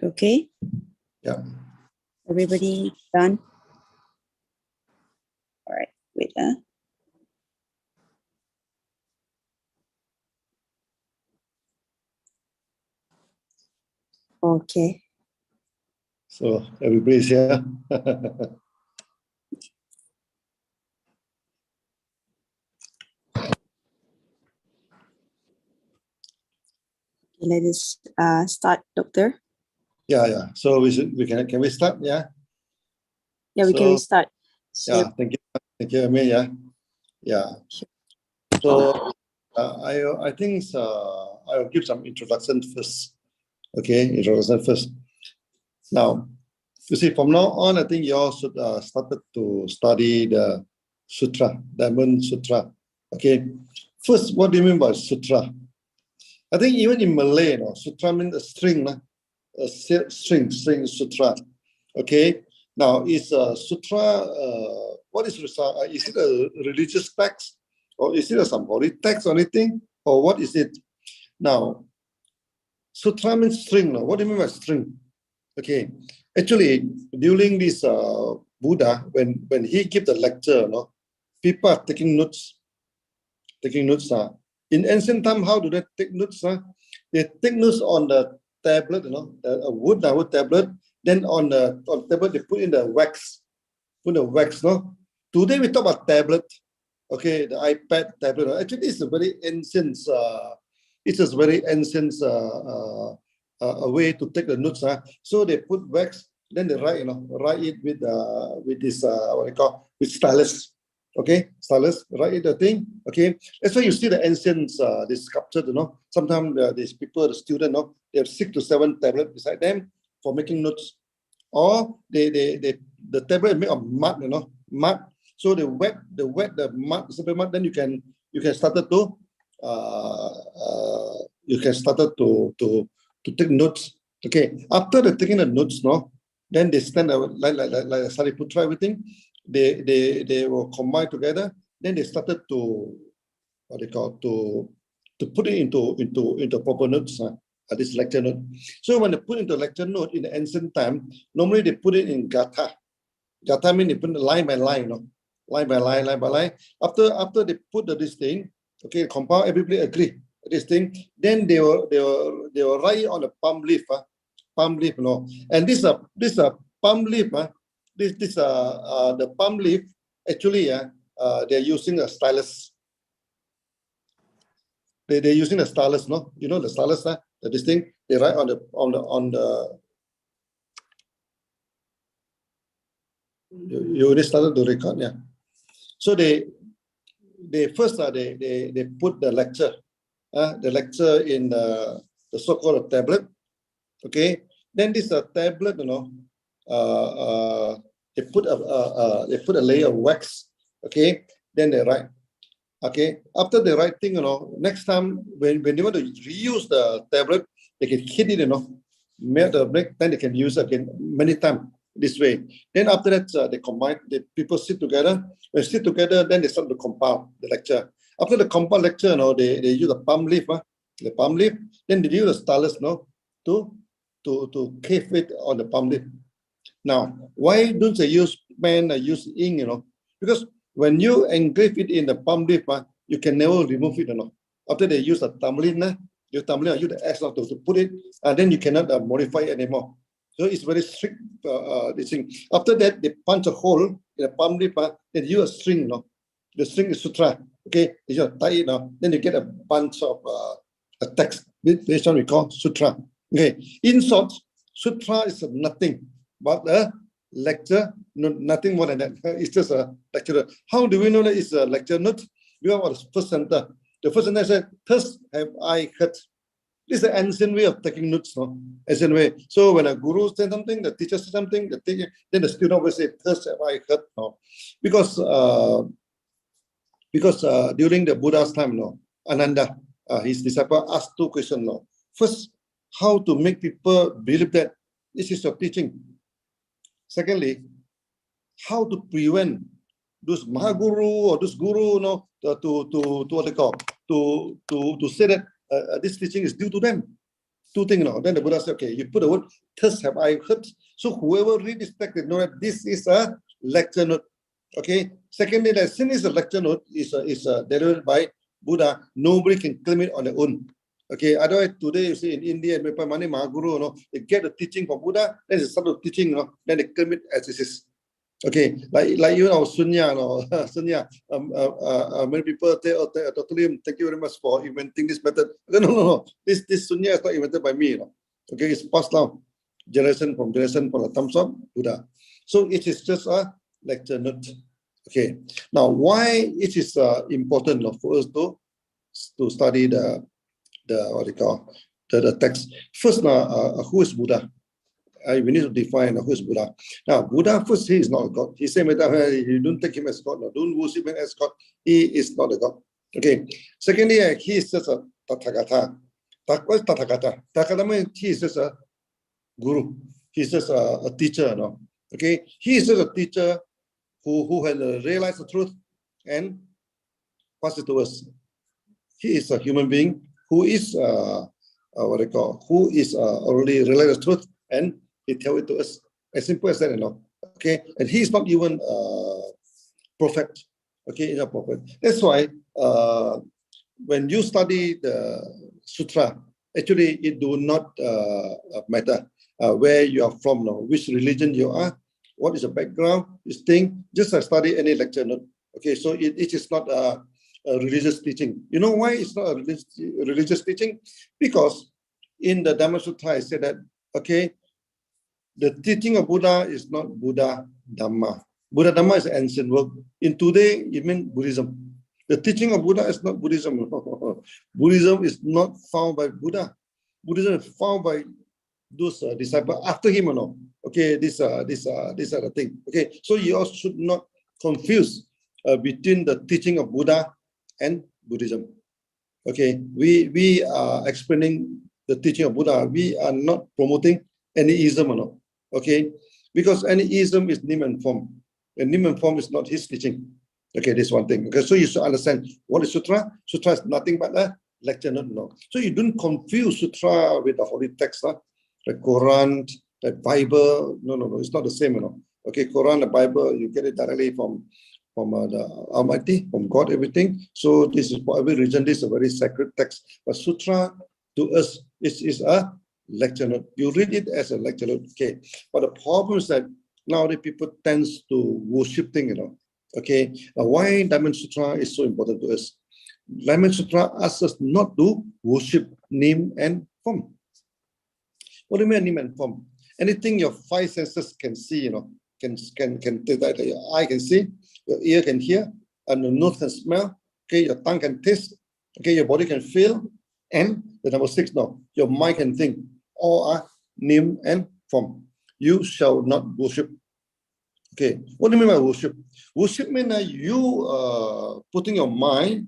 Okay. Yeah. Everybody done? All right. Wait. Okay. So everybody's here. Let us start, Doctor. Yeah. So we can we start? Yeah. Yeah, we can start. Yeah. Thank you, Amy. Yeah. So I think I'll give some introduction first. Okay, introduction first. Now, you see, from now on, I think you all should started to study the sutra, Diamond Sutra. Okay. First, what do you mean by sutra? I think even in Malay, sutra means a string, string sutra. Okay. Now, is sutra, what is sutra? Is it a religious text, or is it a symbolic text or anything, or what is it? Now, sutra means string. What do you mean by string? Okay. Actually, during this Buddha, when he gave the lecture, people are taking notes. In ancient time, how do they take notes? They take notes on the tablet, a wood tablet. Then on the tablet, they put in the wax. Today, we talk about tablet. Okay, the iPad tablet. Actually, it's a very ancient. It's a very ancient a way to take the notes. So they put wax. Then they write it with this what they call with stylus. Okay, stylus, write the thing. Okay, that's why you see the ancients, this sculpture, sometimes these people, the student, they have 6 to 7 tablets beside them for making notes. Or the tablet is made of mud, mud. So they wet the mud, simple mud, then you can start to take notes. Okay, after the taking the notes, then they stand like Sariputra, everything. They will combine together. Then they started to what they call to put it into proper notes. This lecture note. So when they put into lecture note in the ancient time, normally they put it in gatha. Gatha means they put line by line, line by line. After they put this thing, okay, compound, everybody agree this thing. Then they will write on a palm leaf, And this palm leaf, the palm leaf actually, they're using a stylus. They're using a stylus, the stylus, this thing they write on the. You already started to record, yeah. So they first they put the lecture in the so-called tablet. Okay, then this tablet, they put a layer of wax. Okay, then they write. Okay, after the writing, next time when they want to reuse the tablet, they can hit it, melt the break, then they can use again many times this way. Then after that, they combine. The people sit together. When they sit together, then they start to compile the lecture. After the compile lecture, they use the palm leaf, Then they use the stylus, to cave it on the palm leaf. Now, why don't they use pen or use ink? Because when you engrave it in the palm leaf, you can never remove it. After they use the tumbling, use the X to put it, and then you cannot modify it anymore. So it's very strict. This thing. After that, they punch a hole in the palm leaf, then use a string. The string is sutra. Okay, you just tie it now. Then you get a bunch of a text. This one we call sutra. Okay, in short, sutra is nothing but a lecture, nothing more than that. It's just a lecture. How do we know that it's a lecture note? We have our first sentence. The first sentence said, "Thus have I heard." This is the ancient way of taking notes, ancient way. So when a guru says something, the teacher says something, then the student will say, "Thus have I heard." Because during the Buddha's time, Ananda, his disciple, asked 2 questions. First, how to make people believe that this is your teaching. Secondly, how to prevent those Mahaguru or those guru, to what they call, to say that this teaching is due to them. Two things, Then the Buddha said, okay, you put the word, thus have I heard. So whoever read this text, they know that this is a lecture note. Okay. Secondly, that since it's a lecture note, is delivered by Buddha, nobody can claim it on their own. Okay. Otherwise, today you see in India, many Mahaguru, they get the teaching from Buddha, then they start the teaching, then they claim it as it is. Okay, like Sunya, Sunya. Many people say, "Oh, totally, thank you very much for inventing this method." No. This Sunya is not invented by me. Okay, it's passed down generation from the thumbs up Buddha. So it is just a lecture note. Okay. Now, why it is important for us to study the what they call the text? First, who is Buddha? We need to define who is Buddha. Now, Buddha, first, he is not a God. He said, you don't take him as God. No, don't worship him as God. He is not a God. Okay. Secondly, he is just a Tathagata. What is Tathagata? Tathagata means he is just a guru. He's just a teacher. Okay. He is just a teacher who has realized the truth and pass it to us. He is a human being who is who is already realized the truth and he tell it to us. As simple as that, Okay, and he is not even prophet. Okay, he's not prophet. That's why when you study the sutra, actually it do not matter where you are from, which religion you are, what is the background, this thing. Just study any lecture note. Okay, so it is not a religious teaching. You know why it's not a religious teaching? Because in the Dhamma Sutra, I said that, okay, the teaching of Buddha is not Buddha Dhamma. Buddha Dhamma is an ancient word. In today, it means Buddhism. The teaching of Buddha is not Buddhism. Buddhism is not found by Buddha. Buddhism is found by those disciples after him. Okay, these are the thing. Okay, so you also should not confuse between the teaching of Buddha and Buddhism. Okay, we are explaining the teaching of Buddha. We are not promoting any ism. Okay, because any ism is name and form, and name and form is not his teaching. Okay, this one thing. Okay, so you should understand what is sutra. Sutra is nothing but a lecture note. So you don't confuse sutra with the holy text, the Quran, the Bible. No, it's not the same. Okay, Quran, the Bible, you get it directly from the Almighty, from God, everything. So this is for every religion. This is a very sacred text. But sutra to us is a lecture note. You read it as a lecture note. Okay. But the problem is that nowadays people tends to worship things. Okay. Now, why Diamond Sutra is so important to us? Diamond Sutra asks us not to worship name and form. What do you mean name and form? Anything your five senses can see, can your eye can see, your ear can hear, and your nose can smell. Okay, your tongue can taste. Okay, your body can feel, and the number 6 now, your mind can think. All are name and form. You shall not worship. Okay, what do you mean by worship? Worship means that you putting your mind,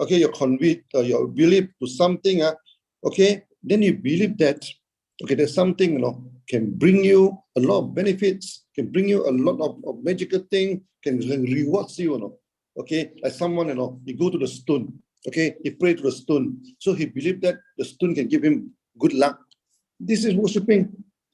okay, your convict, your belief to something. Okay, then you believe that, okay, there's something, can bring you a lot of benefits, can bring you a lot of magical thing, can rewards you, okay, like someone, you go to the stone, okay, he prayed to the stone, so he believed that the stone can give him good luck. This is worshipping.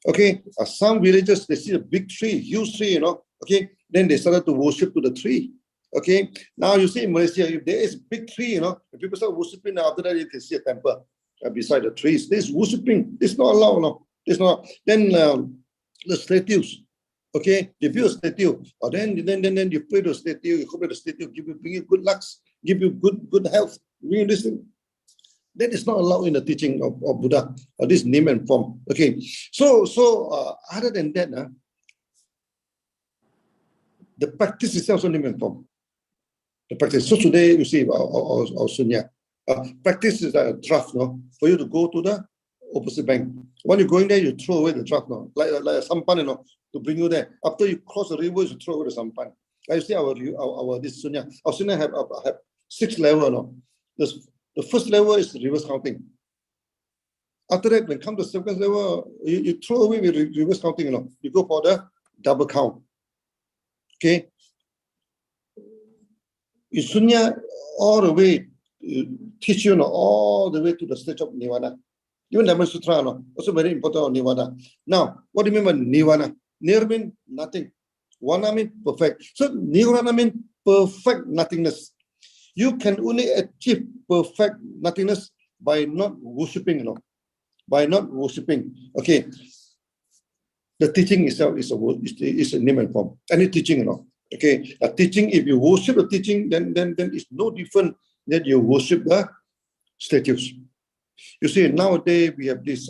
Okay, some villages, they see a big tree, huge tree, okay, then they started to worship to the tree. Okay, now you see in Malaysia, if there is a big tree, if people start worshipping, after that you can see a temple beside the trees. This is worshipping. This is not allowed. It's not. Then the statues. Okay, they build a statue, or then you pray to a statue. You hope that the statue bring you good luck, give you good health. Bring you this thing. That is not allowed in the teaching of Buddha, or this name and form. Okay, so other than that, the practice is also name and form. The practice. So today you see our Sunya. Practice is like a draft, for you to go to the opposite bank. When you're going there, you throw away the draft, like a sampan, to bring you there. After you cross the river, you throw away the sampan. You see our this Sunya. Our Sunya have 6 levels. The first level is reverse counting. After that, when come to the second level, you throw away the reverse counting. You go for the double count. Okay. In Sunya, all the way teach you all the way to the stage of Nirvana. Even Dhamma Sutra, no, also very important on Nirvana. Now, what do you mean by Nirvana? Nir means nothing. Vana means perfect. So Nirvana means perfect nothingness. You can only achieve perfect nothingness by not worshipping, by not worshipping. Okay, the teaching itself is a name and form. Any teaching, Okay, a teaching. If you worship the teaching, then it's no different that you worship the statues. You see, nowadays we have these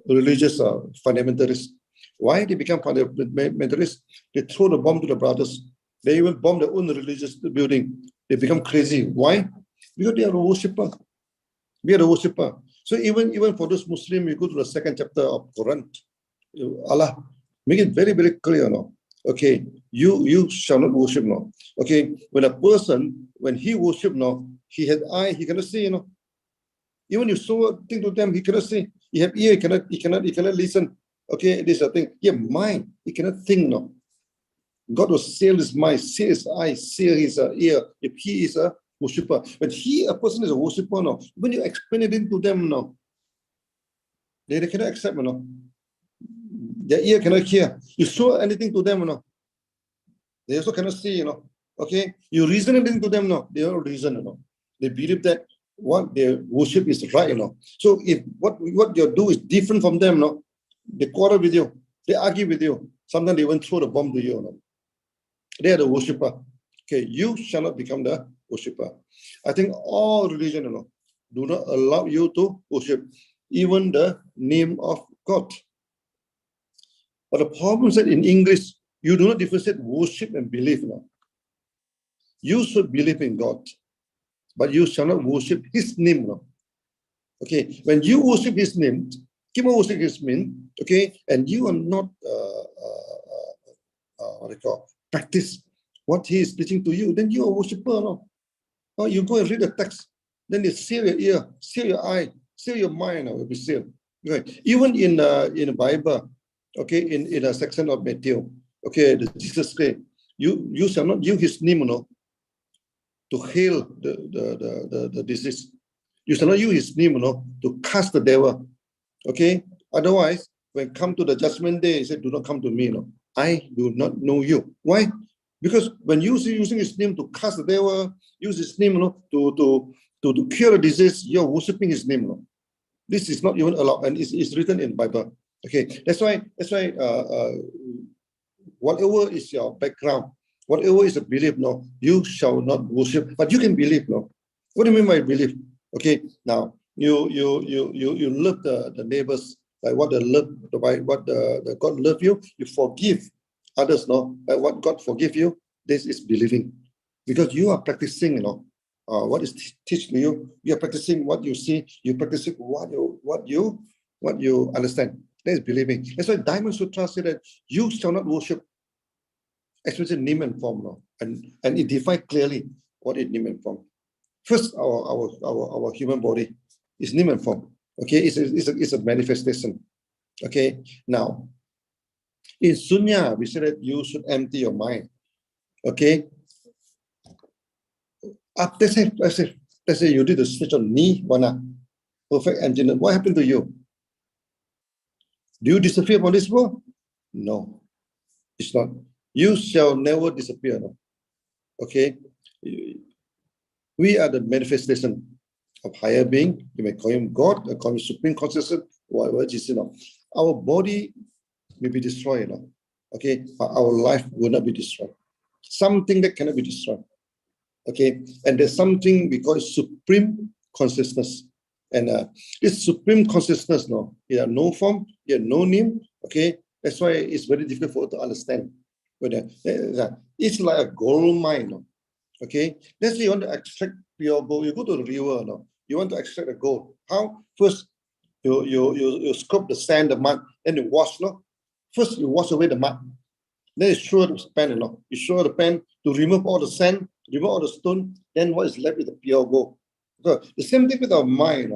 religious fundamentalists. Why they become fundamentalists? They throw the bomb to the brothers. They even bomb their own religious building. They become crazy. Why? Because they are a worshipper. We are a worshipper. So even for those Muslims, you go to the second chapter of Quran. Allah make it very, very clear. Okay, you shall not worship. Okay, when a person, when he worship, he has eye, he cannot see. Even you show a thing to them, he cannot see. He have ear, he cannot listen. Okay, this is a thing. He have mind, he cannot think. God will seal his mind, seal his eye, seal his ear. If he is a worshipper, when a person is a worshipper, when you explain it to them, they cannot accept. Their ear cannot hear. You show anything to them, they also cannot see. Okay, you reason anything to them, they don't reason. They believe that what they worship is right. So if what you do is different from them, they quarrel with you, they argue with you. Sometimes they even throw the bomb to you. They are the worshipper. Okay, you shall not become the worshipper. I think all religion, do not allow you to worship even the name of God. But the problem is that in English, you do not differentiate worship and belief. You should believe in God, but you shall not worship His name. Okay, when you worship His name, keep on worshiping His name. Okay, and you are not practice what He is teaching to you, then you are a worshipper. Or you go and read the text, then you seal your ear, seal your eye, seal your mind. Will be sealed. Okay, even in the Bible. Okay, in a section of Matthew, okay, Jesus said, you shall not use His name, to heal the disease. You shall not use His name, to cast the devil. Okay, otherwise, when come to the judgment day, He said, "Do not come to me, I do not know you." Why? Because when you using His name to cast the devil, use His name, to cure the disease, you're worshiping His name. This is not even allowed, and it's written in the Bible. Okay, that's why whatever is your background, whatever is a belief, you shall not worship, but you can believe. What do you mean by belief? Okay, now you love the neighbors like what the God love you. You forgive others, like what God forgive you. This is believing, because you are practicing, what is teaching you. You are practicing what you see. You practicing what you understand. That is believing. That's why Diamond Sutra said that you shall not worship, especially name and form, and it defines clearly what is name and form. First, our human body is name and form. Okay, it's a manifestation. Okay, now in Sunya we said that you should empty your mind. Okay, let's say you did the switch on Nirvana, perfect emptiness. What happened to you? Do you disappear from this world? No, it's not. You shall never disappear. Okay? We are the manifestation of higher being. You may call him God, or call him supreme consciousness, whatever it is. Our body may be destroyed. Okay? But our life will not be destroyed. Something that cannot be destroyed. Okay? And there's something we call supreme consciousness. And this supreme consciousness, it has no form, it has no name. Okay, that's why it's very difficult to understand. But it's like a gold mine. Okay, let's say you want to extract pure gold. You go to the river. You want to extract the gold. How? First, you scrub the sand, the mud, then you wash. First, you wash away the mud. Then you throw the pan. You throw the pan to remove all the sand, remove all the stone. Then what is left is the pure gold. So the same thing with our mind.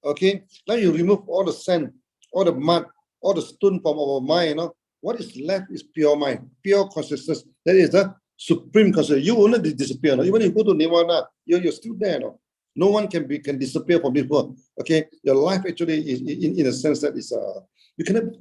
Okay, now you remove all the sand, all the mud, all the stone from our mind. What is left is pure mind, pure consciousness. That is the supreme consciousness. You will not disappear. Even if you go to Nirvana, you're still there. No one can disappear from this world. Okay, your life actually is in a sense that is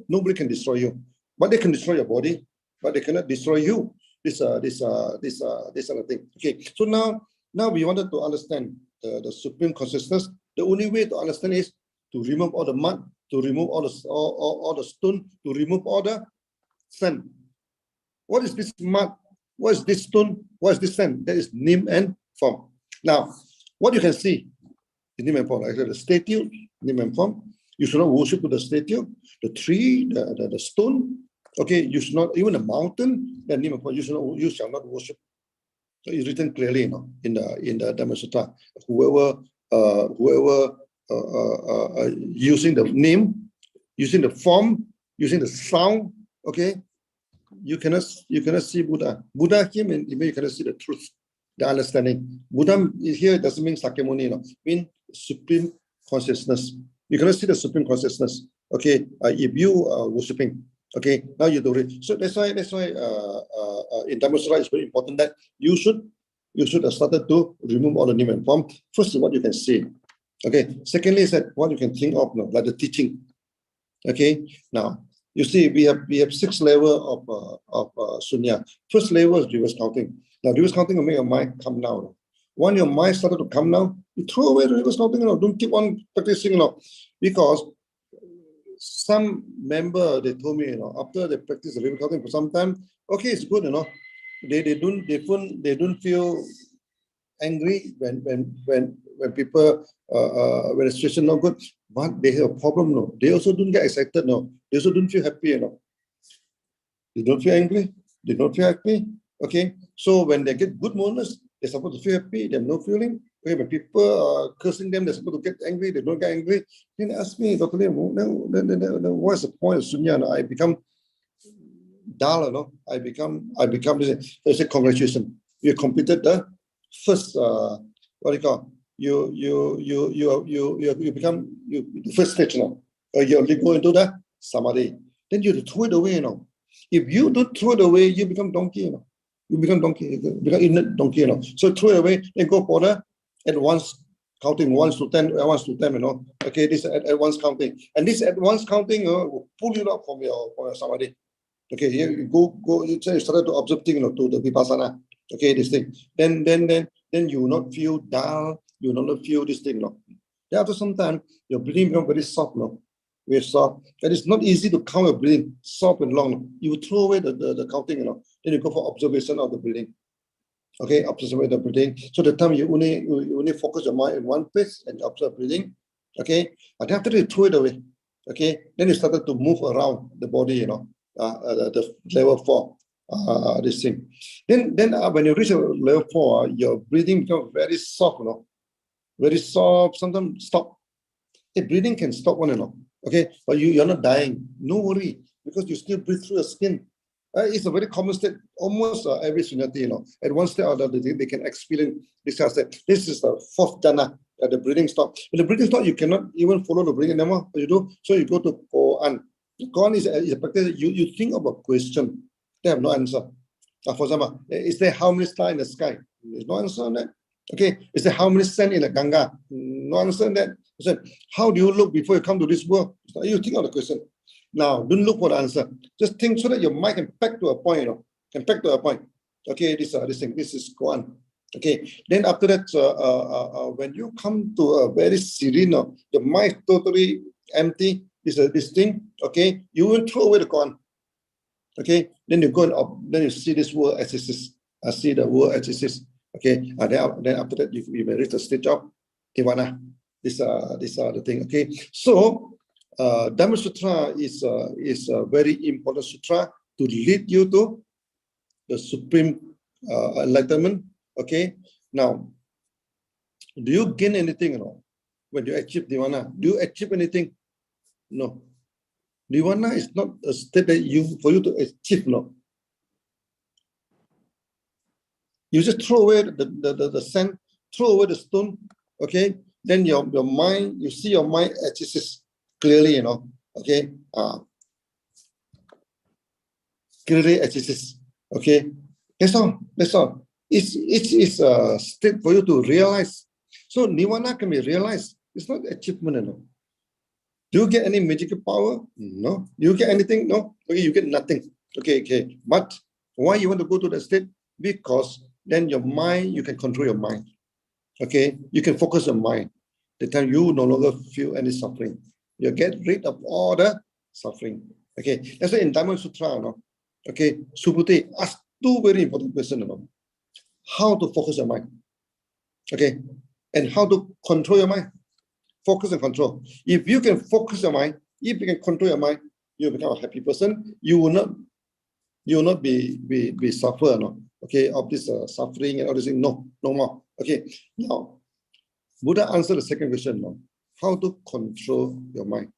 nobody can destroy you, but they can destroy your body, but they cannot destroy you. This other thing. Okay, so now we wanted to understand the supreme consciousness. The only way to understand is to remove all the mud, to remove all the stone, to remove all the sand. What is this mud? What is this stone? What is this sand? That is name and form. Now, what you can see is name and form. Like the statue, name and form. You should not worship to the statue, the tree, the stone. Okay, you should not, even the mountain, the name and form, you shall not worship. So it's written clearly, in the Dhamma Sutra. Whoever using the name, using the form, using the sound, okay, you cannot see Buddha. Buddha came and you cannot see the truth, the understanding. Buddha here doesn't mean Sakyamuni, it means supreme consciousness. You cannot see the supreme consciousness. Okay, if you are worshipping, okay, now you do it. So that's why in Dhamma Sutra it's very important that you should have started to remove all the name and form. First is what you can see. Okay. Secondly is that what you can think of, like the teaching. Okay. Now you see we have 6 levels of sunya. First level is reverse counting. Now reverse counting will make your mind come down. When your mind started to come down, you throw away the reverse counting. Don't keep on practicing, because some member they told me, after they practice the reverse counting for some time, okay, it's good, They don't feel angry when people when the situation not good, but they have a problem. They also don't get excited. They also don't feel happy. They don't feel angry. They don't feel happy. Okay, so when they get good moments, they're supposed to feel happy. They have no feeling. Okay, when people are cursing them, they're supposed to get angry. They don't get angry. Then they ask me, Dr. Lim, what's the point of sunya? I become dull, I become this. They say, congratulations, you completed the first what do you call, you become the first stage now. You go into the samadhi. Then you throw it away, If you don't throw it away, you become donkey, You become donkey, you become ignorant donkey, So throw it away and go for the advanced counting 1 to 10, Okay, this advanced counting. And this advanced counting will pull you up from your samadhi. Okay, here you go. You started to observe things, to the vipassana. Okay, this thing. Then you will not feel dull. You will not feel this thing, Then after some time, your breathing becomes very soft, Very soft. And it's not easy to count your breathing, soft and long. You will throw away the counting, Then you go for observation of the breathing. Okay, observe the breathing. So the time you only focus your mind in one place and observe breathing. Okay, and after that you throw it away. Okay, then you started to move around the body, the level 4, this thing. Then when you reach level 4, your breathing becomes very soft, very soft. Sometimes stop. The breathing can stop one, okay, but you're not dying. No worry, because you still breathe through the skin. It's a very common state. Almost every sunyati, at one state or the other, they can experience this kind of state. This is the 4th jhana. The breathing stop. When the breathing stop, you cannot even follow the breathing anymore. What you do? So you go to koan. Koan is a practice. You think of a question. They have no answer. For example, is there how many stars in the sky? There's no answer on that. Okay. Is there how many sand in the Ganga? No answer on that. So how do you look before you come to this world? You think of the question. Now, don't look for the answer. Just think so that your mind can pack to a point, Can pack to a point. Okay, this thing. This is koan. Okay. Then after that, when you come to a very serene, the mind is totally empty. This thing. Okay. You will throw away the koan. Okay. Then you go and then you see this world as it is. See the world as it is. Okay. Then after that, you may reach the stage of Nirvana. These are the thing. Okay. So Dhamma Sutra is a very important sutra to lead you to the supreme enlightenment. Okay. Now, do you gain anything when you achieve Nirvana? Do you achieve anything? No. Nirvana is not a state that for you to achieve. No. You just throw away the sand, throw away the stone. Okay. Then your mind, you see your mind as it is clearly, Okay. Clearly as it is. Okay. That's all. It's a state for you to realize. So nirvana can be realized. It's not achievement, no. Do you get any magical power? No. Do you get anything? No. Okay, you get nothing. Okay. But why you want to go to that state? Because then your mind, you can control your mind. Okay, you can focus your mind. The time you no longer feel any suffering. You get rid of all the suffering. Okay, that's why in Diamond Sutra, no? Okay, Subhuti asked two very important questions. No? How to focus your mind. Okay, and how to control your mind. Focus and control. If you can focus your mind, if you can control your mind, you become a happy person. You will not be suffer, no? Okay, of this suffering and all this thing. No more. Okay, now Buddha answered the second question, no? How to control your mind.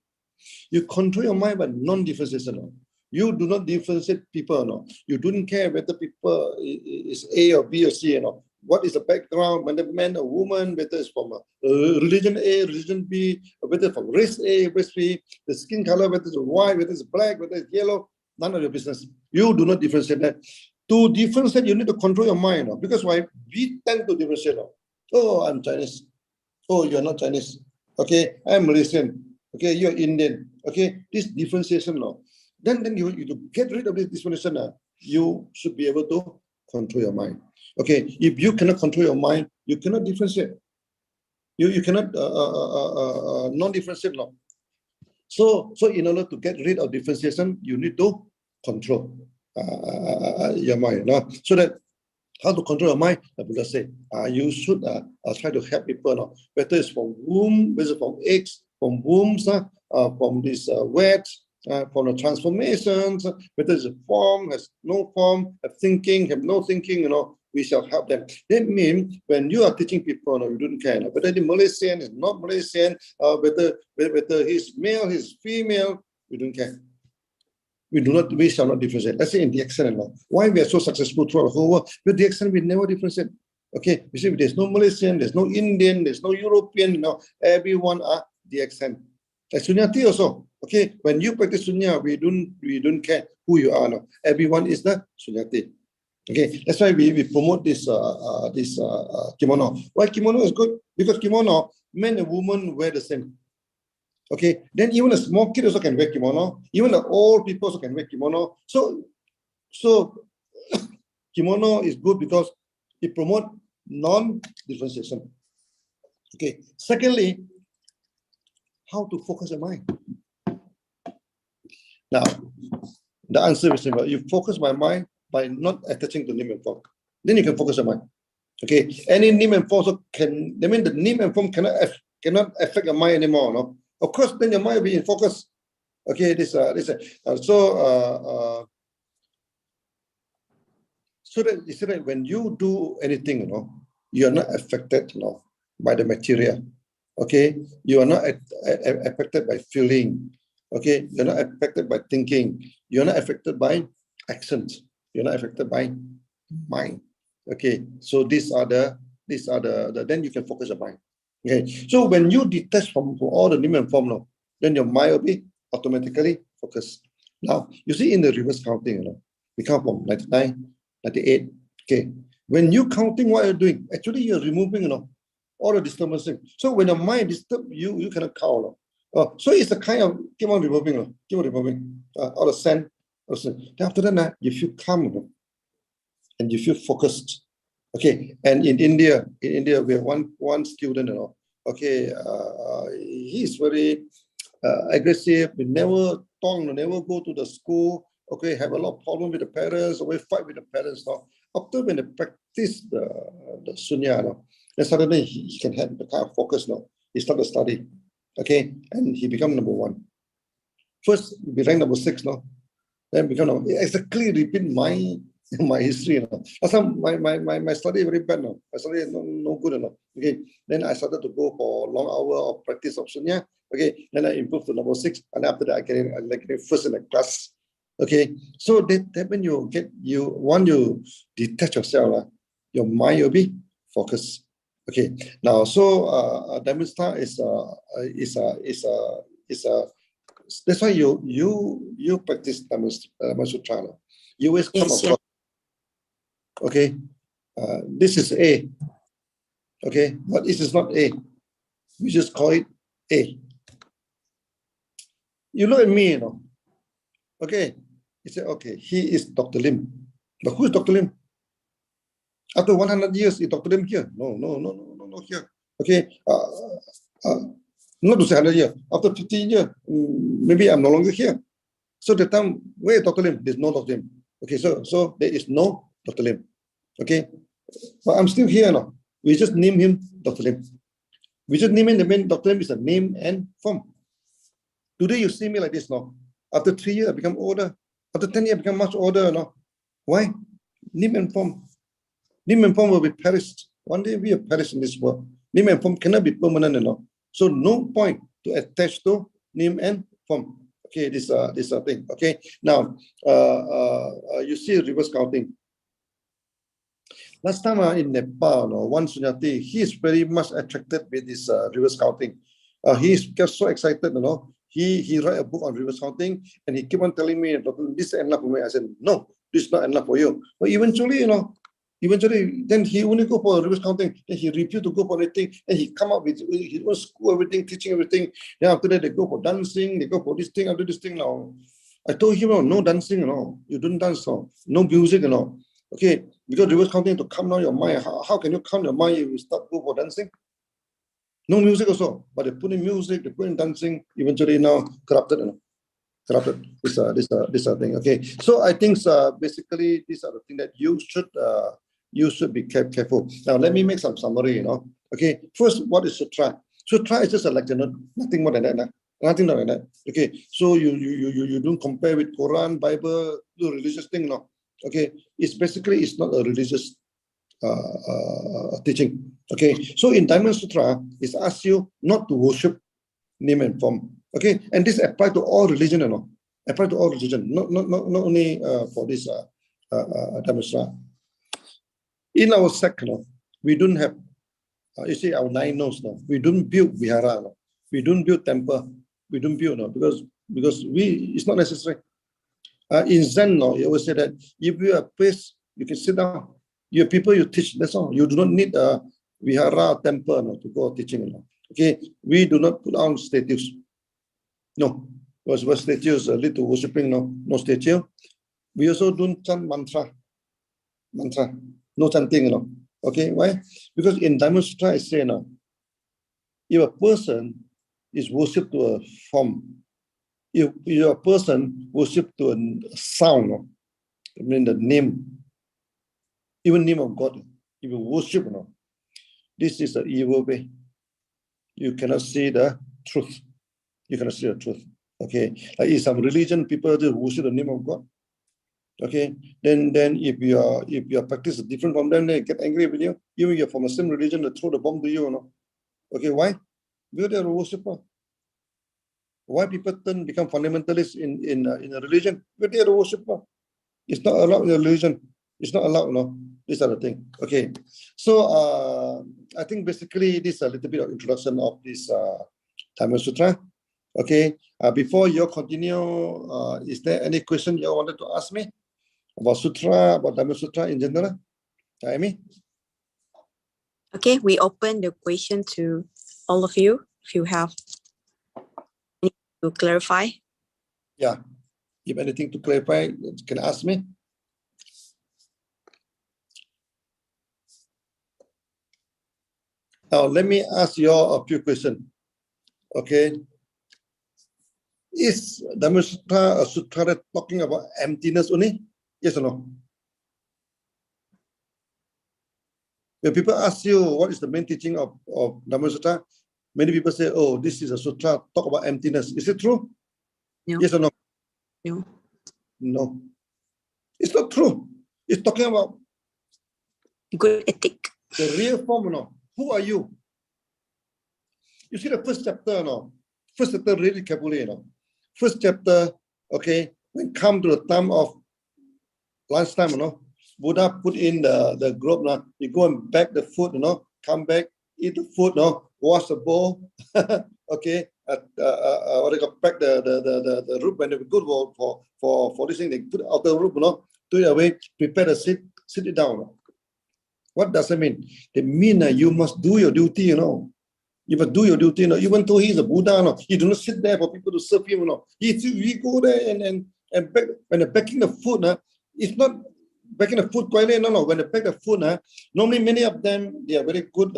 You control your mind by non-differentiation. No? You do not differentiate people. No? You don't care whether people is A or B or C. You know? What is the background, whether man or woman, whether it's from religion A, religion B, or whether from race A, race B, the skin color, whether it's white, whether it's black, whether it's yellow, none of your business. You do not differentiate that. To differentiate, you need to control your mind. No? Because why? We tend to differentiate. No? Oh, I'm Chinese. Oh, you're not Chinese. Okay, I'm Malaysian. Okay, you're Indian. Okay, this differentiation law. Then you to get rid of this differentiation, you should be able to control your mind. Okay, if you cannot control your mind, you cannot differentiate. You cannot non-differentiate law. So in order to get rid of differentiation, you need to control your mind. No? So that how to control your mind? The Buddha said, you should try to help people. No? Whether it's from womb, whether it's from eggs, from wombs, from this wet, from the transformations, whether it's a form, has no form, have thinking, have no thinking, you know, we shall help them. That means when you are teaching people, no, you don't care. No? Whether the Malaysian is not Malaysian, whether he's male, he's female, we don't care. We shall not differentiate. Let's say in the accent law. Why we are so successful throughout the whole world? With the accent, we never differentiate. Okay, you see, there's no Malaysian, there's no Indian, there's no European, you know, everyone are the accent. Like SUNYATEE also. Okay, when you practice Sunya, we don't care who you are now. Everyone is the SUNYATEE. Okay, that's why we promote this kimono. Why kimono is good? Because kimono, men and women wear the same. Okay, then even a small kid also can wear kimono. Even the old people also can wear kimono. So kimono is good because it promotes non-differentiation. Okay. Secondly, how to focus your mind. Now, the answer is simple. You focus my mind by not attaching to name and form. Then you can focus your mind. Okay. Any name and form also can. I mean, the name and form cannot affect your mind anymore. No. Of course, then your mind will be in focus. Okay. So that when you do anything, you know, you are not affected, you know, by the material. Okay, you are not affected by feeling. Okay, you're not affected by thinking. You're not affected by actions. You're not affected by mind. Okay, so these are the then you can focus your mind. Okay, so when you detach from all the name and form, no, then your mind will be automatically focused. Now you see in the reverse counting, you know, we count from 99, 98. Okay, when you counting, what you're doing? Actually, you're removing, you know, all the disturbances. So when your mind disturbs you, you cannot count. So it's a kind of keep on removing all the sand. Then after that, you feel calm and you feel focused. Okay, and in India, we have one student, you know. Okay, he's very aggressive. We never talk, never go to the school. Okay, have a lot of problem with the parents. Always fight with the parents. Now, after when they practice the sunya, no, then suddenly he can have the kind of focus now. He started to study. Okay, and he become number 1. First, we ranked number 6 now. Then become number. Exactly repeat my history now. Last time my study very bad now. My study no good enough. Okay, then I started to go for long hour of practice of sunya. Okay, then I improved to number 6, and after that I get first in the class. Okay, so that when you detach yourself, your mind will be focused. Okay, now so Diamond Star is that's why you practice Diamond Sutra. You always come across. Okay, this is A. Okay, but this is not A. We just call it A. You look at me, you know. Okay, he said, okay, he is Dr. Lim. But who is Dr. Lim? After 100 years, is Dr. Lim here? No, here. Okay, not to say 100 years. After 50 years, maybe I'm no longer here. So the time, where is Dr. Lim? There's no Dr. Lim. Okay, so there is no Dr. Lim. Okay, but I'm still here now. We just name him Dr. Lim. We just name him, the main Dr. Lim is a name and form. Today you see me like this now. After 3 years, I become older. After 10 years, I become much older now. Why? Name and form. Name and form will be perished. One day we are perished in this world. Name and form cannot be permanent, you know. So no point to attach to name and form. Okay, this thing. Okay, now you see reverse counting. Last time in Nepal, one SUNYATEE, he is very much attracted with this reverse counting. He gets so excited, you know. He write a book on reverse counting, and he keep on telling me, this is enough for me. I said, no, this is not enough for you. But eventually, you know, then he only go for reverse counting. Then he refused to go for anything, and he come up with his own school, everything, teaching everything. Then after that, they go for dancing, they go for this thing, after this thing now. I told him, oh, no dancing, you know. You don't dance, no music, you know. Okay, because reverse counting to calm down your mind. How can you calm your mind if you start go for dancing? No music also, but they put in music, they put in dancing. Eventually now corrupted, you know, corrupted. This thing. Okay, so I think basically these are the things that you should be careful. Now let me make some summary. You know, okay. First, what is sutra? Sutra is just a lecture, nothing more than that. Nothing more than that. Okay, so you don't compare with Quran, Bible, the religious thing, no. Okay, it's not a religious teaching. Okay, so in Diamond Sutra, it asks you not to worship name and form. Okay, and this applies to all religion, you know. Apply to all religion, not only for this Diamond Sutra. In our sect, you know, we don't have. You see, our 9 nodes now. We don't build vihara, no. We don't build temple. We don't build, no, because it's not necessary. In Zen, no, you always say that if you have a place, you can sit down. You have people you teach. That's all. You do not need a vihara temple, no, to go teaching. No. Okay, we do not put on statues. No, because statues lead to worshipping. No statue. We also don't chant mantra. No chanting. You know. Okay, why? Because in Diamond Sutra, I say now, if a person is worshipped to a form, if a person worshipped to a sound, I mean the name, even name of God, if you worship, you know, this is an evil way. You cannot see the truth. You cannot see the truth. Okay, like in some religion, people just worship the name of God. Okay, then if you are practice different from them, they get angry with you. Even you're from the same religion, they throw the bomb to you, you know. Okay, why? Because they are a worshiper. Why people become fundamentalists in a religion? Because they are a worshiper. It's not allowed in a religion. It's not allowed, no. These are the thing. Okay, so I think basically this is a little bit of introduction of this Diamond Sutra. Okay, before you continue, is there any question you wanted to ask me about Sutra, about Diamond Sutra in general? Amy? Okay, we open the question to all of you. If you have anything to clarify. Yeah, if anything to clarify, you can ask me. Now, let me ask you a few questions. Okay. Is Diamond Sutra a sutra talking about emptiness only? Yes or no? When people ask you what is the main teaching of Diamond Sutra, many people say, oh, this is a sutra talk about emptiness. Is it true? No. Yes or no? No. No. It's not true. It's talking about Good ethic. the real form, no? Who are you? You see the first chapter, no? First chapter really carefully, no? First chapter, okay, when come to the time of lunchtime, you know, Buddha put in the group, no? You go and bag the food, you know, come back, eat the food, no? Wash the bowl, okay, what they got pack the roof when they go for this thing, they put out the roof, you know, do it away, prepare the sit it down. What does it mean? It means you must do your duty, you know. You must do your duty, you know. Even though he's a Buddha, no, he do not sit there for people to serve him, you know. He go there and back, when they're packing the food, it's not packing the food quietly, no. When they pack the food, normally many of them, they are very good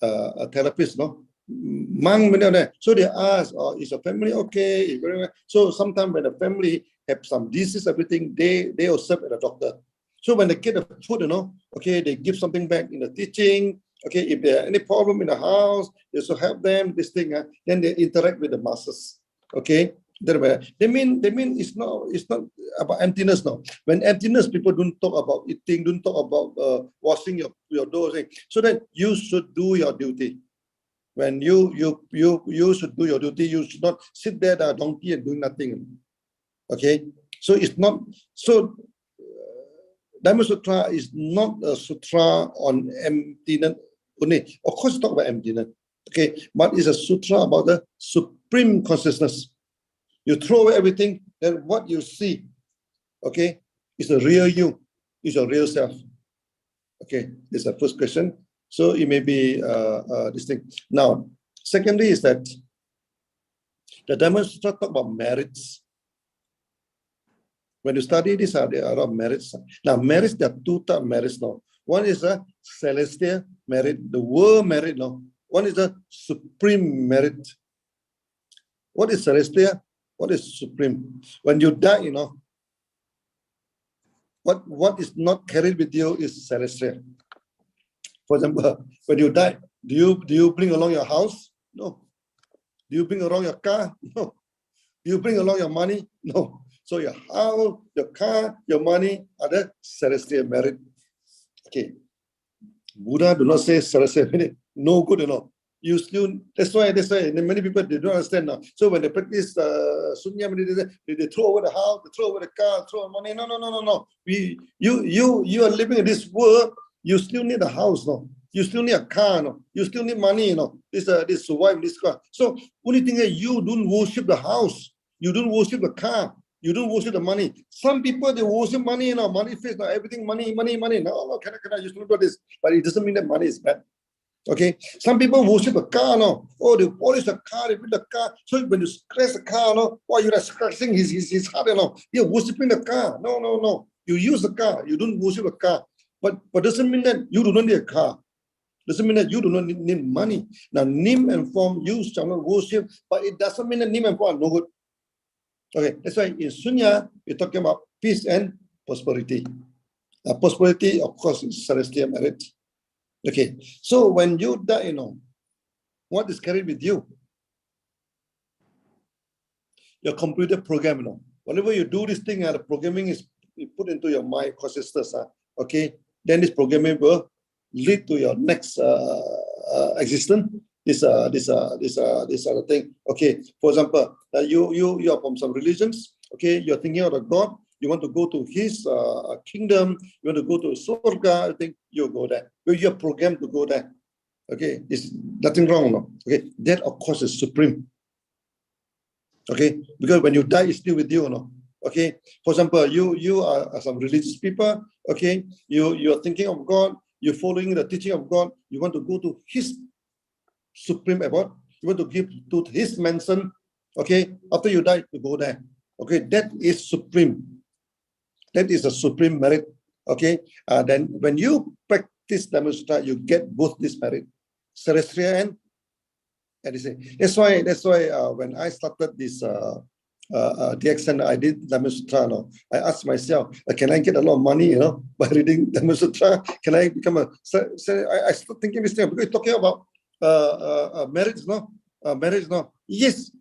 therapists, no. Monk, many of them. So they ask, oh, is your family okay? So sometimes when the family have some disease, everything, they will serve as a doctor. So when they get the food, you know, okay, they give something back in the teaching. Okay, if there are any problem in the house, they also help them, this thing, then they interact with the masses. Okay. They mean it's not about emptiness now. When emptiness, people don't talk about eating, don't talk about washing your doors. So that you should do your duty. When you should do your duty, you should not sit there the donkey and doing nothing. Okay, so it's not so. Dhamma Sutra is not a sutra on emptiness only. Of course, talk about emptiness. Okay, but it's a sutra about the supreme consciousness. You throw away everything, then what you see, okay, is the real you, is your real self. Okay, this is the first question. So it may be this thing. Now, secondly is that the Dhamma Sutra talk about merits. When you study this, there are a lot of merits. Now, merits, there are two types of merits now. One is a celestial merit, the world merit now. One is a supreme merit. What is celestial? What is supreme? When you die, you know, what is not carried with you is celestial. For example, when you die, do you bring along your house? No. Do you bring along your car? No. Do you bring along your money? No. So your house, your car, your money are the celestial merit. Okay. Buddha do not say celestial merit. No good, you know. You still, that's why many people, they don't understand now. So when they practice sunyamati, they throw over the house, they throw over the car, throw money. No. You are living in this world. You still need a house, no. You still need a car, no. You still need money, you know. This survive this car. So only thing is you don't worship the house. You don't worship the car. You don't worship the money. Some people, they worship money, you know, money face, now everything money. No, can I you still do this? But it doesn't mean that money is bad. Okay, some people worship a car, no. Oh, they polish the car, they build the car. So when you scratch the car, no, why you're scratching his heart, you know. You're worshiping the car. No. You use the car. You don't worship a car. But doesn't mean that you do not need a car. Doesn't mean that you do not need money. Now, name and form you shall not worship, but it doesn't mean that name and form are no good. Okay, that's why in Sunya, we're talking about peace and prosperity. Prosperity, of course, is celestial merit. Okay, so when you die, you know, what is carried with you? Your computer program, you know. Whenever you do this thing, the programming is put into your mind consciousness. Okay, then this programming will lead to your next existence. This other thing. Okay, for example, you are from some religions. Okay, you're thinking of a God. You want to go to his kingdom. You want to go to Surga. I think you'll go there. You're programmed to go there. Okay, there's nothing wrong. No? Okay, that of course is supreme. Okay, because when you die, it's still with you. No? Okay, for example, you are some religious people. Okay, you're thinking of God. You're following the teaching of God. You want to go to his supreme abode. You want to give to his mansion. Okay, after you die, you go there. Okay, that is supreme. That is a supreme merit. Okay, then when you practice Dhamma Sutra, you get both this merit, celestial and that's why when I started this DXN, I did Dhamma Sutra. No, I asked myself, can I get a lot of money, you know, by reading Dhamma Sutra? Can I become a? So I started thinking this thing because we're talking about marriage, no, marriage, no. Yes.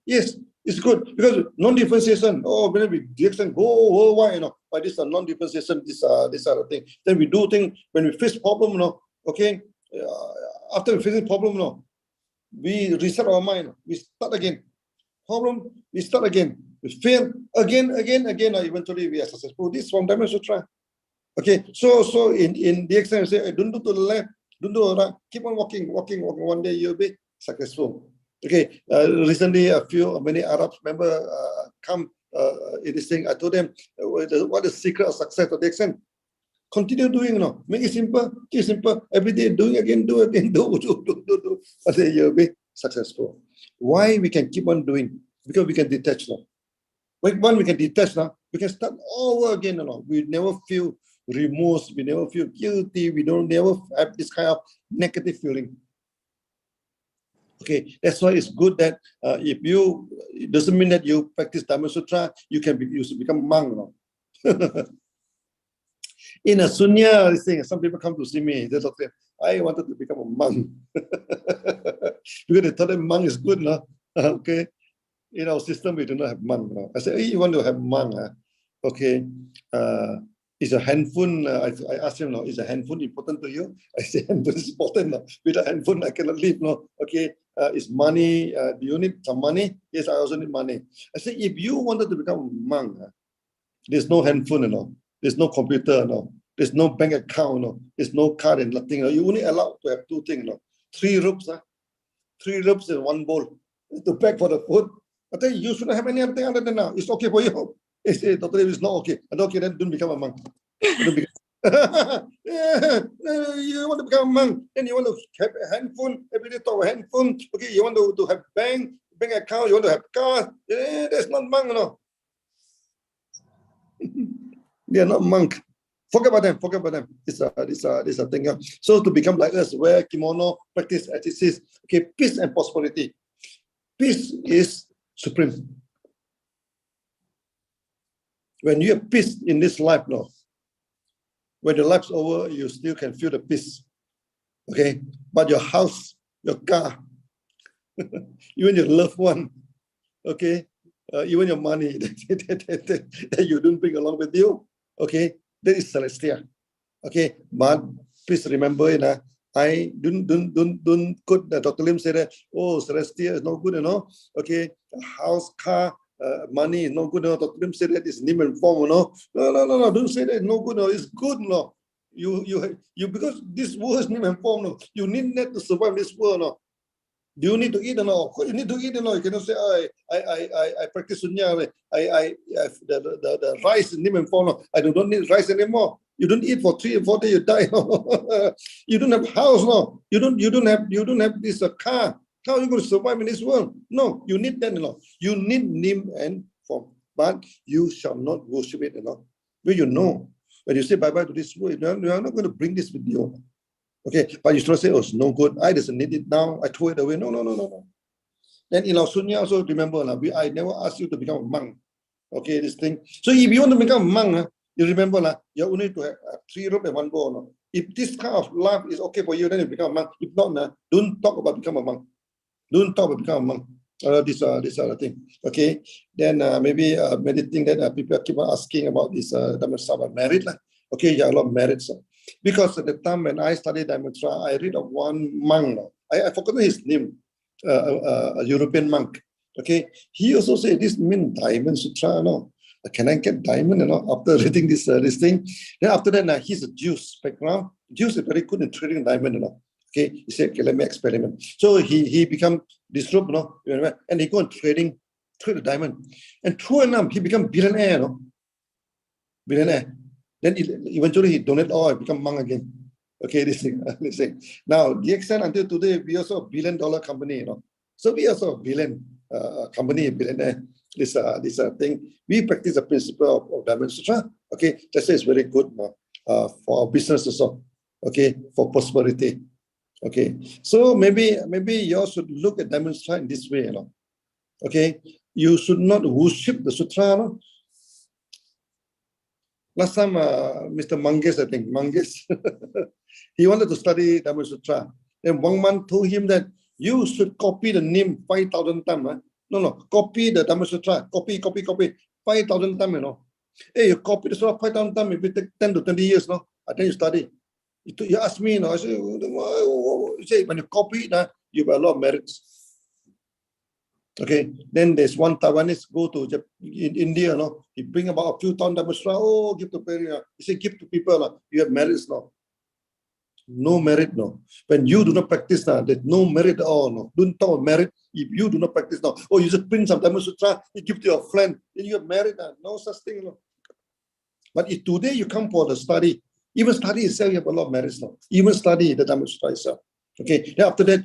It's good because non-differentiation. Oh, when we DXN go worldwide, you know, but this is a non-differentiation. This other thing. Then we do things when we face problem, you know. Okay, after we face problem, you know, we reset our mind. We start again. Problem. We start again. We fail again. Eventually, we are successful. This from Dhamma Sutra. Okay, so in DXN, say, don't do to the left, don't do to the right. Keep on walking. One day you'll be successful. Okay, recently many Arabs member come in this thing. I told them what is the secret of success of DXN. Continue doing, no. Make it simple, keep it simple. Every day doing again, do again, do. But then you'll be successful. Why we can keep on doing? Because we can detach now. When we can detach now, we can start over again. No. We never feel remorse, we never feel guilty, we don't never have this kind of negative feeling. Okay, that's why it's good that if you, it doesn't mean that you practice Dhamma Sutra, you should become monk. No? In a sunya thing, some people come to see me, they say, I wanted to become a monk. Because they thought that monk is good, no? Okay. In our system, we do not have monk. No? I said, hey, you want to have monk? Okay. Is a handphone, I asked him, no, is a handphone important to you? I said, handphone is important. No? With a handphone, I cannot live. No? Okay. Is money, do you need some money? Yes, I also need money. I said, if you wanted to become a monk, there's no handphone, no? There's no computer, no? There's no bank account, no? There's no card and nothing. No? You only allowed to have two things, no? 3 rupees, 3 rupees in one bowl to beg for the food. I tell you, you shouldn't have anything other than that. It's okay for you. He said, Dr. It's not okay. And okay, then don't become a monk. Don't become you want to become a monk, then you want to have a handphone, every day talk a handphone. Okay, you want to have bank account, you want to have car. That's not monk, no. They are not monk. Forget about them. This a thing. So to become like us, wear kimono, practice ethics, okay, peace and prosperity. Peace is supreme. When you have peace in this life, no, when your life's over, you still can feel the peace. Okay, but your house, your car, even your loved one, okay, even your money that you don't bring along with you, okay, that is celestial. Okay, but please remember, I don't quote Dr. Lim said that, oh, celestial is not good, okay, house, car, money is not good, Dr. Lim said that it's name and form, No, don't say that it's no good, it's good, no. You because this world is name and form, no. You need that to survive this world, no. Do you need to eat or not? Of course you need to eat or not. You cannot say, I practice sunya, the rice is name and form, no. I don't need rice anymore. You don't eat for 3 or 4 days, you die. You don't have house, no. You don't have this car. How are you going to survive in this world? No, you need that, no. You need name and form, but you shall not worship it, no. When you know, when you say bye-bye to this world, you are not going to bring this with you. Okay, but you should say, oh, it's no good. I doesn't need it now. I throw it away. No. Then in our sunya also, remember, I never asked you to become a monk. Okay, this thing. So if you want to become a monk, you remember, you only to have 3 rupees and 1 bowl. No? If this kind of life is okay for you, then you become a monk. If not, don't talk about become a monk. Don't talk about become a monk. This are the thing. Okay, then maybe many things that people keep on asking about this about marriage. Okay, yeah, a lot of marriage. Because at the time when I studied Dhamma Sutra, I read of one monk. I forgot his name, a European monk. Okay, he also said this means Diamond Sutra. No, can I get diamond? After reading this thing, then after that, he's a Jews background. Jews are very good in trading diamond. Okay, he said, okay, let me experiment. So he become this group, and he go and trade the diamond, and true enough, he become billionaire. Billionaire. Then eventually he donate all and become monk again. Okay, this thing. Now, the extent until today, we also a $1 billion company, So we also a billion company, billionaire. This thing. We practice the principle of Dhamma Sutra. Okay, that's why it's very good for our business also. Okay, for prosperity. Okay, so maybe you all should look at Dhamma Sutra in this way, Okay, you should not worship the sutra, Last time, Mr. Mangesh, I think, he wanted to study Dhamma Sutra. Then one man told him that you should copy the name 5,000 times. No, copy the Dhamma Sutra. Copy 5,000 times, Hey, you copy the Sutra 5,000 times, it will take 10 to 20 years, I think you study. You ask me, I say, when you copy it, you have a lot of merits. Okay, then there's one Taiwanese go to in India, he bring about a few tons Dhamma Sutra, give to parents. He say, give to people, you have merits, No merit, When you do not practice, there's no merit at all, Don't talk about merit if you do not practice, you just print some Dhamma Sutra, you give to your friend, then you have merit, no such thing, But if today you come for the study, Even study itself, you have a lot of merits now. Even study the Dhamma Sutra itself. Okay, then after that,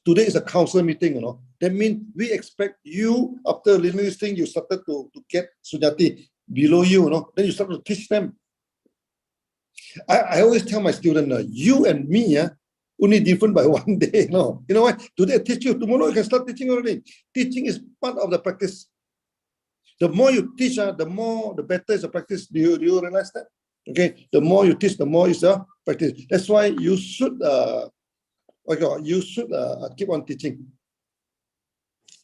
today is a council meeting, That means we expect you, after listening this thing, you started to get SUNYATEE below you, Then you start to teach them. I always tell my students, you and me, only different by one day, You know what? Today I teach you, tomorrow you can start teaching already. Teaching is part of the practice. The more you teach, the better is the practice. Do you realize that? Okay, the more you teach, the more is the practice. That's why you should, keep on teaching.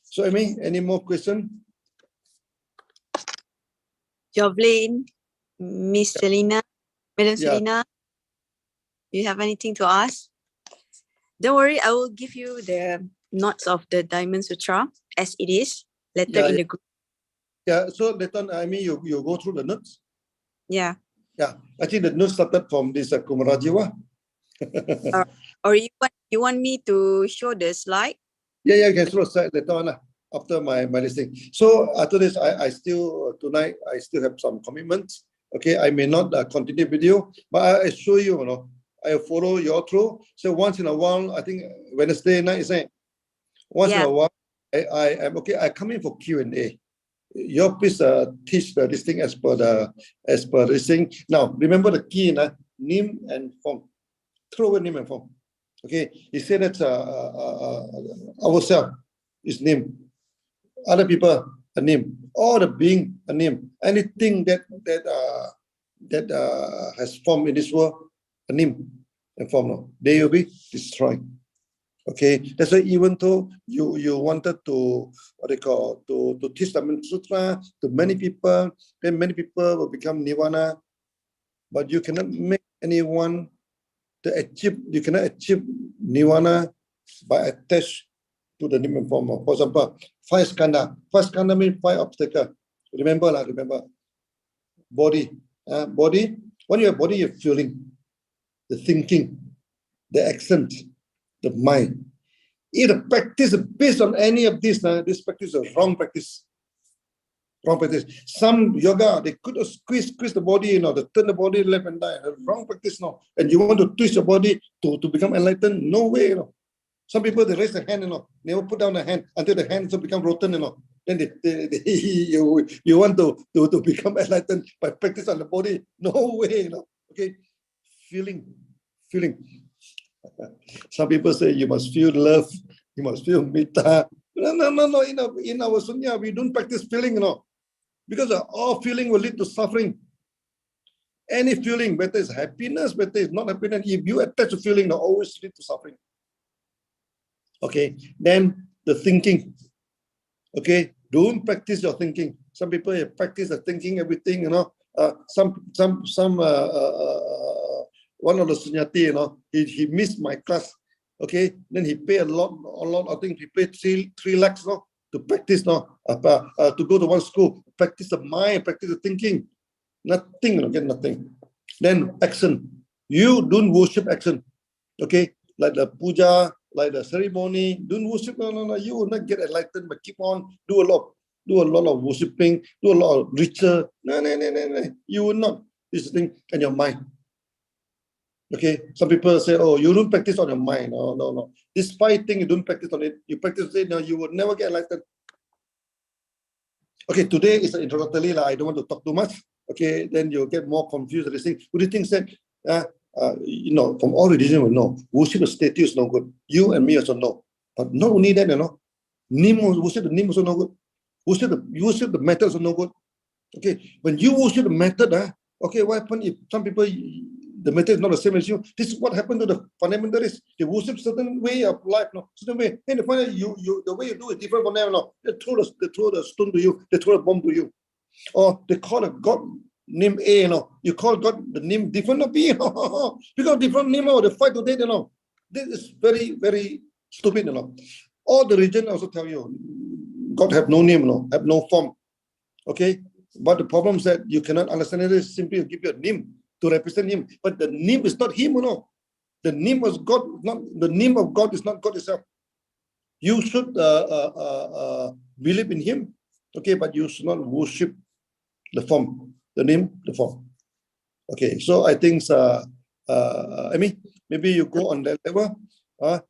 So, Amy, any more questions? Jovelyn, Miss Selina, Madam Selina, you have anything to ask? Don't worry, I will give you the notes of the Diamond Sutra as it is later in the group. Yeah, so later on, I mean, you go through the notes. Yeah. Yeah, I think the notes started from this Kumarajiva. Or you want me to show the slide? Yeah, you can show the slide later on after my listening. So after this, I still tonight I still have some commitments. Okay, I may not continue video, but I show you, I follow your through. So once in a while, I think Wednesday night is it? Once in a while, I am okay. I come in for Q&A. You please teach this thing as per this thing. Now remember the key, name and form. Throw away name and form. Okay, he said that ourselves is name, other people a name, all the being a name. Anything that has form in this world, a name and form, no, they will be destroyed. Okay, that's why even though you wanted to to teach the sutra to many people, then many people will become nirvana, but you cannot make anyone to achieve. You cannot achieve nirvana by attach to the name form. For example, 5 skandha. 5 skandha means 5 obstacles. Remember. Body, body. When you have body, you're feeling, the thinking, the accent, the mind. If the practice is based on any of this, this practice is a wrong practice. Wrong practice. Some yoga, they could squeeze the body, they turn the body left and right. Wrong practice, no. And you want to twist your body to become enlightened? No way, Some people, they raise the hand, never put down the hand until the hands become rotten, Then you want to become enlightened by practice on the body? No way, Okay, feeling. Some people say you must feel love, you must feel metta. No. In our sunya, we don't practice feeling, because all feeling will lead to suffering. Any feeling, whether it's happiness, whether it's not happiness, if you attach to feeling, it always lead to suffering. Okay, then the thinking. Okay, don't practice your thinking. Some people practice the thinking, everything, one of the SUNYATEE, he missed my class. Okay, then he paid a lot. I think he paid 3 lakhs, to practice, to go to one school, practice the mind, practice the thinking. Nothing, nothing. Then action. You don't worship action. Okay, like the puja, like the ceremony. Don't worship. No. You will not get enlightened, but keep on do a lot of worshiping, do a lot of ritual. No. You will not. This thing and your mind. Okay, some people say, oh, you don't practice on your mind. No. This 5 thing, you don't practice on it. You practice it, you will never get enlightened. Okay, today is introductory. I don't want to talk too much. Okay, then you'll get more confused. What do you think said? From all religion we know, worship the statue is no good. You and me also know. But not only that, worship the name also no good. Worship the method also no good. Okay, when you worship the method, okay, what happens if some people, the method is not the same as you? This is what happened to the fundamentalists. They worship certain way of life, certain way. And the way you do it different from them, They throw the stone to you, they throw a bomb to you. Or they call a God name A, You call God the name different of B, because different name, they fight today, This is very, very stupid, All the religion also tell you, God have no name, have no form. Okay? But the problem is that you cannot understand it. Is simply give you a name to represent him. But the name is not him, The name of God, the name of God is not God itself. You should believe in him, okay, but you should not worship the form, the name, the form. Okay, so I think, I mean, maybe you go on that level.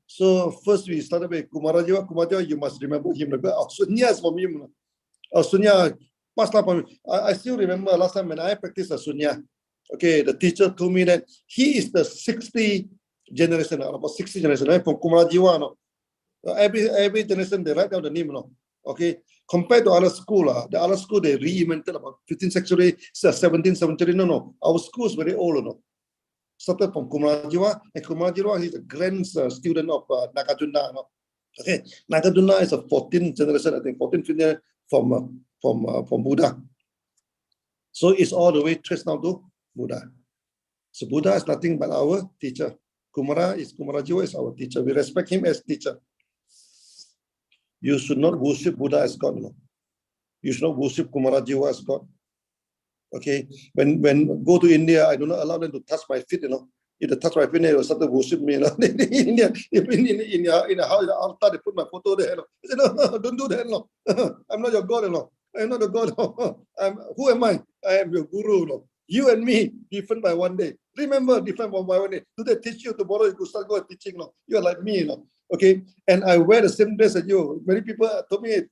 So first we started with Kumarajiwa. Kumarajiwa, you must remember him. Sunya is from him. Sunya, I still remember last time when I practiced Sunya. Okay, the teacher told me that he is the 60 generation, about 60 generation, right? From Kumarajiwa. No? Every generation they write down the name. No? Okay, compared to other school, the other school they reinvented about 15th century, 17th century. No, our school is very old. No, started from Kumarajiwa, and Kumarajiwa is a grand student of Nagarjuna. No? Okay, Nagarjuna is a 14th generation, I think, 14th generation from Buddha. So it's all the way traced now to Buddha. So Buddha is nothing but our teacher. Kumarajiwa is our teacher. We respect him as teacher. You should not worship Buddha as God. No? You should not worship Kumarajiwa as God. Okay, when go to India, I do not allow them to touch my feet. You know, if they touch my feet, they will start to worship me. You know, in India, in a house, the altar, they put my photo there. You know? I said, no, don't do that. No, I'm not your God. You know, I'm not the God. Who am I? I am your guru. You know? You and me, different by one day. Remember, different by one day. Today teach you, tomorrow you could start going teaching. No? You are like me. You know? Okay, and I wear the same dress as you. Many people told me,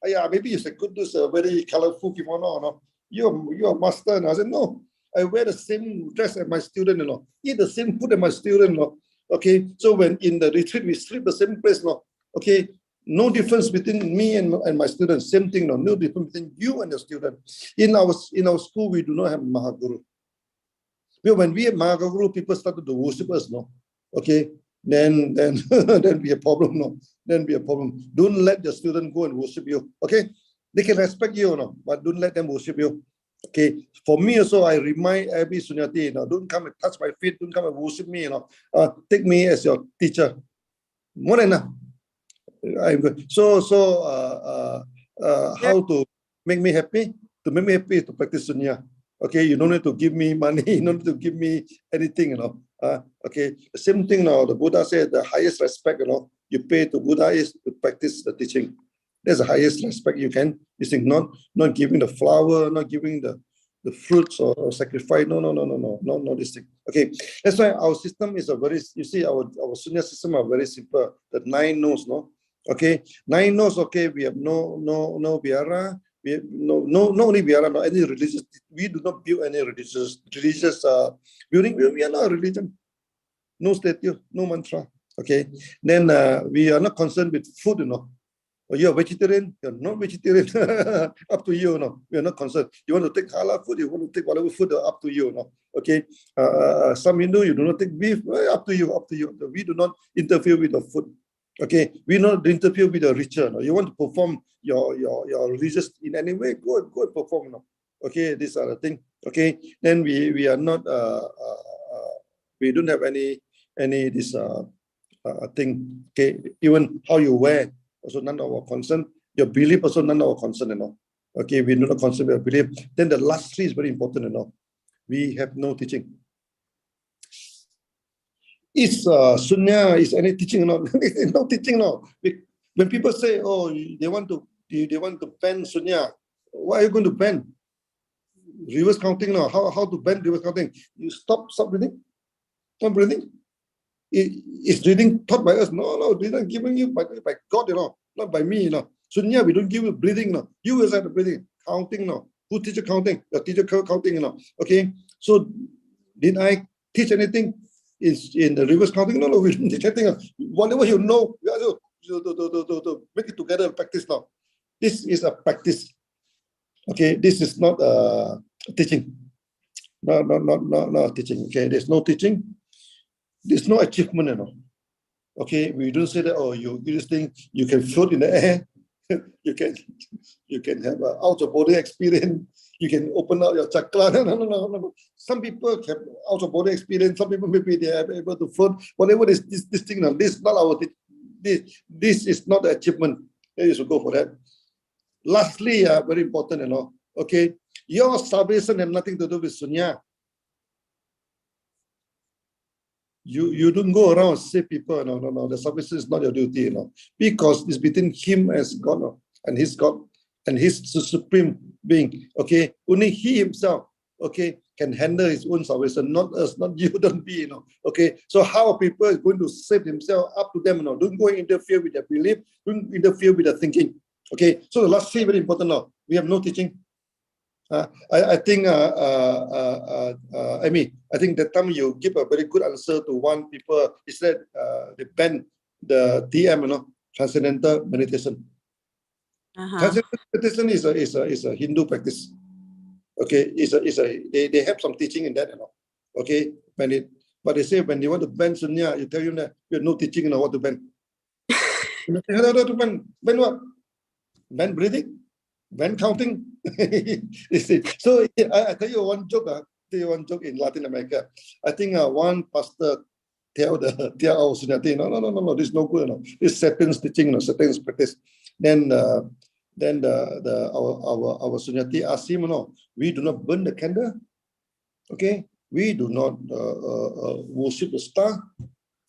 yeah, maybe you could do a very colorful kimono. No? You're a master. And I said, no, I wear the same dress as my student, you know, eat the same food as my student, you know. Okay, so when in the retreat, we sleep the same place, you know. Okay, no difference between me and my students, same thing, no difference between you and your student. In our school, we do not have Mahaguru. Because when we have Mahaguru, people started to worship us, no. Okay, then then be a problem, no. Then be a problem. Don't let the student go and worship you. Okay, they can respect you, no, but don't let them worship you. Okay, for me also, I remind every Sunyatee, you know, don't come and touch my feet, don't come and worship me, you know. Take me as your teacher. More than enough. I'm good. So how to make me happy? To make me happy is to practice Sunya. Okay, you don't need to give me money, you don't need to give me anything, you know. Okay, same thing now. The Buddha said the highest respect, you know, you pay to Buddha is to practice the teaching. That's the highest respect you can. You think not giving the flower, not giving the fruits or sacrifice. No, this thing. Okay, that's why our system is a very, you see, our Sunya system are very simple. The 9 no's, no. Okay, 9 no's. Okay, we have no biara. We have no only biara, no any religious. We do not build any religious building. We are not a religion. No statue, no mantra. Okay, then we are not concerned with food, you know. You're vegetarian, you're not vegetarian, up to you, no. We are not concerned. You want to take halal food, you want to take whatever food, up to you, no. Okay. Some Hindu, you do not take beef, up to you, up to you. We do not interfere with the food. Okay. We not interfere with the ritual. No? You want to perform your religious in any way, go and perform. No? Okay, these are the things. Okay. Then we are not we don't have any this thing. Okay, even how you wear. Also none of our concern. Your belief also none of our concern, you know. Okay, we do not concern with your belief. Then the last 3 is very important, you know. We have no teaching. Is Sunya, is any teaching or not? No teaching, no. When people say, oh, they want to ban Sunya, why are you going to ban? Reverse counting now. How to ban reverse counting? You stop breathing. Stop breathing. Is reading taught by us? No, reading given you by God, you know, not by me, you know. Sunya, we don't give you breathing, no. You will have the breathing, counting, no. Who teach you counting? The teacher counting, you know. Okay, so did I teach anything? Is in the reverse counting? No, we didn't teach anything. Whatever you know, we have to make it together and practice now. This is a practice. Okay, this is not teaching. No teaching. Okay, there's no teaching. There's no achievement, you know. Okay, we don't say that, oh, you do this thing, you can float in the air, you can have an out-of-body experience, you can open up your chakra. No. Some people have out-of-body experience, some people maybe they are able to float, whatever this thing, no, this is not our, this is not the achievement. You should go for that. Lastly, very important, you know, okay, your salvation has nothing to do with Sunya. You don't go around and say people, no. The salvation is not your duty, you know, because it's between him as God, no, and his God and his supreme being. Okay, only he himself, okay, can handle his own salvation, not us, not you, don't be, Okay, so how people is going to save themselves, up to them, Don't go and interfere with their belief, don't interfere with their thinking. Okay, so the last three very important now. We have no teaching. I think, Amy, I think that time you give a very good answer to one people. Is that they ban the TM, transcendental meditation. Transcendental meditation is a Hindu practice. Okay, they have some teaching in that, Okay, but they say when they want to ban sunya, you tell them that you have no teaching on what to ban. Ban what? Ban breathing, ban counting. So I tell you one joke. In Latin America. I think one pastor tell our SUNYATEE, no, this is no good. This Satan's teaching, Satan's practice. Then our SUNYATEE asked him, we do not burn the candle. Okay, we do not worship the star.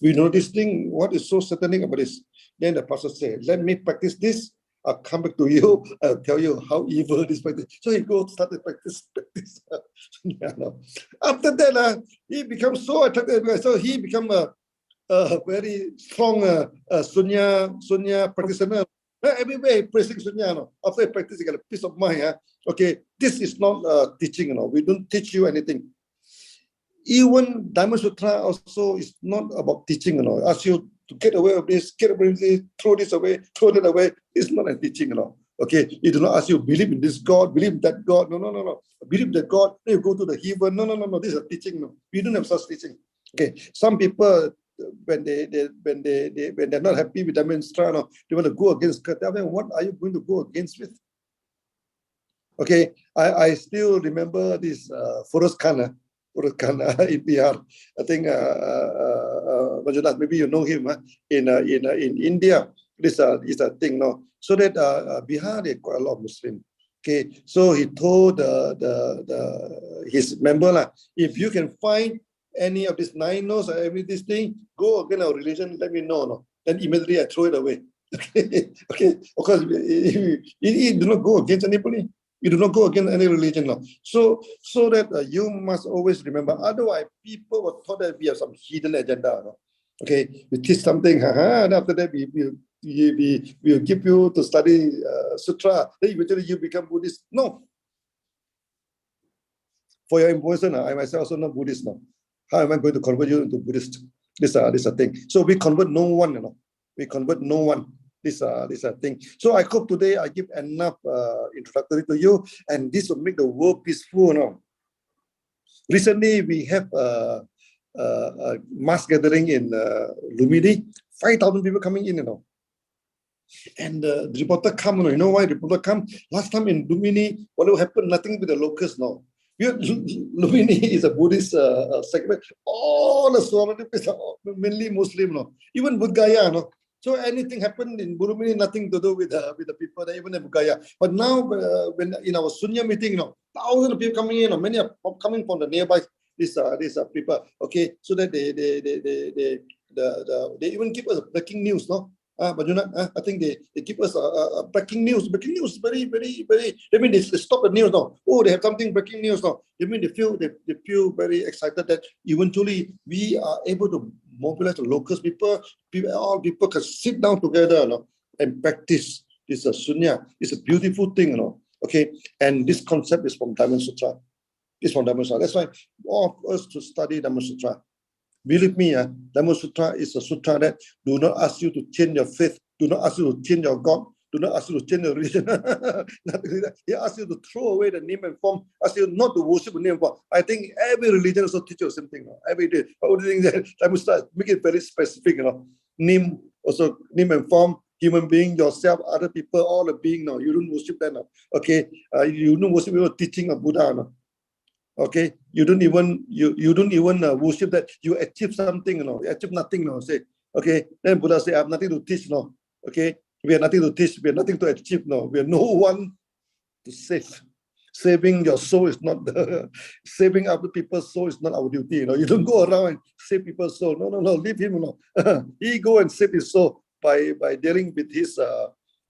We know this thing. What is so satanic about this? Then the pastor said, let me practice this. I'll come back to you. I'll tell you how evil this practice. So he started practice. After that, he becomes so attracted. So he become a very strong Sunya practitioner. Everywhere he praising Sunya. After he practice, he got a peace of mind. Okay, this is not teaching. We don't teach you anything. Even Dhamma Sutra also is not about teaching. Ask you to get away of this, get away of this, throw this away, throw that away. It's not a teaching. Okay, it do not ask you believe in this God, believe in that God. No. Believe that God, then you go to the heaven. No. This is a teaching. No, we don't have such teaching. Okay, some people when they're not happy with Dhamma Sutra, they want to go against. Tell them, what are you going to go against with? Okay, I still remember this Forrest Khan. In PR. I think Manjunath, maybe you know him in India. This is a thing now. So that Bihar, they quite a lot of Muslim. Okay, so he told his member, if you can find any of these 9 no's or every this thing, go against our religion, let me know. No? Then immediately I throw it away. Okay, of course, he do not go against anybody. You do not go against any religion now. So that you must always remember. Otherwise, people will thought that we have some hidden agenda. No? Okay, we teach something, and after that we will give you to study sutra. Then eventually you become Buddhist. No. For your information, I myself also not Buddhist now. How am I going to convert you into Buddhist? This is a thing. So we convert no one. We convert no one. This thing. So I hope today I give enough introductory to you, and this will make the world peaceful. Recently, we have a mass gathering in Lumidi, 5,000 people coming in. And the reporter come. You know why the reporter come? Last time in Lumini, what happened? Nothing with the locals now. Lumini is a Buddhist segment. All the surrounding places are mainly Muslim. Even Budgaya. So anything happened in Burumini, nothing to do with the people there, even in Bugaya. But now, when in our Sunya meeting, thousands of people coming in, many are coming from the nearby these people. Okay, so that they even give us breaking news, Manjunath, I think they give us breaking news. Breaking news, very, very, very. I mean, they stop the news now. Oh, they have something breaking news now. I mean, they feel very excited that eventually we are able to mobilize the locals. All people can sit down together, and practice this Sunya. It's a beautiful thing, Okay, and this concept is from Dhamma Sutra. It's from Dhamma Sutra. That's why all of us to study Dhamma Sutra. Believe me, Dhamma Sutra is a sutra that do not ask you to change your faith, do not ask you to change your God, do not ask you to change your religion. He asks you to throw away the name and form, asks you not to worship the name and form. I think every religion also teaches the same thing. Every day. But only thing that Dhamma Sutra make it very specific. Name also, name and form, human being, yourself, other people, all the being. You don't worship them. Okay, you don't worship your teaching of Buddha. Okay, you don't even worship that you achieve something, you achieve nothing, say. Okay, then Buddha say, I have nothing to teach, Okay, we have nothing to teach, we have nothing to achieve, we have no one to save. Saving your soul is not saving other people's soul is not our duty. You don't go around and save people's soul. No, leave him. He go and save his soul by dealing with his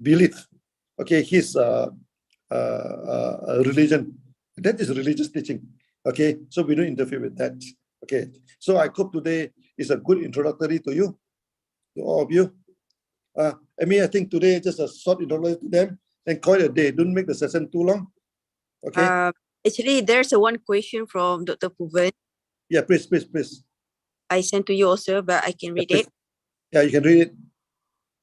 belief. Okay, his religion. That is religious teaching. Okay, so we don't interfere with that. Okay, so I hope today is a good introductory to you, to all of you. I think today just a short introduction to them, and call it a day. Don't make the session too long. Okay. Actually, there's one question from Dr. Puvan. Yeah, please. I sent to you also, but I can read it. Yeah, you can read it.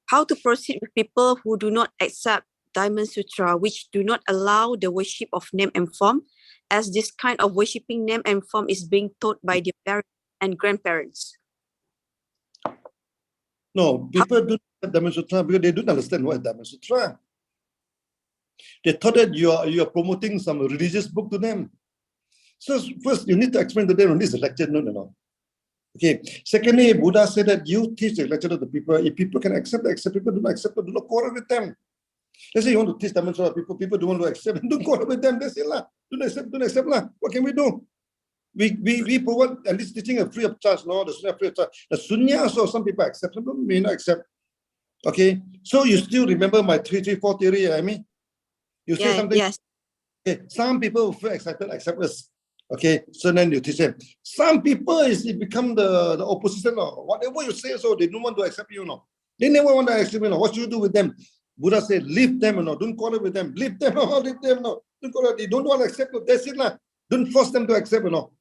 How to proceed with people who do not accept Diamond Sutra, which do not allow the worship of name and form, as this kind of worshipping name and form is being taught by their parents and grandparents. No, people don't accept Diamond Sutra because they don't understand what is Diamond Sutra. They thought that you are promoting some religious book to them. So first, you need to explain to them on this lecture. No. Okay. Secondly, Buddha said that you teach the lecture to the people. If people can accept, accept. People don't accept, do not quarrel with them. Let's say you want to teach Diamond Sutra, people don't want to accept, don't quarrel with them. That's it lah. Don't accept lah. What can we do? We provide at least teaching a free of charge. No, the Sunya free of charge. The Sunya also some people accept, some people may not accept. Okay. So you still remember my 334 theory? I mean, you say something. Yes. Okay. Some people will feel excited, accept us. Okay, so then you teach them. Some people it become the opposition. No? Whatever you say, so they don't want to accept you. No, they never want to accept you. No, what should you do with them? Buddha said, leave them. No, don't quarrel with them. Leave them. No, leave them. No, don't quarrel. They don't want to accept you. That's it. No. Don't force them to accept. No,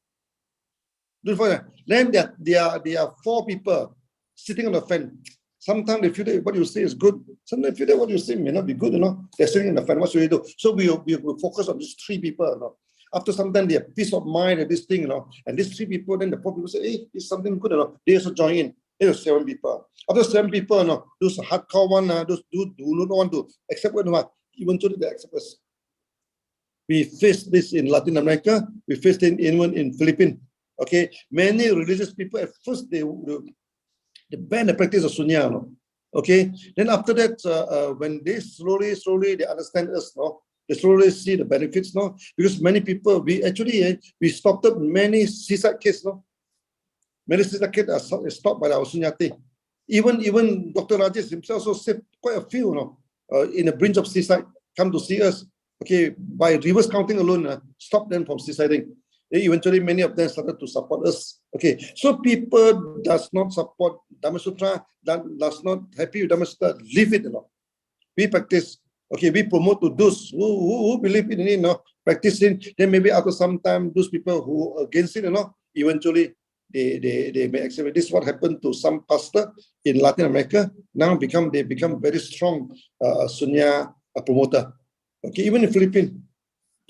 don't force them. Then there are 4 people sitting on the fence. Sometimes they feel that what you say is good. Sometimes they feel that what you say may not be good. You know, they're sitting in the fence. What should we do? So we will focus on these 3 people. You know? After some time, they have peace of mind and this thing, you know. And these 3 people, then the 4 people say, hey, it's something good, you know. They also join in. There are 7 people. After 7 people, you know, those hardcore one, those do not want to accept what you want. Eventually, they accept us. We faced this in Latin America. We faced it even in Philippines. Okay, many religious people at first they ban the practice of sunya, you know? Okay. Then after that, when they slowly they understand us, no. They slowly see the benefits, no? Because many people, we stopped up many suicide cases, no? Many suicide cases are stopped by our SUNYATEE. Even Dr. Rajesh himself also saved quite a few, no? In the brink of suicide, come to see us. Okay, by reverse counting alone, stop them from suiciding. Eventually, many of them started to support us. Okay, so people does not support Dhamma Sutra, does not happy with Dhamma Sutra, leave it, you know? We practice. Okay, we promote to those who believe in it, you know, practicing. Then maybe after some time, those people who are against it, you know, eventually they may accept it. This is what happened to some pastor in Latin America. Now they become very strong Sunya promoter. Okay, even in Philippines.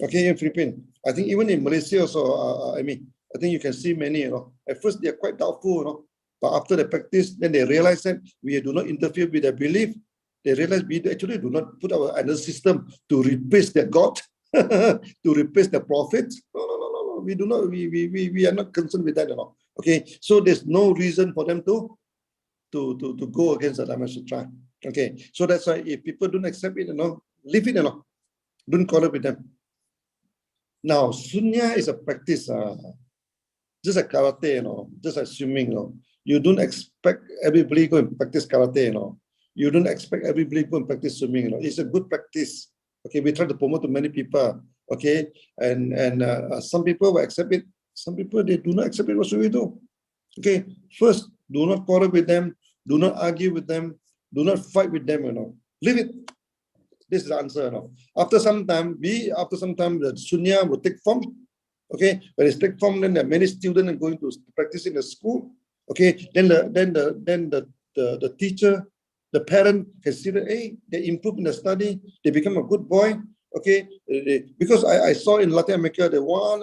Okay, in Philippines. I think even in Malaysia also. I think you can see many. You know, at first they are quite doubtful. You know, but after they practice, then they realize that we do not interfere with their belief. They realize we actually do not put our energy system to replace their God, to replace the prophet. No. We do not. We are not concerned with that at all. Okay, so there's no reason for them to go against the Dhamma Sutra. Okay, so that's why if people don't accept it, you know, leave it, you know, don't quarrel with them. Now, Sunya is a practice, just like karate, you know, just like swimming, you know. You don't expect everybody go and practice karate, you know. You don't expect everybody go and practice swimming, you know. It's a good practice. Okay, we try to promote to many people. Okay, and some people will accept it. Some people they do not accept it. What should we do? Okay, first, do not quarrel with them. Do not argue with them. Do not fight with them. You know, leave it. This is the answer. You know, after some time, the sunya will take form. Okay, when it take form, then there are many students are going to practice in the school. Okay, then the teacher, the parent can see that, hey, they improve in the study, they become a good boy. Okay, because I saw in Latin America, one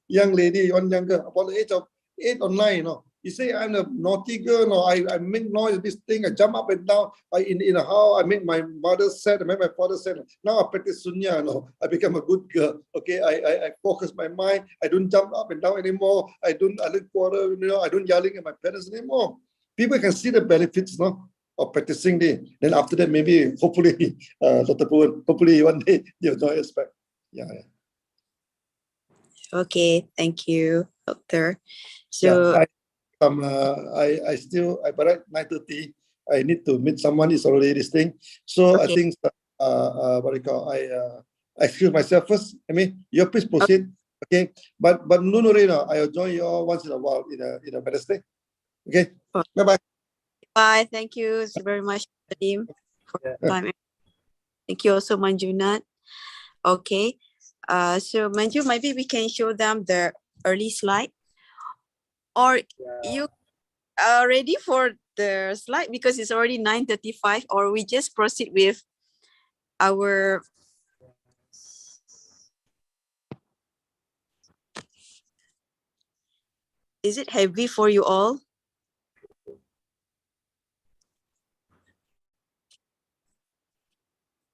young lady, one young girl, about the age of 8 or 9, you know, you say, I'm a naughty girl, no, I make noise, this thing, I jump up and down, in a house, I make my mother sad, I make my father sad. Now I practice sunya, no, I become a good girl. Okay, I focus my mind, I don't jump up and down anymore, I don't quarrel, you know, I don't yelling at my parents anymore. People can see the benefits, no, of practicing this. Then after that, maybe, hopefully, Dr. Puvan, hopefully one day they'll join us back. Yeah. Okay, thank you, Doctor. So yeah, but at 9:30, I need to meet someone. It's already this thing. So okay. I think, what do you call? I excuse myself first. I mean, you please proceed. Okay, but no worry, no, I'll join you all once in a while in a Wednesday. Okay, bye bye. Bye. Thank you very much, Nadim, for your time. Thank you also, Manjunat. Okay. So Manju, maybe we can show them the early slide, or you are ready for the slide because it's already 9:35, or we just proceed with our. Is it heavy for you all?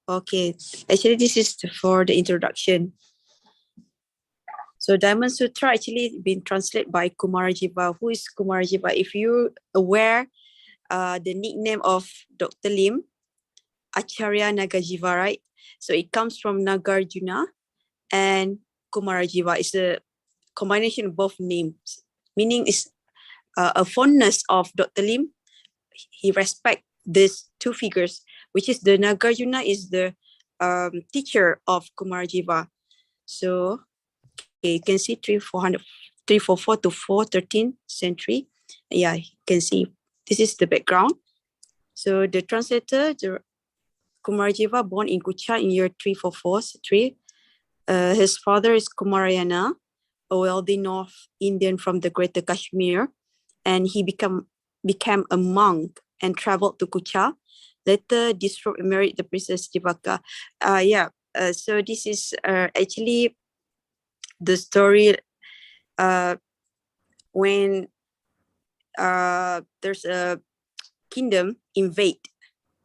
Okay, actually this is for the introduction. So Diamond Sutra actually been translated by Kumarajiva. Who is Kumarajiva? If you aware the nickname of Dr. Lim, Acharya Nagajiva, right? So it comes from Nagarjuna and Kumarajiva. It's a combination of both names, meaning it's a fondness of Dr. Lim. He respect these two figures, which is the Nagarjuna is the teacher of Kumarajiva. So okay, you can see 344 to 413th century. Yeah, you can see this is the background. So the translator, Kumarajiva, born in Kucha in year 344 century. His father is Kumarayana, a wealthy North Indian from the Greater Kashmir, and he became a monk and traveled to Kucha. Later, disrobed and married the princess Jivaka. So this is actually the story when there's a kingdom invade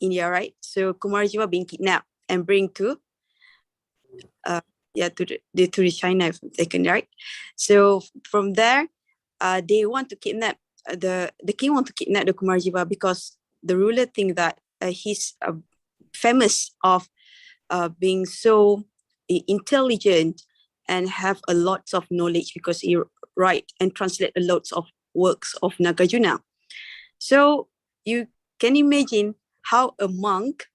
India, right? So Kumarajiva being kidnapped and bring to to the China, if I'm taken, right? So from there, they want to kidnap the king want to kidnap the Kumarajiva because the ruler think that he's famous of being so intelligent and have a lot of knowledge because he write and translate a lot of works of Nagarjuna. So you can imagine how a monk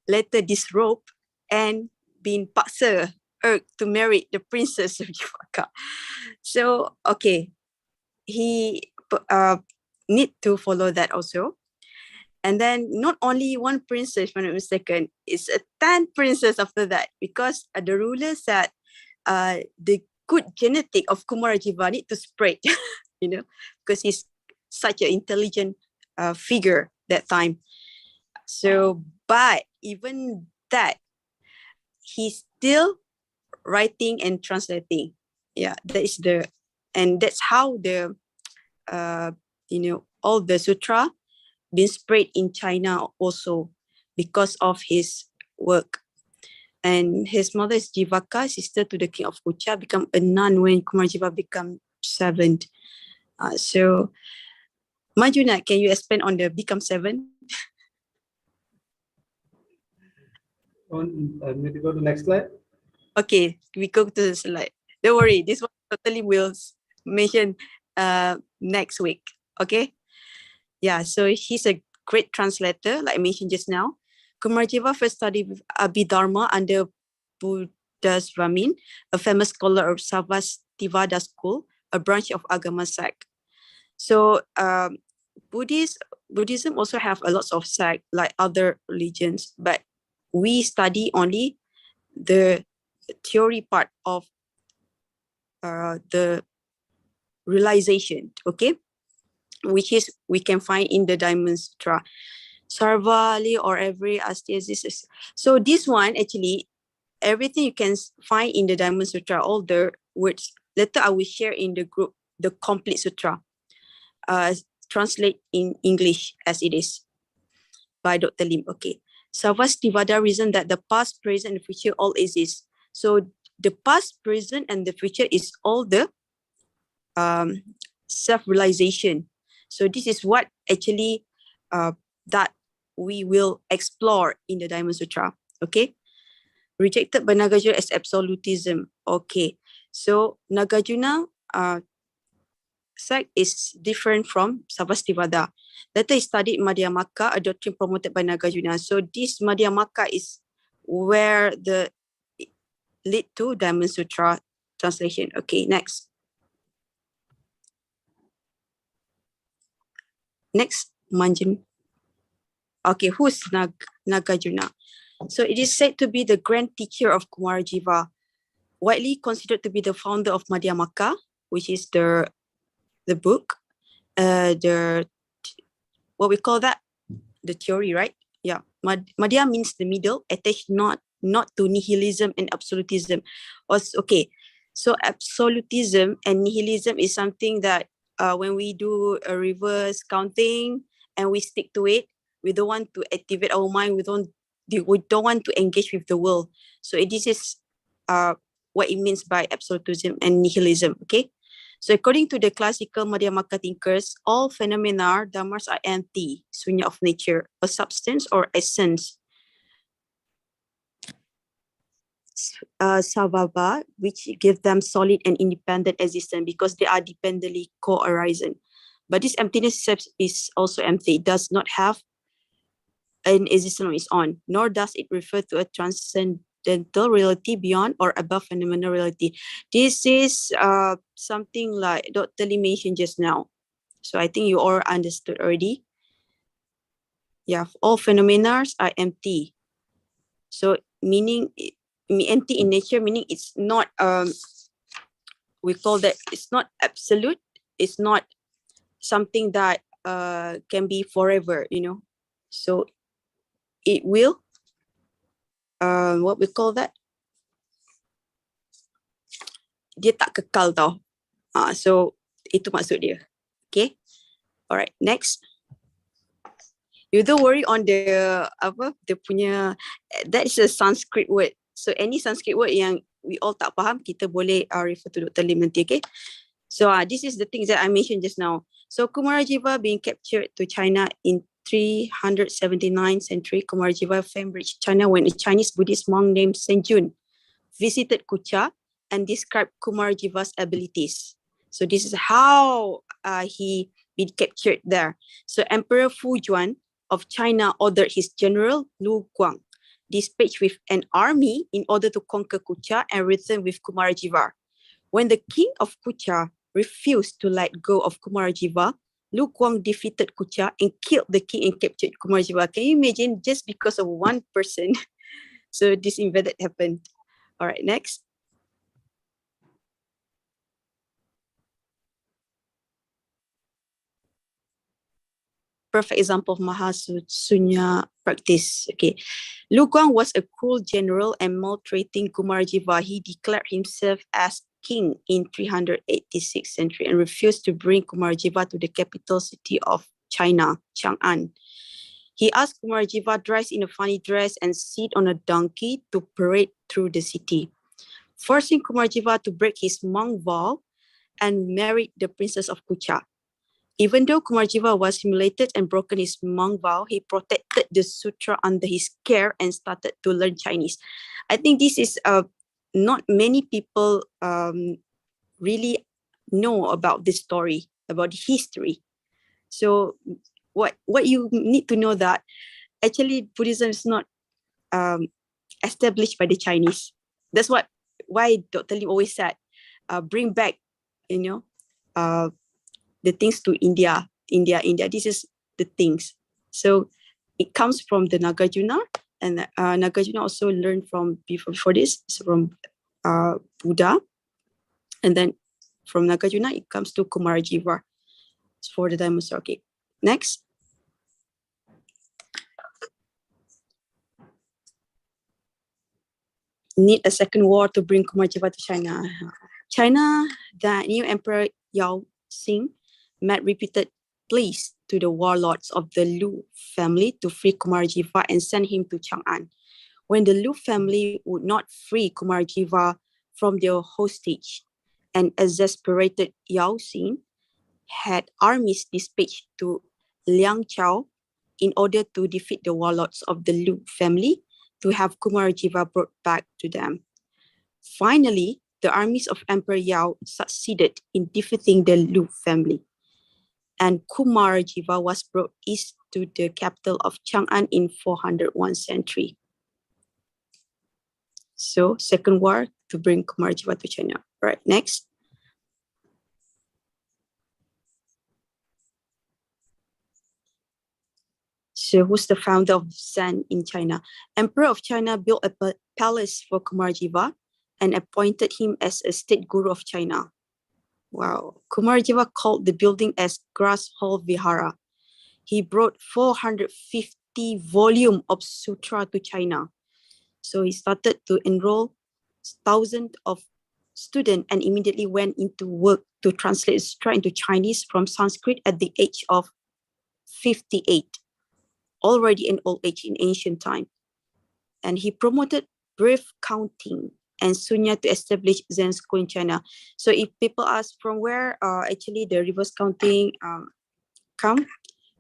later disrobed and been paksa to marry the princess of Jivaka. So okay, he need to follow that also. And then not only one princess, if I'm not mistaken, it's a 10 princess after that because the ruler said the good genetic of Kumarajiva need to spread, because he's such an intelligent figure that time. So, but even that, he's still writing and translating. Yeah, and that's how the, all the sutra been spread in China also because of his work. And his mother is Jivaka, sister to the king of Kucha, become a nun when Kumarajiva become 7. So, Manjuna, can you expand on the become 7? Need to go to the next slide. Okay, we go to the slide. Don't worry, this one totally will mention next week. Okay. Yeah, so he's a great translator, like I mentioned just now. Kumarajiva first studied with Abhidharma under Buddhasvamin, a famous scholar of Savastivada school, a branch of Agama sect. So Buddhism also have a lot of sect like other religions, but we study only the theory part of the realization, okay, which is we can find in the Diamond Sutra. Sarvali or every aesthesis. So this one actually, everything you can find in the Diamond Sutra, all the words. Later I will share in the group the complete sutra, translate in English as it is by Dr. Lim. Okay. Savastivada reason that the past, present, and future all exist. So the past, present, and the future is all the self-realization. So this is what actually that we will explore in the Diamond Sutra. Okay. Rejected by Nagarjuna as absolutism. Okay. So Nagarjuna sect is different from Savastivada. Later he studied Madhyamaka, a doctrine promoted by Nagarjuna. So this Madhyamaka is where the lead to Diamond Sutra translation. Okay, next. Next, Manjin. Okay, who's Nagarjuna? So it is said to be the grand teacher of Kumarajiva, widely considered to be the founder of Madhyamaka, which is the book, the what we call that, the theory, right? Yeah, Madhya means the middle, attached not to nihilism and absolutism. Okay, so absolutism and nihilism is something that when we do a reverse counting and we stick to it, we don't want to activate our mind. We don't want to engage with the world. So this is what it means by absolutism and nihilism. Okay. So according to the classical Madhyamaka thinkers, all phenomena, dharmas, are empty, sunya of nature, a substance or essence. Savaba, which give them solid and independent existence because they are dependently co-arising. But this emptiness is also empty. It does not have an existence on its own, nor does it refer to a transcendental reality beyond or above phenomenal reality. This is something like Dr. Lee mentioned just now. So I think you all understood already. Yeah, all phenomena are empty. So meaning empty in nature, meaning it's not we call that it's not absolute. It's not something that can be forever, So it will what we call that, dia tak kekal tau. So itu maksud dia. Okay. Alright, next. You don't worry on the dia punya, that is a Sanskrit word. So any Sanskrit word yang we all tak faham, kita boleh refer to Dr. Lim nanti, okay? So this is the things that I mentioned just now. So Kumarajiva being captured to China in 379 century, Kumarajiva fame reached China when a Chinese Buddhist monk named Saint Jun visited Kucha and described Kumarajiva's abilities. So this is how he been captured there. So Emperor Fu Juan of China ordered his general Lu Guang dispatched with an army in order to conquer Kucha and return with Kumarajiva. When the king of Kucha refused to let go of Kumarajiva, Lu Guang defeated Kucha and killed the king and captured Kumarajiva. Can you imagine, just because of one person? So this event happened. All right, next. Perfect example of Mahasunya practice. Okay, Lu Guang was a cruel general and maltreating Kumarajiva. He declared himself as king in 386 century and refused to bring Kumarajiva to the capital city of China, Chang'an. He asked Kumarajiva dress in a funny dress and sit on a donkey to parade through the city, forcing Kumarajiva to break his monk vow and marry the princess of Kucha. Even though Kumarajiva was humiliated and broken his monk vow, he protected the sutra under his care and started to learn Chinese. I think this is not many people really know about this story, about the history. So what you need to know that actually Buddhism is not established by the Chinese. That's why Dr. Lim always said, bring back, the things to India. This is the things. So it comes from the Nagarjuna, and Nagarjuna also learned from before this, so from Buddha, and then from Nagarjuna it comes to Kumarajiva for the dinosaur. Okay, next. Need a second war to bring Kumarajiva to China. China, the new emperor Yao Xing made repeated pleas to the warlords of the Lu family to free Kumarajiva and send him to Chang'an. When the Lu family would not free Kumarajiva from their hostage, an exasperated Yao Xing had armies dispatched to Liangzhou in order to defeat the warlords of the Lu family to have Kumarajiva brought back to them. Finally, the armies of Emperor Yao succeeded in defeating the Lu family, and Kumarajiva was brought east to the capital of Chang'an in 401 century. So, second war to bring Kumarjiva to China. Right, next. So who's the founder of Zen in China? Emperor of China built a palace for Kumarjiva and appointed him as a state guru of China. Wow. Kumarjiva called the building as Grass Hall Vihara. He brought 450 volume of sutra to China. So he started to enroll thousands of students and immediately went into work to translate sutra into Chinese from Sanskrit at the age of 58, already in old age in ancient time. And he promoted brief counting and Sunya to establish Zen school in China. So if people ask from where actually the reverse counting come,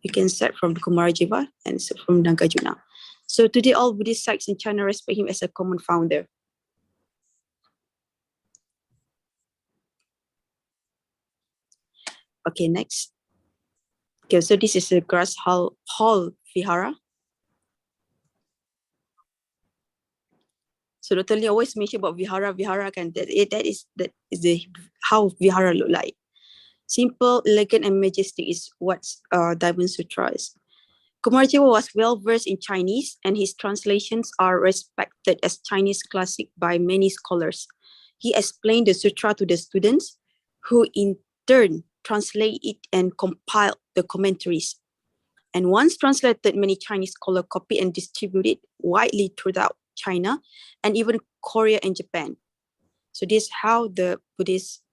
you can start from Kumarjiva and so from Nagarjuna. So today all Buddhist sects in China respect him as a common founder. Okay, next. Okay, so this is a Grass Hall Vihara. So Dr. Lee always mention about Vihara that is the how Vihara look like. Simple, elegant, and majestic is what Diamond Sutra is. Kumarjiva was well versed in Chinese, and his translations are respected as Chinese classic by many scholars. He explained the sutra to the students, who in turn translate it and compile the commentaries. And once translated, many Chinese scholars copy and distribute it widely throughout China and even Korea and Japan. So this is how the Buddhists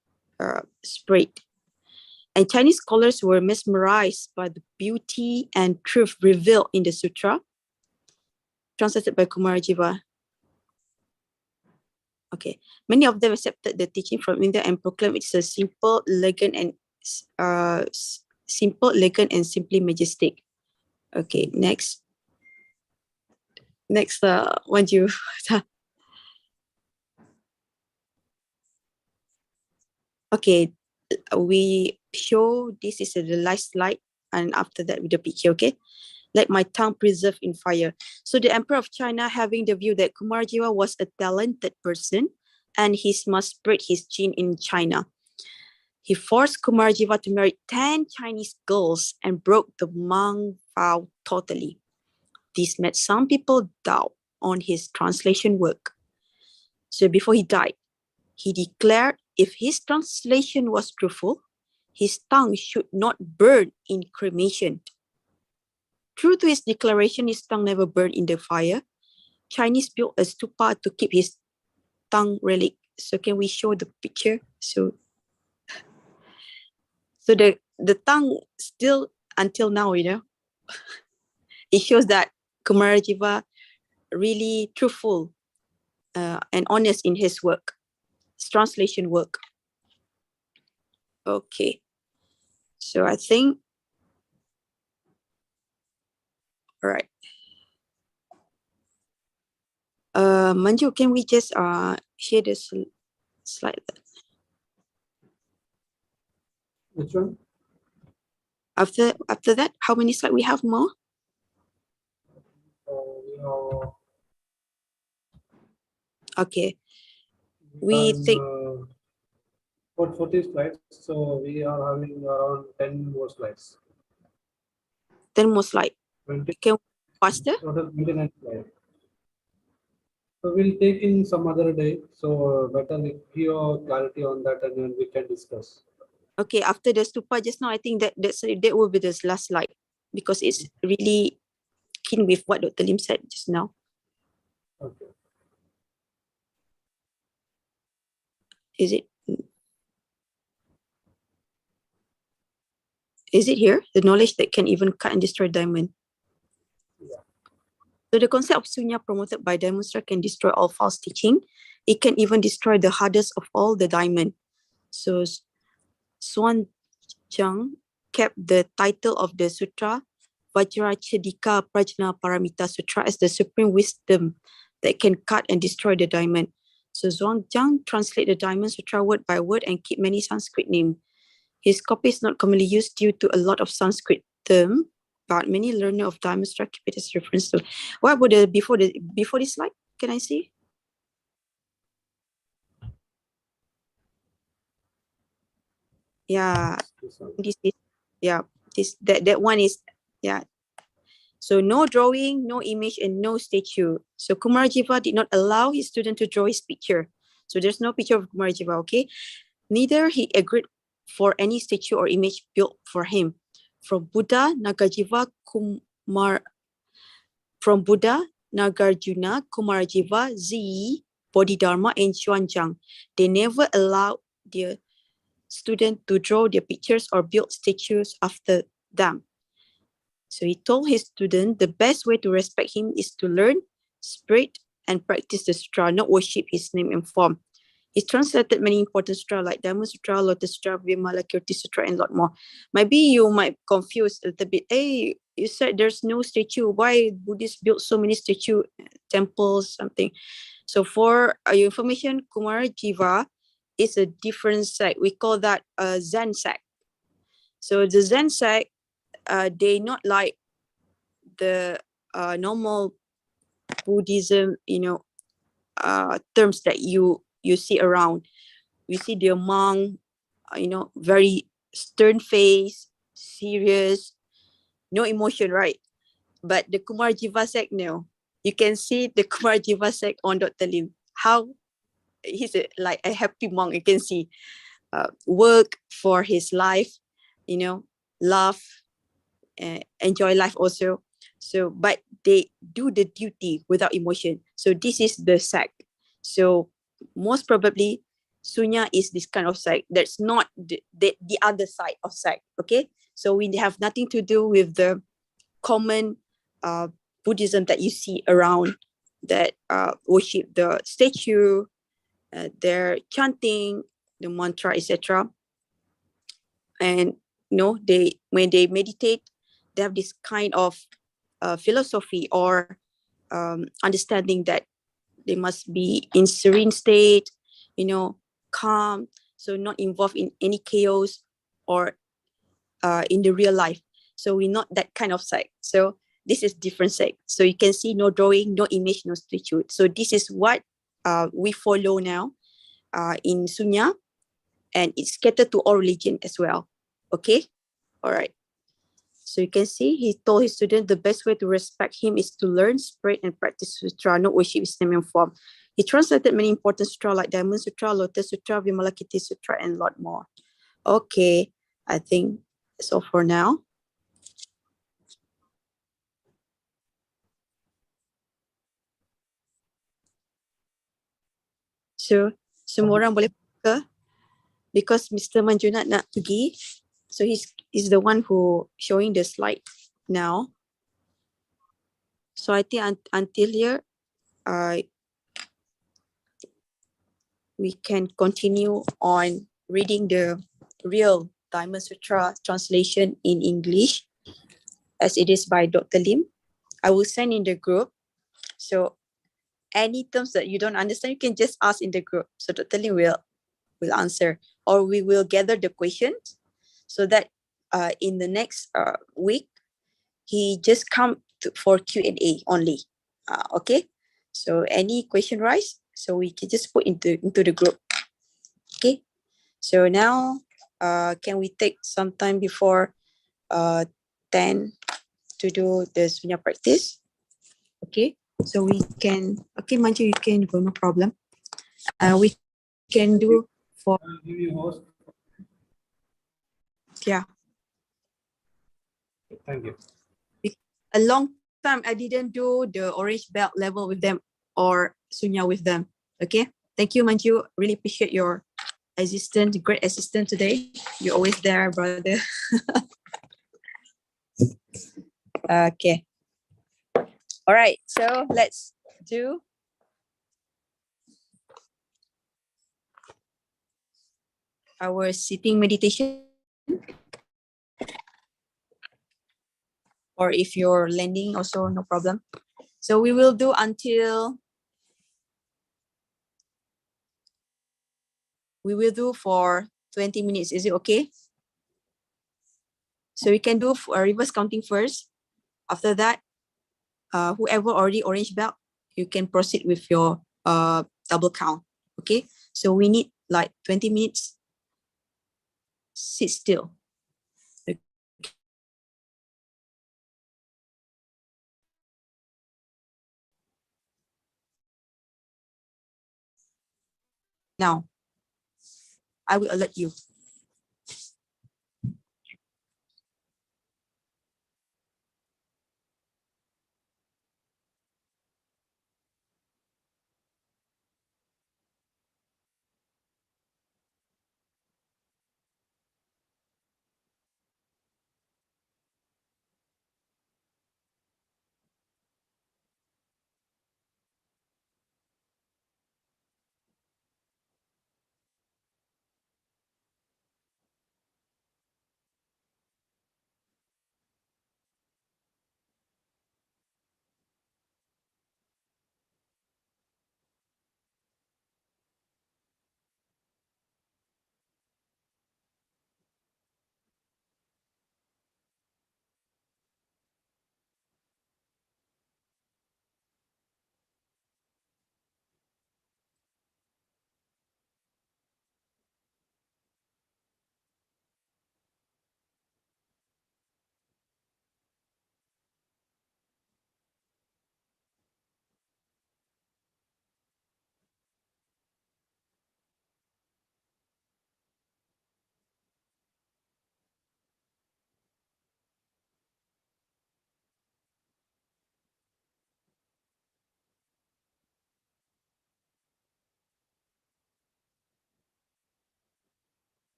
spread. And Chinese scholars were mesmerized by the beauty and truth revealed in the sutra, translated by Kumarjiva. Okay, many of them accepted the teaching from India and proclaimed it's a simple, elegant, and simply majestic. Okay, next. Next, want you. Okay, we show this is the last slide, and after that with the picture. Okay, let my tongue preserve in fire. So the Emperor of China, having the view that Kumarjiva was a talented person and he must spread his gene in China, he forced Kumarjiva to marry 10 Chinese girls and broke the monk vow totally. This made some people doubt on his translation work. So before he died, he declared if his translation was truthful, his tongue should not burn in cremation. True to his declaration, his tongue never burned in the fire. Chinese built a stupa to keep his tongue relic. So can we show the picture? So the tongue still until now, it shows that Kumarjiva really truthful and honest in his work, his translation work. Okay. So I think, all right. Manju, can we just share this slide? Which one? After that, how many slides we have more? Okay. We think for 40 slides, so we are having around 10 more slides. 10 more slides. 20. Can we faster? Total 29 slides. So we'll take in some other day. So better if you have clarity on that, and then we can discuss. Okay, after the stupa just now, I think that will be the last slide because it's really keen with what Dr. Lim said just now. Okay. Is it here? The knowledge that can even cut and destroy diamond. Yeah. So the concept of Sunya promoted by Diamond Sutra can destroy all false teaching. It can even destroy the hardest of all, the diamond. So Swan Chang kept the title of the sutra Vajrachedika Prajna Paramita Sutra as the supreme wisdom that can cut and destroy the diamond. So Zhuangjiang translate the Diamond Sutra word by word and keep many Sanskrit names. His copy is not commonly used due to a lot of Sanskrit term, but many learners of Diamond Sutra keep it as reference to. What about the before this slide? Can I see? Yeah, This one. this is, yeah, that one is, yeah. So no drawing, no image, and no statue. So Kumarajiva did not allow his student to draw his picture. So there's no picture of Kumarajiva, okay? Neither he agreed for any statue or image built for him. From Buddha, Nagarjuna, Kumarajiva, Zi, Bodhidharma, and Xuanzang, they never allowed their student to draw their pictures or build statues after them. So he told his student the best way to respect him is to learn, spread, and practice the sutra, not worship his name and form. He translated many important sutra like Dhamma Sutra, Lotus Sutra, Vimalakirti Sutra, and a lot more. Maybe you might confuse a little bit. Hey, you said there's no statue. Why Buddhists build so many statue, temples, something? So for your information, Kumarajiva is a different sect. We call that a Zen sect. So the Zen sect, they not like the normal Buddhism, terms that you see around. We see the monk, very stern face, serious, no emotion, right? But the Kumarajiva sect, no. You can see the Kumarajiva sect on Dr. Lim. How he's like a happy monk. You can see work for his life, laugh, enjoy life also. So, but they do the duty without emotion. So this is the sect. So most probably Sunya is this kind of sect. That's not the other side of sect. Okay. So we have nothing to do with the common Buddhism that you see around that worship the statue, their chanting, the mantra, etc. And they when they meditate, they have this kind of philosophy or understanding that they must be in serene state, calm, so not involved in any chaos or in the real life. So we're not that kind of sect. So this is different sect. So you can see no drawing, no image, no statue. So this is what we follow now in Sunya, and it's catered to all religion as well. Okay, all right. So you can see he told his student the best way to respect him is to learn, spread, and practice sutra, not worship his name and form. He translated many important sutra like Diamond Sutra, Lotus Sutra, Vimalakirti Sutra, and a lot more. Okay, I think that's all for now. So semua orang boleh buka because Mr. Manjunat nak pergi. So he's the one who showing the slide now. So I think until here, we can continue on reading the real Diamond Sutra translation in English as it is by Dr. Lim. I will send in the group. So any terms that you don't understand, you can just ask in the group. So Dr. Lim will answer, or we will gather the questions so that in the next week, he just come for Q&A only. Okay. So any question rise, so we can just put into the group. Okay. So now, can we take some time before 10 to do the Sunya practice? Okay. So we can, okay, Manju, you can go, no problem. We can do for, I'll give you host. yeah. Thank you. A long time I didn't do the orange belt level with them or Sunya with them. Okay. Thank you, Manju. Really appreciate your assistant, great assistant today. You're always there, brother. Okay. All right. So let's do our sitting meditation. Or if you're landing also, no problem. So we will do until, we will do for 20 minutes. Is it okay? So we can do reverse counting first. After that, whoever already orange belt, you can proceed with your double count. Okay. So we need like 20 minutes sit still. Now, I will alert you.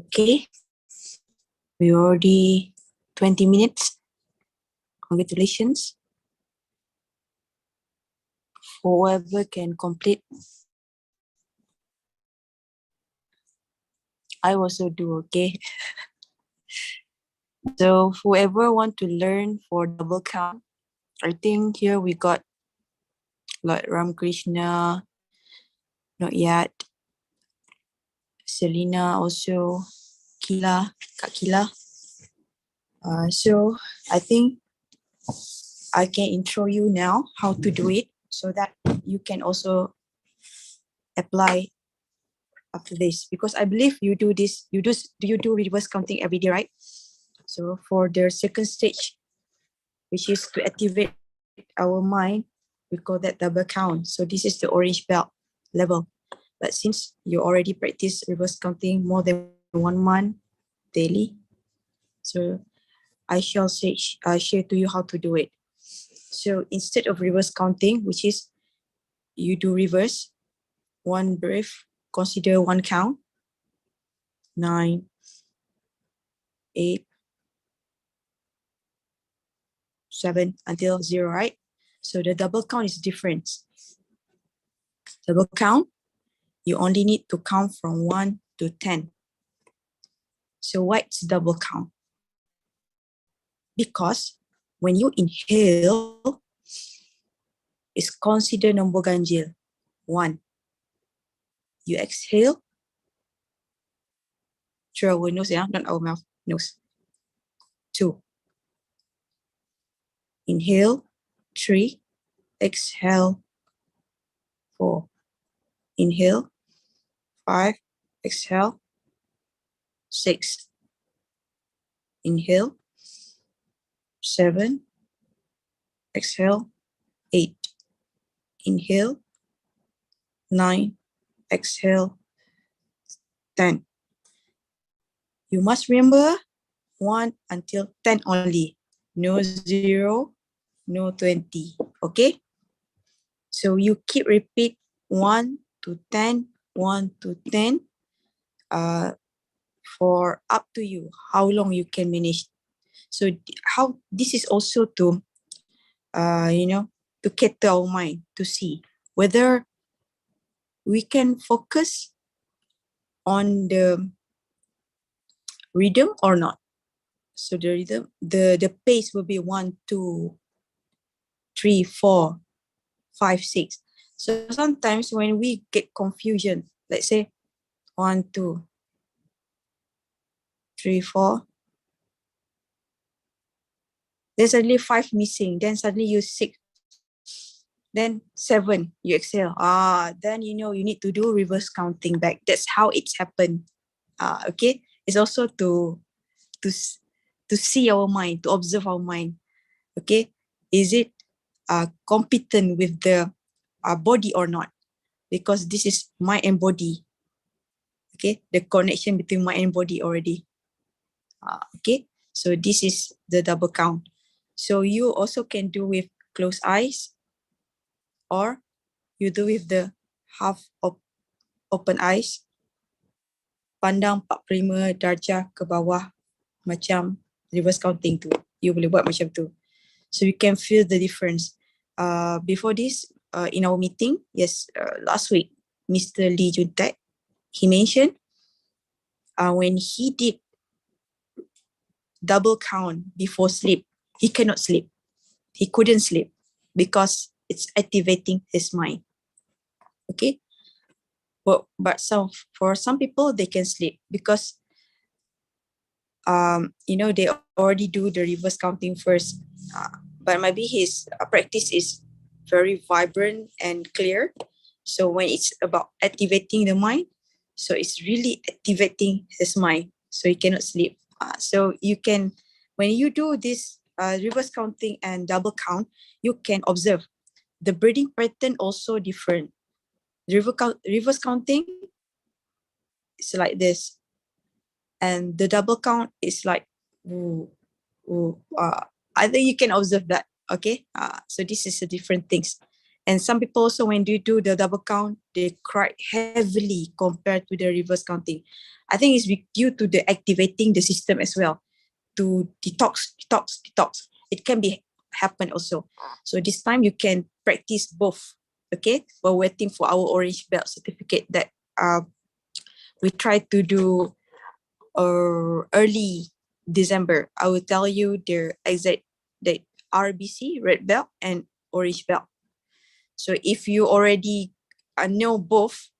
Okay. We already 20 minutes. Congratulations. Whoever can complete, I also do, okay? So whoever want to learn for double count, I think here we got like Ramakrishna, not yet. Selina also, Kak Kila. So I think I can intro you now how to do it so that you can also apply after this, because I believe you do this, you do reverse counting every day, right? So for the second stage, which is to activate our mind, we call that double count. So this is the orange belt level. But since you already practice reverse counting more than 1 month daily, so I shall share to you how to do it. So instead of reverse counting, which is you do reverse, one breath, consider one count, 9, 8, 7 until 0, right? So the double count is different. Double count, you only need to count from 1 to 10. So what's double count? Because when you inhale, it's considered nombor ganjil, 1. You exhale through our nose, yeah, not our mouth, nose. 2. Inhale, 3. Exhale, 4. Inhale, 5. Exhale, 6. Inhale, 7. Exhale, 8. Inhale, 9. Exhale, 10. You must remember 1 until 10 only. No 0, no 20. Okay? So you keep repeat 1 to 10, 1 to 10 for up to you, how long you can manage. So how this is also to, to cater our mind to see whether we can focus on the rhythm or not. So the rhythm, the pace will be 1, 2, 3, 4, 5, 6. So sometimes when we get confusion, let's say 1, 2, 3, 4, then suddenly 5 missing, then suddenly you 6, then 7 you exhale. Then you know you need to do reverse counting back. That's how it's happened. Okay, it's also to see our mind, to observe our mind. Okay, is it competent with the body or not? Because this is mind and body. Okay, the connection between mind and body already. Okay, so this is the double count. So you also can do with closed eyes, or you do with the half open eyes. Pandang 45 darjah ke bawah macam reverse counting tu. You boleh buat macam tu. So you can feel the difference. Before this, in our meeting, last week, Mr. Lee Juntek, he mentioned when he did double count before sleep, he cannot sleep. He couldn't sleep because it's activating his mind. Okay. But for some people, they can sleep because they already do the reverse counting first. But maybe his practice is very vibrant and clear. So when it's about activating the mind, so it's really activating his mind. So he cannot sleep. So you can, when you do this reverse counting and double count, you can observe the breathing pattern also different. Reverse counting is like this, and the double count is like, I think you can observe that. Okay, so this is a different things. And some people also, when they do the double count, they cry heavily compared to the reverse counting. I think it's due to the activating the system as well to detox. It can be happen also. So this time you can practice both. Okay, while waiting for our orange belt certificate that we try to do early December. I will tell you the exact date: RBC, red belt, and orange belt. So if you already know both,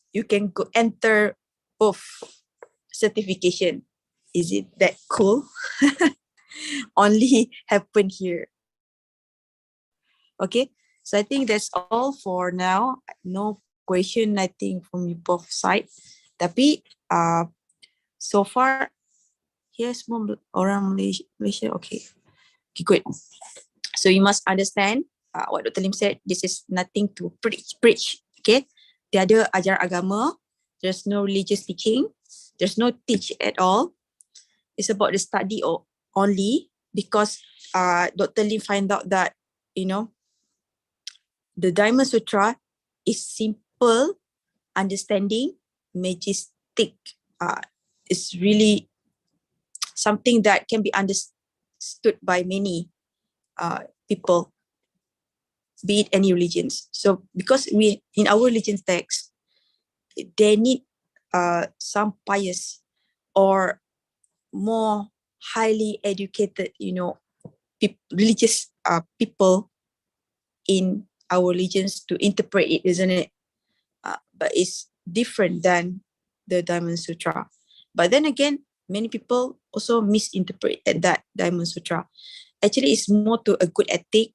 you can go enter both certification. Is it that cool? Only happen here. Okay, so I think that's all for now. No question, I think, from you both sides. Tapi so far, here semua orang Malaysia. Okay, good. So you must understand what Dr. Lim said. This is nothing to preach. Okay, tiada ajar agama. There's no religious teaching. There's no teach at all. It's about the study only, because Dr. Lim find out that, the Diamond Sutra is simple, understanding, majestic. It's really something that can be understood by many people, be it any religions. So because we, in our religion text, they need some pious or more highly educated, religious people in our religions to interpret it, isn't it? But it's different than the Diamond Sutra. But then again, many people also misinterpret that Diamond Sutra. Actually, it's more to a good ethic,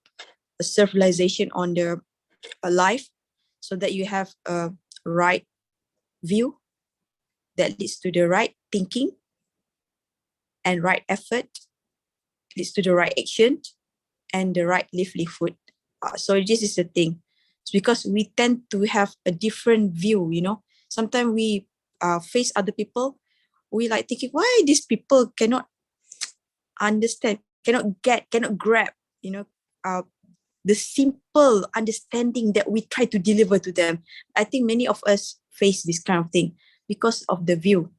a civilization on their life, so that you have a right view that leads to the right thinking, and right effort leads to the right action and the right livelihood. So this is the thing. It's because we tend to have a different view, Sometimes we face other people, we like thinking, why these people cannot understand, cannot grab, the simple understanding that we try to deliver to them. I think many of us face this kind of thing because of the view.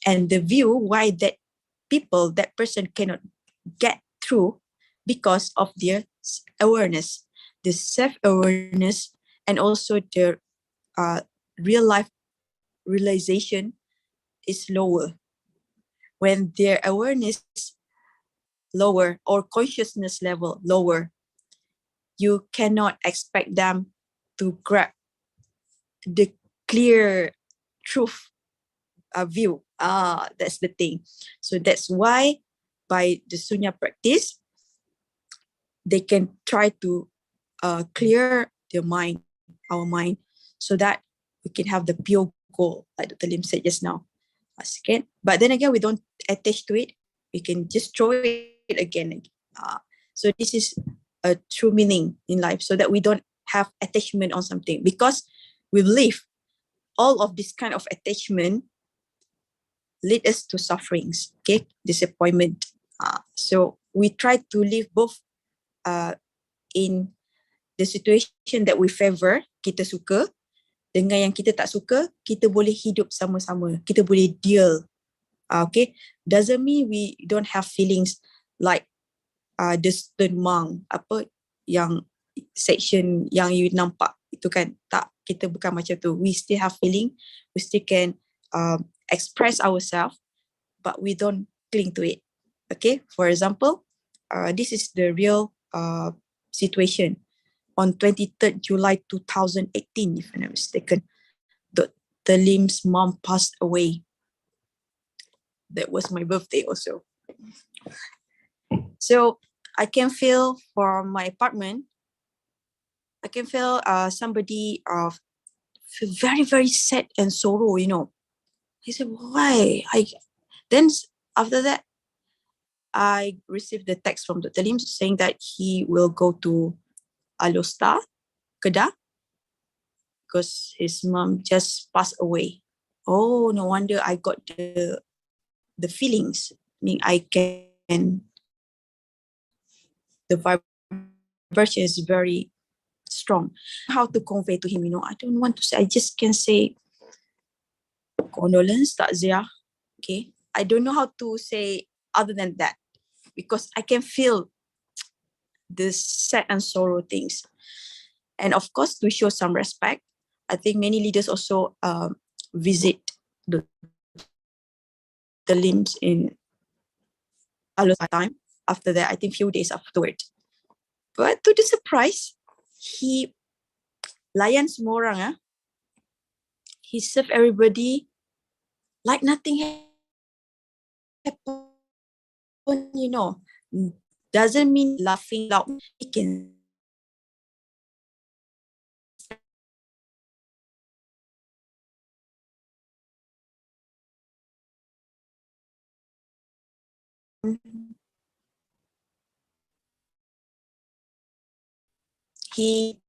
And the view why that person cannot get through, because of their awareness, the self-awareness, and also their real life realization is lower. When their awareness lower or consciousness level lower, you cannot expect them to grab the clear truth view. That's the thing. So that's why by the Sunya practice, they can try to clear their mind, our mind, so that we can have the pure goal, like Dr. Lim said just now. Second, but then again, we don't attach to it. We can just throw it again. So this is a true meaning in life, so that we don't have attachment on something, because we believe all of this kind of attachment lead us to sufferings, okay, disappointment. So we try to live both in the situation that we favor, kita suka, dengan yang kita tak suka, kita boleh hidup sama-sama, kita boleh deal. Okay, doesn't mean we don't have feelings like the stern monk, apa yang section yang you nampak itu kan, tak, kita bukan macam tu. We still have feeling, we still can express ourselves, but we don't cling to it. Okay, for example, this is the real situation. On 23rd July 2018, if I'm not mistaken, Dr. Lim's mom passed away. That was my birthday also. So I can feel for my apartment, I can feel somebody feel very, very sad and sorrow, He said, why? Then after that, I received the text from Dr. Lim saying that he will go to Alostar, Kedah, because his mom just passed away. Oh, no wonder I got the feelings. I mean, I can, the vibration is very strong. How to convey to him, I don't want to say, I just can say, condolence, takziah. Okay, I don't know how to say other than that because I can feel the sad and sorrow things. And of course, to show some respect, I think many leaders also visit the limbs in a time. After that, I think few days afterward. But to the surprise, he layan semua orang. He served everybody like nothing happened, you know. Doesn't mean laughing loud. He can he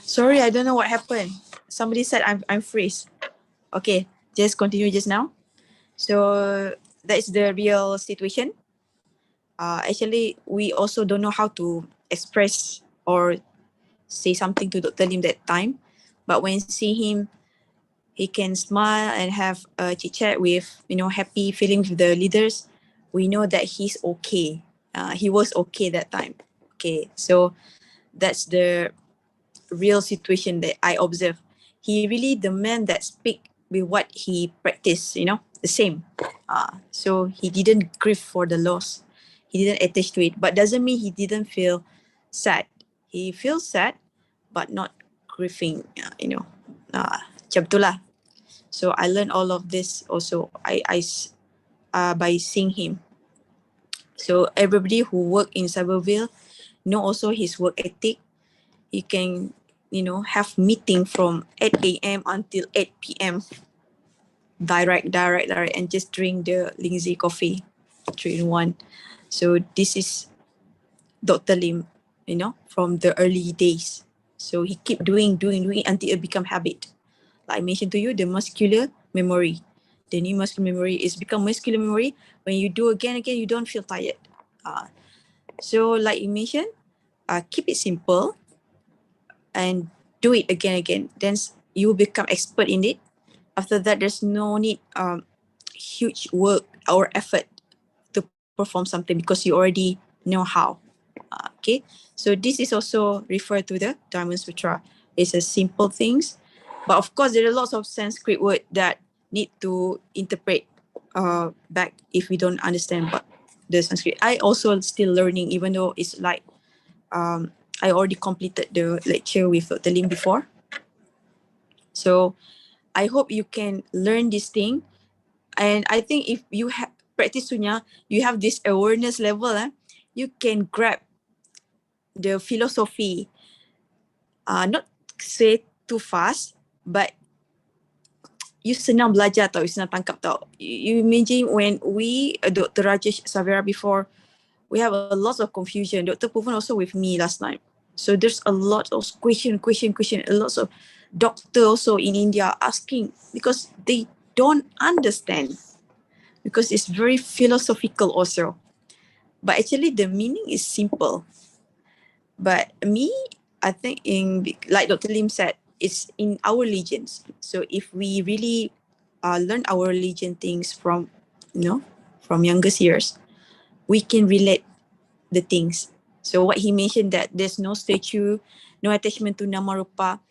sorry, I don't know what happened. Somebody said I'm freeze. Okay, just continue just now. So that is the real situation. Actually, we also don't know how to express or say something to Dr. Lim that time. But when see him, he can smile and have a chit chat with, happy feelings with the leaders. We know that he's okay. He was okay that time. Okay, so that's the real situation that I observe. He really the man that speak with what he practiced, the same. So he didn't grieve for the loss. He didn't attach to it, but doesn't mean he didn't feel sad. He feels sad, but not grieving, macam tu lah. So I learned all of this also by seeing him. So everybody who work in Cyberville know also his work ethic. He can, have meeting from 8 a.m. until 8 p.m. Direct, and just drink the Lindsay coffee, 3-in-1. So this is Dr. Lim, from the early days. So he keep doing until it become habit. Like I mentioned to you, the muscular memory. The new muscular memory is become muscular memory. When you do again, you don't feel tired. So like you mentioned, keep it simple and do it again. Then you will become expert in it. After that, there's no need huge work or effort to perform something because you already know how. Okay, so this is also referred to the Diamond Sutra. It's a simple things, but of course there are lots of Sanskrit word that need to interpret back if we don't understand what the Sanskrit. I also still learning, even though it's like I already completed the lecture with Dr. Lim before. So I hope you can learn this thing. And I think if you practice Sunya, you have this awareness level, you can grab the philosophy, not say too fast, but you senang belajar tau, you senang tangkap tau. You imagine when we, Dr. Rajesh Savera before, we have a lot of confusion. Dr. Puvan also with me last night. So there's a lot of question, a lot of doctor also in India asking because they don't understand, because it's very philosophical also. But actually the meaning is simple. But me, I think like Dr. Lim said, it's in our religions. So if we really learn our religion things from, from youngest years, we can relate the things. So what he mentioned, that there's no statue, no attachment to nama rupa.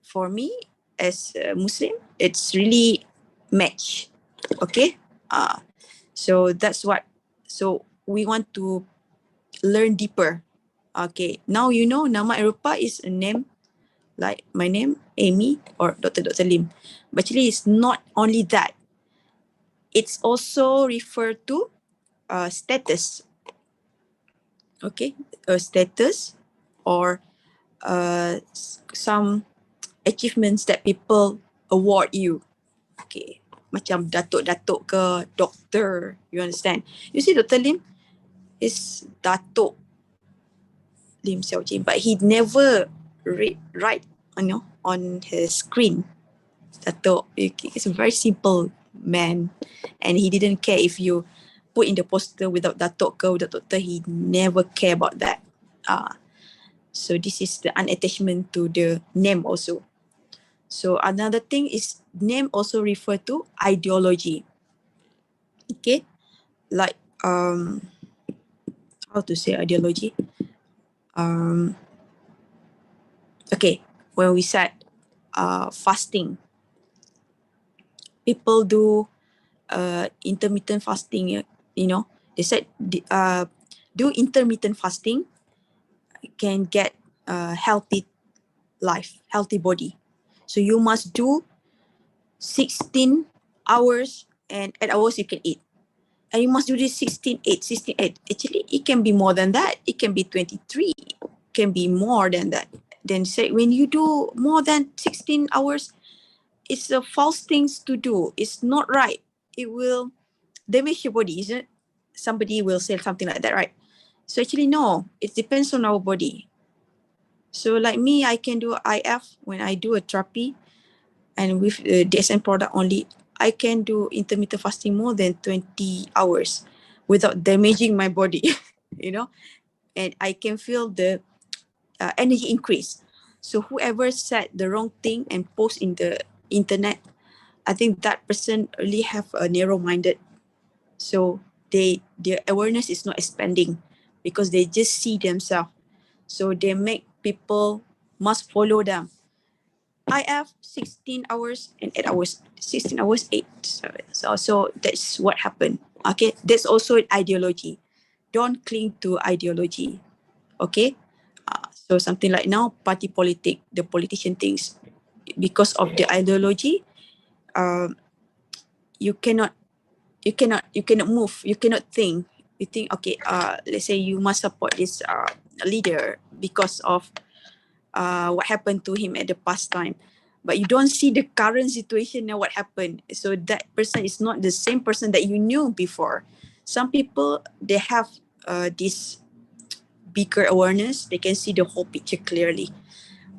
For me, as a Muslim, it's really match. Okay. So that's what. So we want to learn deeper. Okay. Now you know nama rupa is a name, like my name, Amy, or Dr. Lim. But actually, it's not only that. It's also referred to status. Okay, a status or some achievements that people award you. Okay, macam datuk-datuk ke, doktor, you understand? You see Dr. Lim is Datuk Lim Xiao Jin, but he never write on his screen. Datuk, he's a very simple man, and he didn't care if you put in the poster without Datuk ke, without Doctor, he never care about that. So this is the unattachment to the name also. So another thing is name also refer to ideology. Okay, like how to say ideology? Okay, when we said fasting, people do intermittent fasting. They said do intermittent fasting can get healthy life, healthy body. So you must do 16 hours and 8 hours you can eat. And you must do this 16-8, 16-8. Actually, it can be more than that. It can be 23, can be more than that. Then say when you do more than 16 hours, it's a false things to do. It's not right. It will damage your body, isn't it? Somebody will say something like that, right? So actually, no. It depends on our body. So like me, I can do IF when I do a therapy, and with the DSM product only, I can do intermittent fasting more than 20 hours without damaging my body, and I can feel the energy increase. So whoever said the wrong thing and post in the internet, I think that person really have a narrow-minded. So their awareness is not expanding because they just see themselves. So they make people must follow them. I have 16 hours and 8 hours, 16 hours, 8. So that's what happened. Okay, that's also an ideology. Don't cling to ideology. Okay, so something like now, party politic, the politician thinks because of the ideology, you cannot move, you cannot think. You think, okay, let's say you must support this leader because of what happened to him at the past time, but you don't see the current situation and what happened. So that person is not the same person that you knew before. Some people, they have this bigger awareness, they can see the whole picture clearly.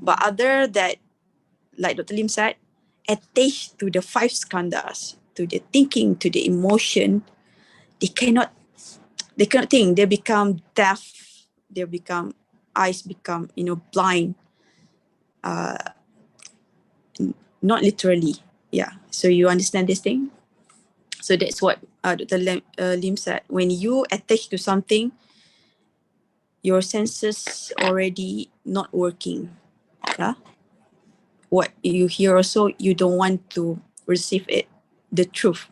But other that, like Dr. Lim said, attached to the 5 skandhas, to the thinking, to the emotion, they cannot think. They become deaf, they become, eyes become blind. Not literally, yeah. So you understand this thing? So that's what Dr. Lim said. When you attach to something, your senses already not working. Yeah. What you hear also, you don't want to receive it, the truth.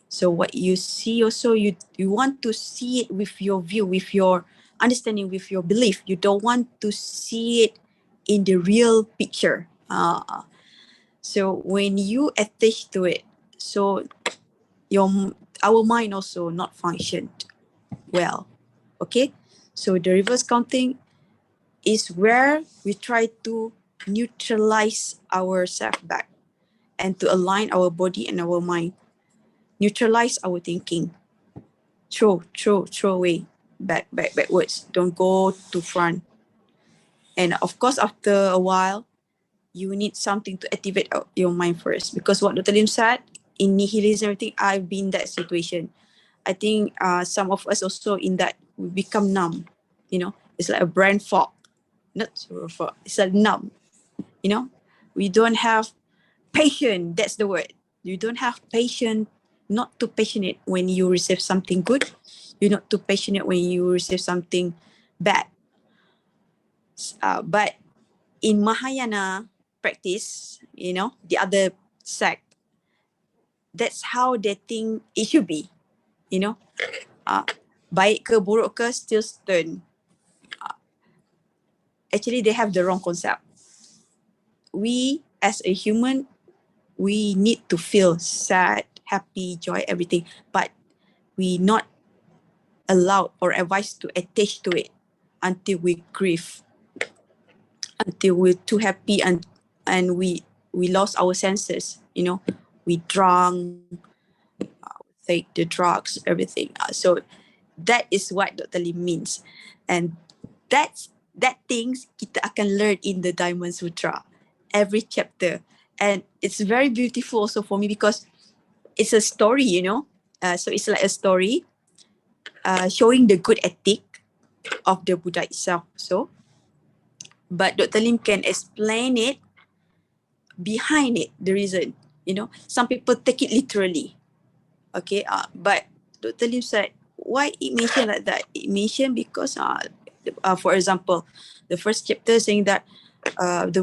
So what you see also, you want to see it with your view, with your understanding with your belief. You don't want to see it in the real picture. So when you attach to it, so our mind also not functioned well. Okay, so the reverse counting is where we try to neutralize ourselves back and to align our body and our mind, neutralize our thinking, throw away, backwards, don't go to front. And of course, after a while, you need something to activate your mind first, because what Dr. Lim said, in nihilism, everything, I've been in that situation. I think some of us also in that, we become numb, it's like a brain fog, not so fog, it's like numb, we don't have patience, that's the word. You don't have patience, not too passionate when you receive something good, you're not too passionate when you receive something bad. But in Mahayana practice, the other sect, that's how they think it should be, baik ke buruk ke, still turn. Actually, they have the wrong concept. We as a human, we need to feel sad, happy, joy, everything, but we not allowed or advised to attach to it until we grieve, until we're too happy, and we lost our senses, we drunk, take the drugs, everything. So that is what Dr. Lim means, and that things kita akan learn in the Diamond Sutra, every chapter, and it's very beautiful also for me because it's a story, so it's like a story showing the good ethic of the Buddha itself. So, but Dr. Lim can explain it behind it, the reason. Some people take it literally. Okay, but Dr. Lim said, why it mentioned like that? It mentioned because, for example, the first chapter saying that the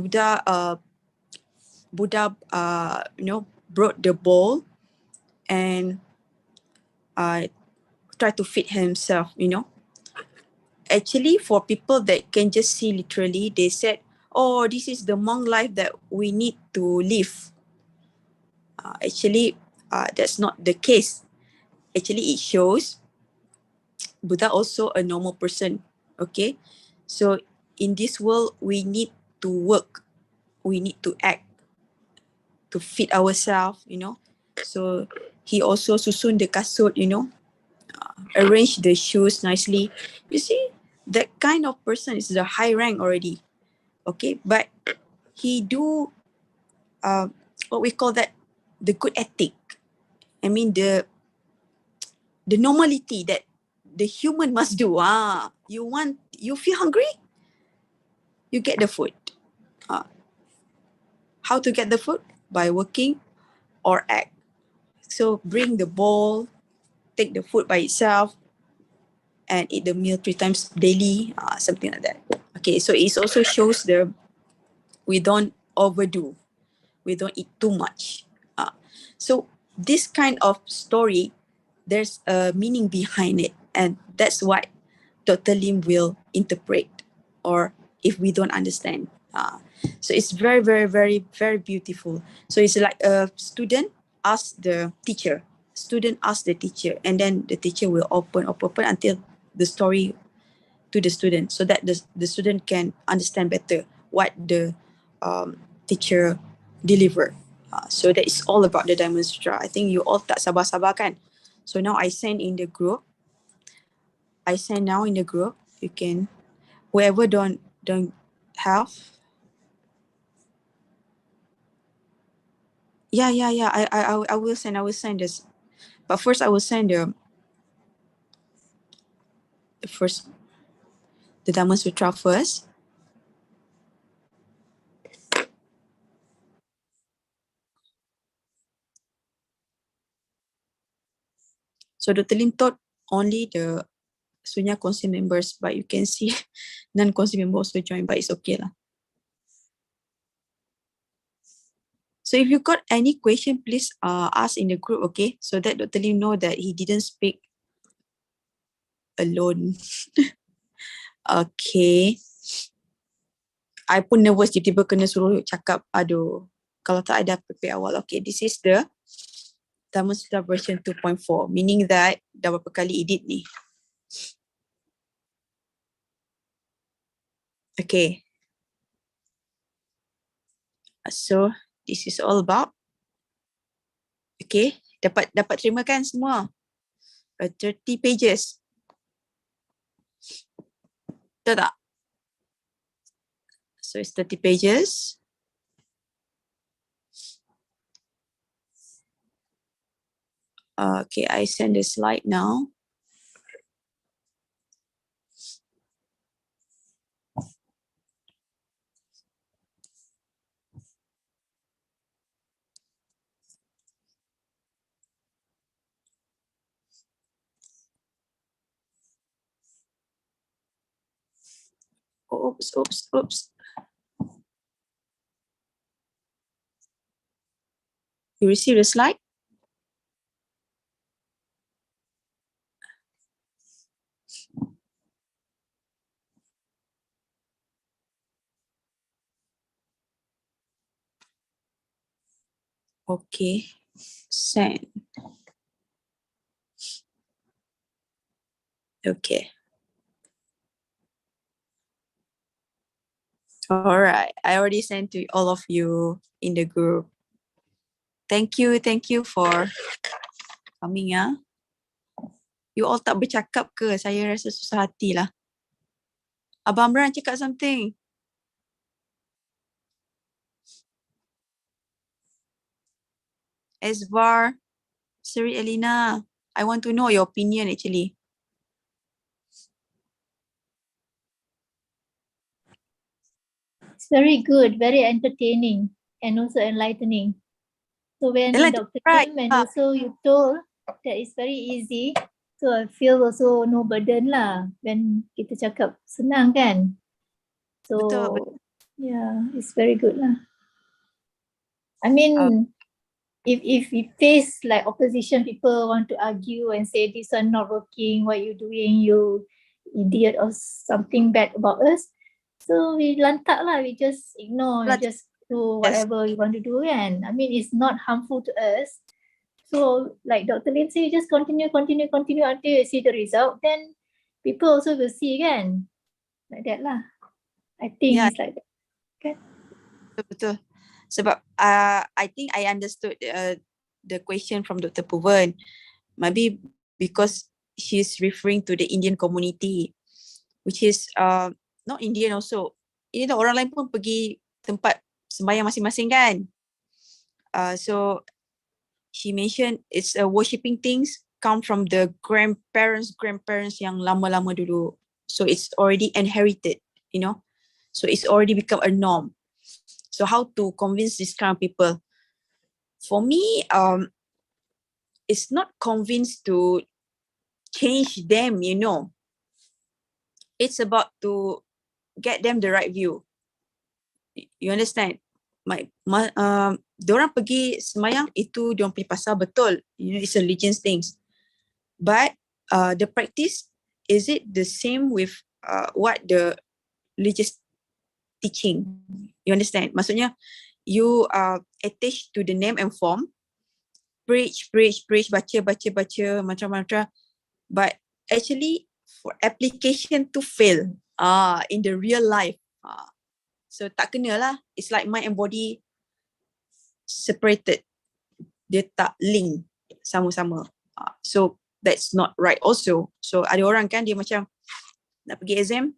Buddha, brought the bowl and tried to feed himself, Actually, for people that can just see literally, they said, oh, this is the monk life that we need to live. Actually, that's not the case. Actually, it shows Buddha also a normal person. Okay, so in this world, we need to work, we need to act to feed ourselves, So he also susun the kasut, arrange the shoes nicely. You see, that kind of person is the high rank already. Okay, but he do what we call that, the good ethic. I mean the normality that the human must do. You feel hungry, you get the food. How to get the food? By working or act. So bring the bowl, take the food by itself, and eat the meal 3 times daily, something like that. Okay, so it also shows we don't overdo, we don't eat too much. So this kind of story, there's a meaning behind it, and that's what Dr. Lim will interpret, or if we don't understand. So it's very, very, very, very beautiful. So it's like a student asks the teacher, and then the teacher will open until the story to the student, so that the student can understand better what the teacher delivered. So that is all about the Diamond Sutra. I think you all tak sabar-sabar kan? So now I send in the group. You can, whoever don't have. Yeah. I will send this. But first I will send the Diamond Sutra first. So Dr. Lim taught only the Sunya Council members, but you can see non-Council members also join, but it's okay lah. So if you got any question, please ask in the group, okay? So that Dr. Lim know that he didn't speak alone. Okay. I pun nervous tiba-tiba kena suruh cakap, aduh, kalau tak ada prepare awal. Okay, this is the Thermostat version 2.4, meaning that dah berapa kali edit ni. Okay. So, this is all about. Okay, dapat terima kan semua? 30 pages. Betul tak? So, it's 30 pages. Okay, I send the slide now. Oops. You receive the slide? Okay, send. Okay. All right, I already sent to all of you in the group. Thank you for coming ya. You all tak bercakap ke? Saya rasa susah hati lah. Abang Amran cakap something. Esvar, Seri Elina, I want to know your opinion actually. It's very good, very entertaining and also enlightening. So when Dr. Right. Kim and also you told that it's very easy, so I feel also no burden lah when kita cakap senang kan. So Betul. yeah, it's very good lah. I mean, if we face like opposition, people want to argue and say this one not working, what you doing, you idiot or something bad about us. So we lantak lah, we just ignore, we just do whatever we want to do kan. I mean, it's not harmful to us. So like Dr. Lin say, just continue until you see the result, then people also will see kan. Like that lah. I think it's like that. Okay. Betul. Sebab I think I understood the question from Dr. Puvan. Maybe because she's referring to the Indian community, which is not Indian also. Ini orang lain pun pergi tempat sembahyang masing-masing kan. So she mentioned it's worshipping things come from the grandparents yang lama-lama dulu. So it's already inherited, you know. So it's already become a norm. So how to convince this kind of people? For me, it's not convinced to change them, you know. It's about to get them the right view. You understand? Diorang pergi semayang itu diorang punya pasal betul. You know, it's a religious things. But the practice, is it the same with what the religious teaching? You understand? Maksudnya, you attach to the name and form, preach, baca, mantra, but actually for application to fail in the real life. So tak kena lah. It's like mind and body separated. Dia tak link sama-sama. So that's not right also. So ada orang kan dia macam nak pergi exam.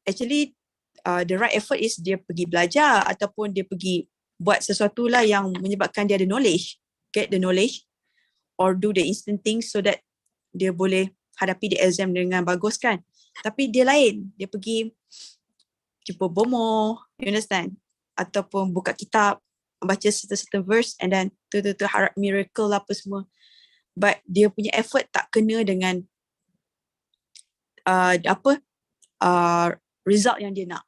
Actually the right effort is dia pergi belajar ataupun dia pergi buat sesuatu lah yang menyebabkan dia ada knowledge. Get the knowledge or do the instant things so that dia boleh hadapi the exam dengan bagus kan. Tapi dia lain. Dia pergi jumpa bomo, you understand? Ataupun buka kitab, baca certain verse and then tu harap miracle apa semua. But dia punya effort tak kena dengan result yang dia nak.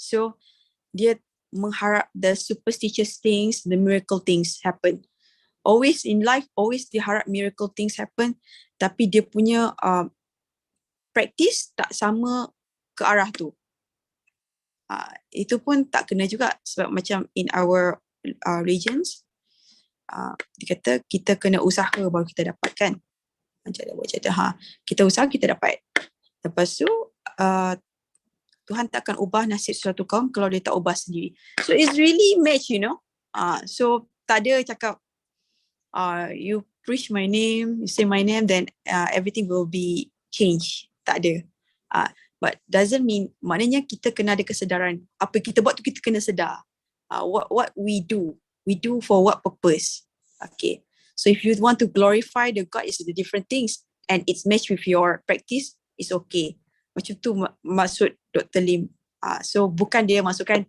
So dia mengharap the superstitious things, the miracle things happen. Always in life, always dia harap miracle things happen, tapi dia punya practice tak sama ke arah tu. Itu pun tak kena juga, sebab macam in our regions, dia kata kita kena usaha baru kita dapat kan. Macam kita usaha kita dapat. Lepas tu Tuhan tak akan ubah nasib suatu kaum kalau dia tak ubah sendiri. So it's really match, you know. So tak ada cakap you preach my name, you say my name, then everything will be changed. Tak ada. But doesn't mean, maknanya kita kena ada kesedaran. Apa kita buat tu kita kena sedar. What we do for what purpose. Okay. So if you want to glorify the God, it's the different things, and it's matched with your practice, it's okay. Macam tu maksud Dr. Lim. So bukan dia masukkan,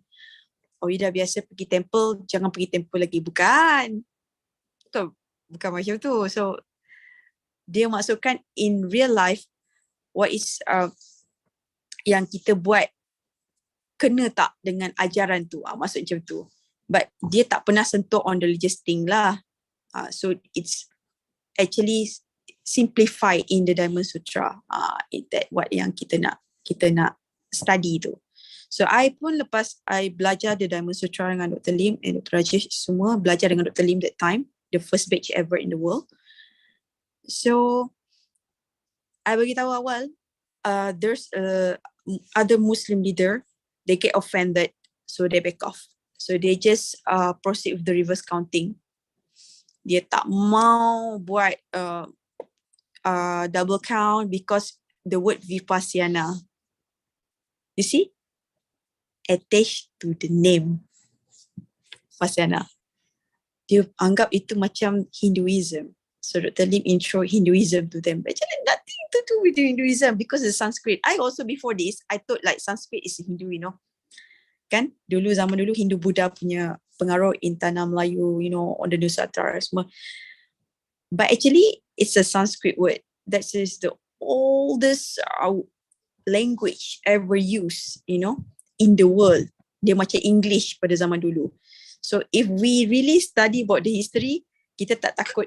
oh you dah biasa pergi temple, jangan pergi temple lagi. Bukan macam tu. So dia masukkan in real life, what is yang kita buat kena tak dengan ajaran tu. Maksud macam tu. But dia tak pernah sentuh on the religious thing lah. So it's actually simplify in the Diamond Sutra. That what yang kita nak study tu. So I pun lepas I belajar the Diamond Sutra dengan Dr. Lim and Dr. Rajesh, semua belajar dengan Dr. Lim that time, the first batch ever in the world. So I bagi tahu awal, there's other Muslim leader, they get offended, so they back off. So they just proceed with the reverse counting. Dia tak mau buat double count because the word Vipassana, you see, attached to the name Vipassana. Dia anggap itu macam Hinduism. So Dr. Lim intro Hinduism to them. Actually nothing to do with Hinduism because it's Sanskrit. I also before this, I thought like Sanskrit is Hindu, you know. Kan? Zaman dulu Hindu Buddha punya pengaruh in tanah Melayu, you know, on the Nusantara semua. But actually it's a Sanskrit word. That is the oldest language ever used, you know, in the world. Dia macam English pada zaman dulu. So if we really study about the history, kita tak takut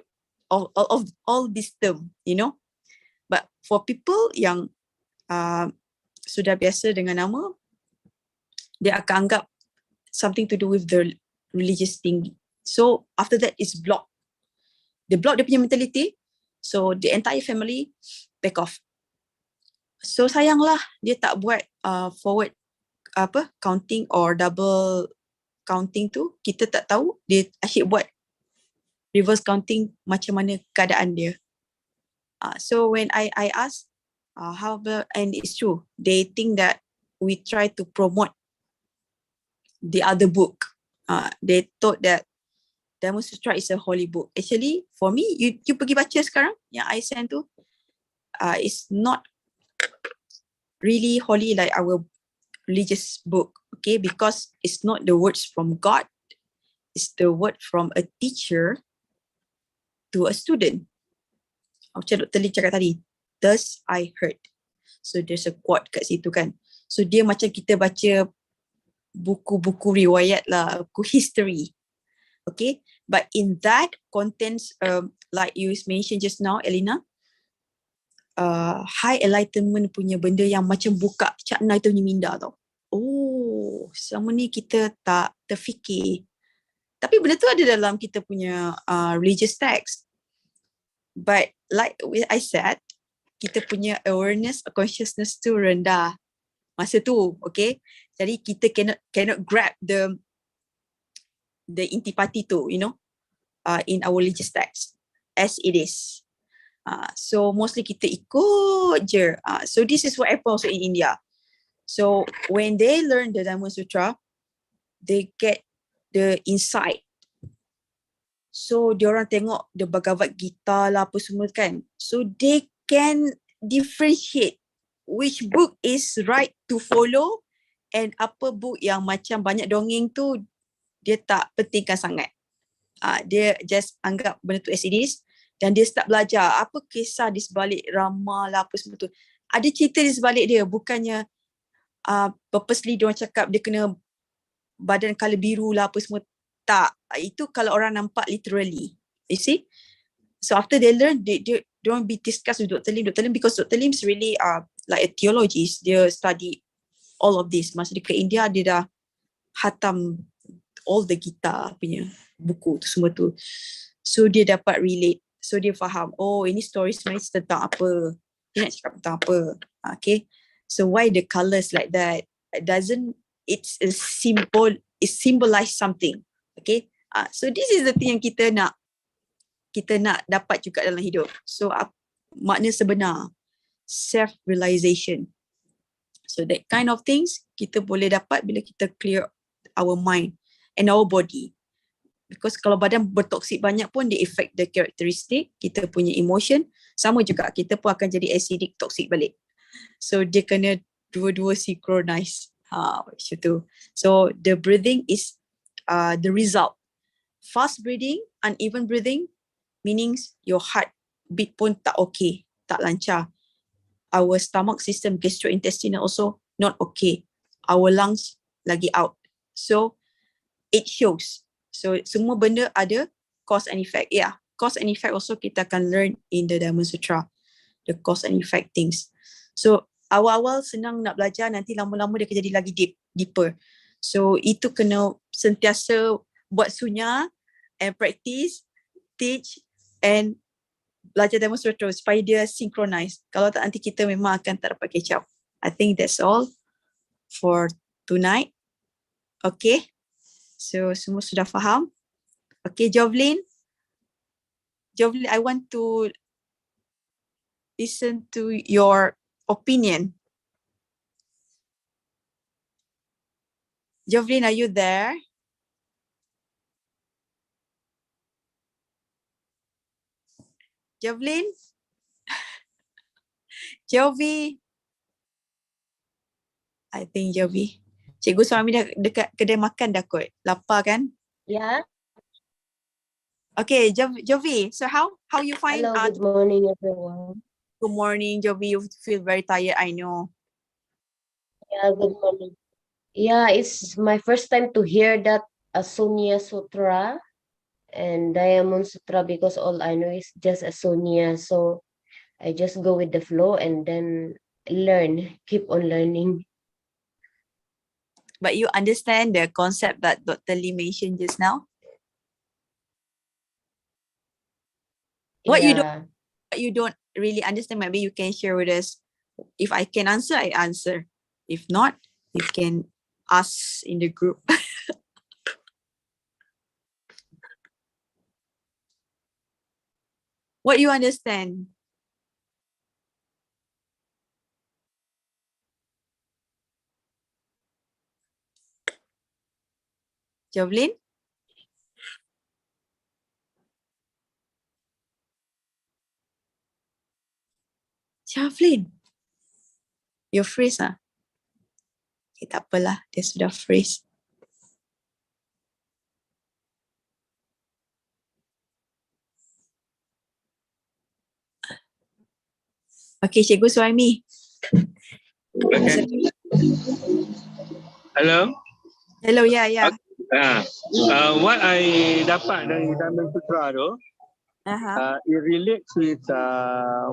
of all this term, you know. But for people yang sudah biasa dengan nama, dia akan anggap something to do with the religious thing. So after that it's blocked. They block dia punya mentality. So the entire family back off. So sayanglah dia tak buat forward counting or double counting tu. Kita tak tahu dia asyik buat reverse counting macam mana keadaan dia. So when I ask how about, and it's true, they think that we try to promote the other book. They thought that Diamond Sutra is a holy book. Actually, for me, you pergi baca sekarang yang I send tu, it's not really holy like our religious book, okay? Because it's not the words from God, it's the word from a teacher to a student. Macam Dr. Lee cakap tadi, thus I heard. So there's a quote kat situ kan. So dia macam kita baca buku-buku riwayat lah, buku history. Okay, but in that contains, like you mentioned just now, Elena, high enlightenment punya benda yang macam buka cakna itu punya minda tau. Oh, selama ni kita tak terfikir. Tapi benda tu ada dalam kita punya religious text. But like I said, kita punya awareness, consciousness tu rendah masa tu, okay? Jadi kita cannot grab the intipati tu, you know, in our religious text as it is. So mostly kita ikut je. So this is what happens also in India. So when they learn the Diamond Sutra, they get the insight. So diorang tengok the Bhagavad Gita lah apa semua kan. So they can differentiate which book is right to follow and apa book yang macam banyak dongeng tu dia tak pentingkan sangat. Dia just anggap benda tu as it is dan dia start belajar apa kisah di sebalik Rama lah apa semua tu. Ada cerita di sebalik dia, bukannya purposely diorang cakap dia kena badan colour biru lah apa semua. Tak, itu kalau orang nampak literally. You see? So after they learn, they don't be discussed with Dr. Lim because Dr. Lim is really like a theologist, dia study all of this. Masa dia ke India, dia dah hatam all the Gita punya buku tu semua tu. So dia dapat relate. So dia faham, oh ini story sebenarnya tentang apa. Dia nak cakap tentang apa. Okay. So why the colours like that? It's a symbol, it symbolize something. Okay. So this is the thing yang kita nak dapat juga dalam hidup. So makna sebenar, self-realization. So that kind of things kita boleh dapat bila kita clear our mind and our body. Because kalau badan bertoksik banyak pun dia affect the characteristic, kita punya emotion. Sama juga, kita pun akan jadi acidic, toxic balik. So dia kena dua-dua synchronize. Macam tu. So the breathing is the result. Fast breathing, uneven breathing, meanings your heart beat pun tak okay, tak lancar. Our stomach system, gastrointestinal also not okay. Our lungs lagi out. So it shows. So semua benda ada cause and effect. Yeah, cause and effect also kita akan learn in the Diamond Sutra. The cause and effect things. So awal-awal senang nak belajar, nanti lama-lama dia akan jadi lagi deeper. So itu kena sentiasa buat sunya and practice, teach and belajar Diamond Sutra supaya dia synchronize. Kalau tak nanti kita memang akan tak dapat catch up. I think that's all for tonight. Okay. So semua sudah faham? Okay, Jovelyn, I want to listen to your opinion. Jovelyn, are you there? Jovelyn? Jovi? I think Jovi. Cikgu Suami dah dekat kedai makan dah kot. Lapar kan? Yeah. Okay, Jovi. So how you find? Hello, good morning, everyone. Good morning, Jovi. You feel very tired, I know. Yeah, good morning. Yeah, it's my first time to hear that Sunya Sutra and Diamond Sutra because all I know is just Sunya. So I just go with the flow and then learn, keep on learning. But you understand the concept that Dr. Lee mentioned just now? What you don't really understand, maybe you can share with us. If I can answer, I answer. If not, you can ask in the group. What you understand? Jovelyn? Jovelyn? You freeze ah? Okay, tak apalah, dia sudah freeze. Okay, Cikgu Suhaimi. Okay. Hello. Hello, yeah. What I dapat dari Diamond Sutra tu, it relates with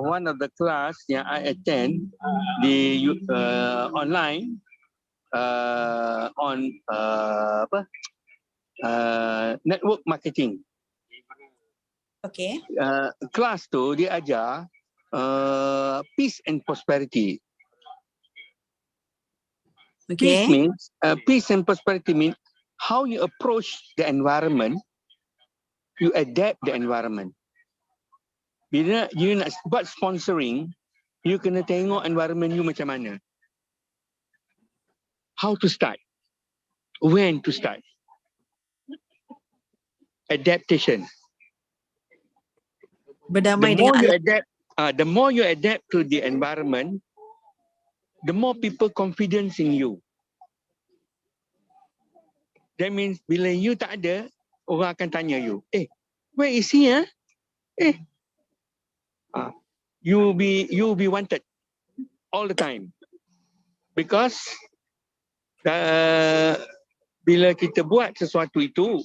one of the class yang I attend di online on network marketing. Okay. Kelas tu dia ajar peace and prosperity. Okay. Peace and prosperity means how you approach the environment, you adapt the environment. Bila you nak buat sponsoring, you kena tengok environment you macam mana. How to start, when to start. Adaptation. Berdamai dengan alam. The more you adapt to the environment, the more people confidence in you. That means bila you tak ada, orang akan tanya you, where is he? You be wanted all the time. Because bila kita buat sesuatu itu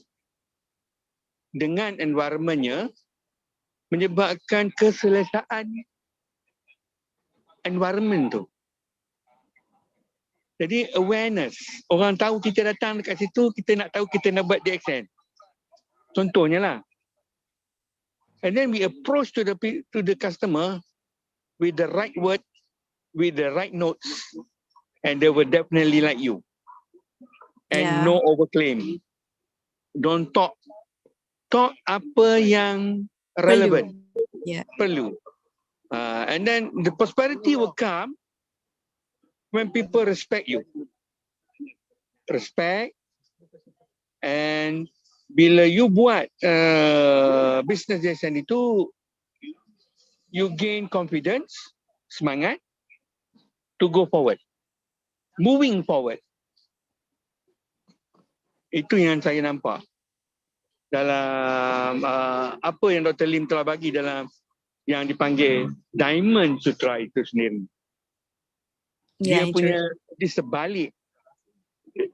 dengan environmentnya, menyebabkan keselesaan environment tu. Jadi awareness. Orang tahu kita datang dekat situ, kita nak tahu kita nak buat DXN. Contohnya lah. And then we approach to the customer with the right word, with the right notes, and they will definitely like you. And no overclaim. Don't talk. Talk apa yang relevant. Perlu. And then the prosperity will come when people respect you. Respect. And bila you buat business design itu, you gain confidence, semangat to go forward. Moving forward. Itu yang saya nampak dalam apa yang Dr. Lim telah bagi dalam yang dipanggil Diamond Sutra itu sendiri. Dia punya di sebalik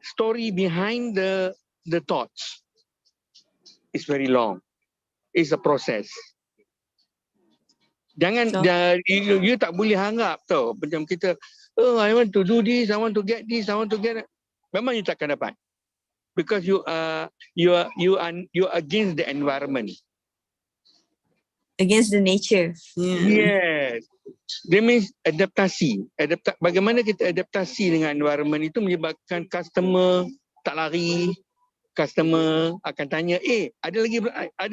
story behind the thoughts is very long. It's a process. Jangan you tak boleh harap tau macam kita, oh I want to do this, I want to get this, I want to get that. Memang you takkan dapat. Because you are against the environment. Against the nature. Yes. That means adaptasi. Bagaimana kita adaptasi dengan environment itu menyebabkan customer tak lari. Customer akan tanya, ada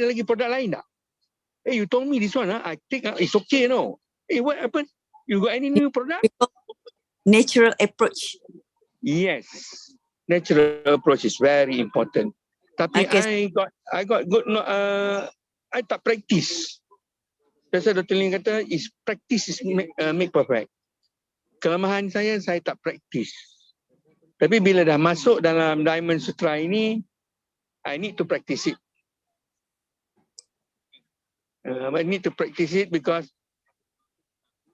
lagi produk lain tak? You told me this one, I think it's okay, no? What happened? You got any new product? Natural approach. Yes. Natural approach is very important. Tapi I got good, I tak practice. Pasal Dr. Lim kata, practice is make perfect. Kelemahan saya tak practice. Tapi bila dah masuk dalam Diamond Sutra ini, I need to practice it. I need to practice it because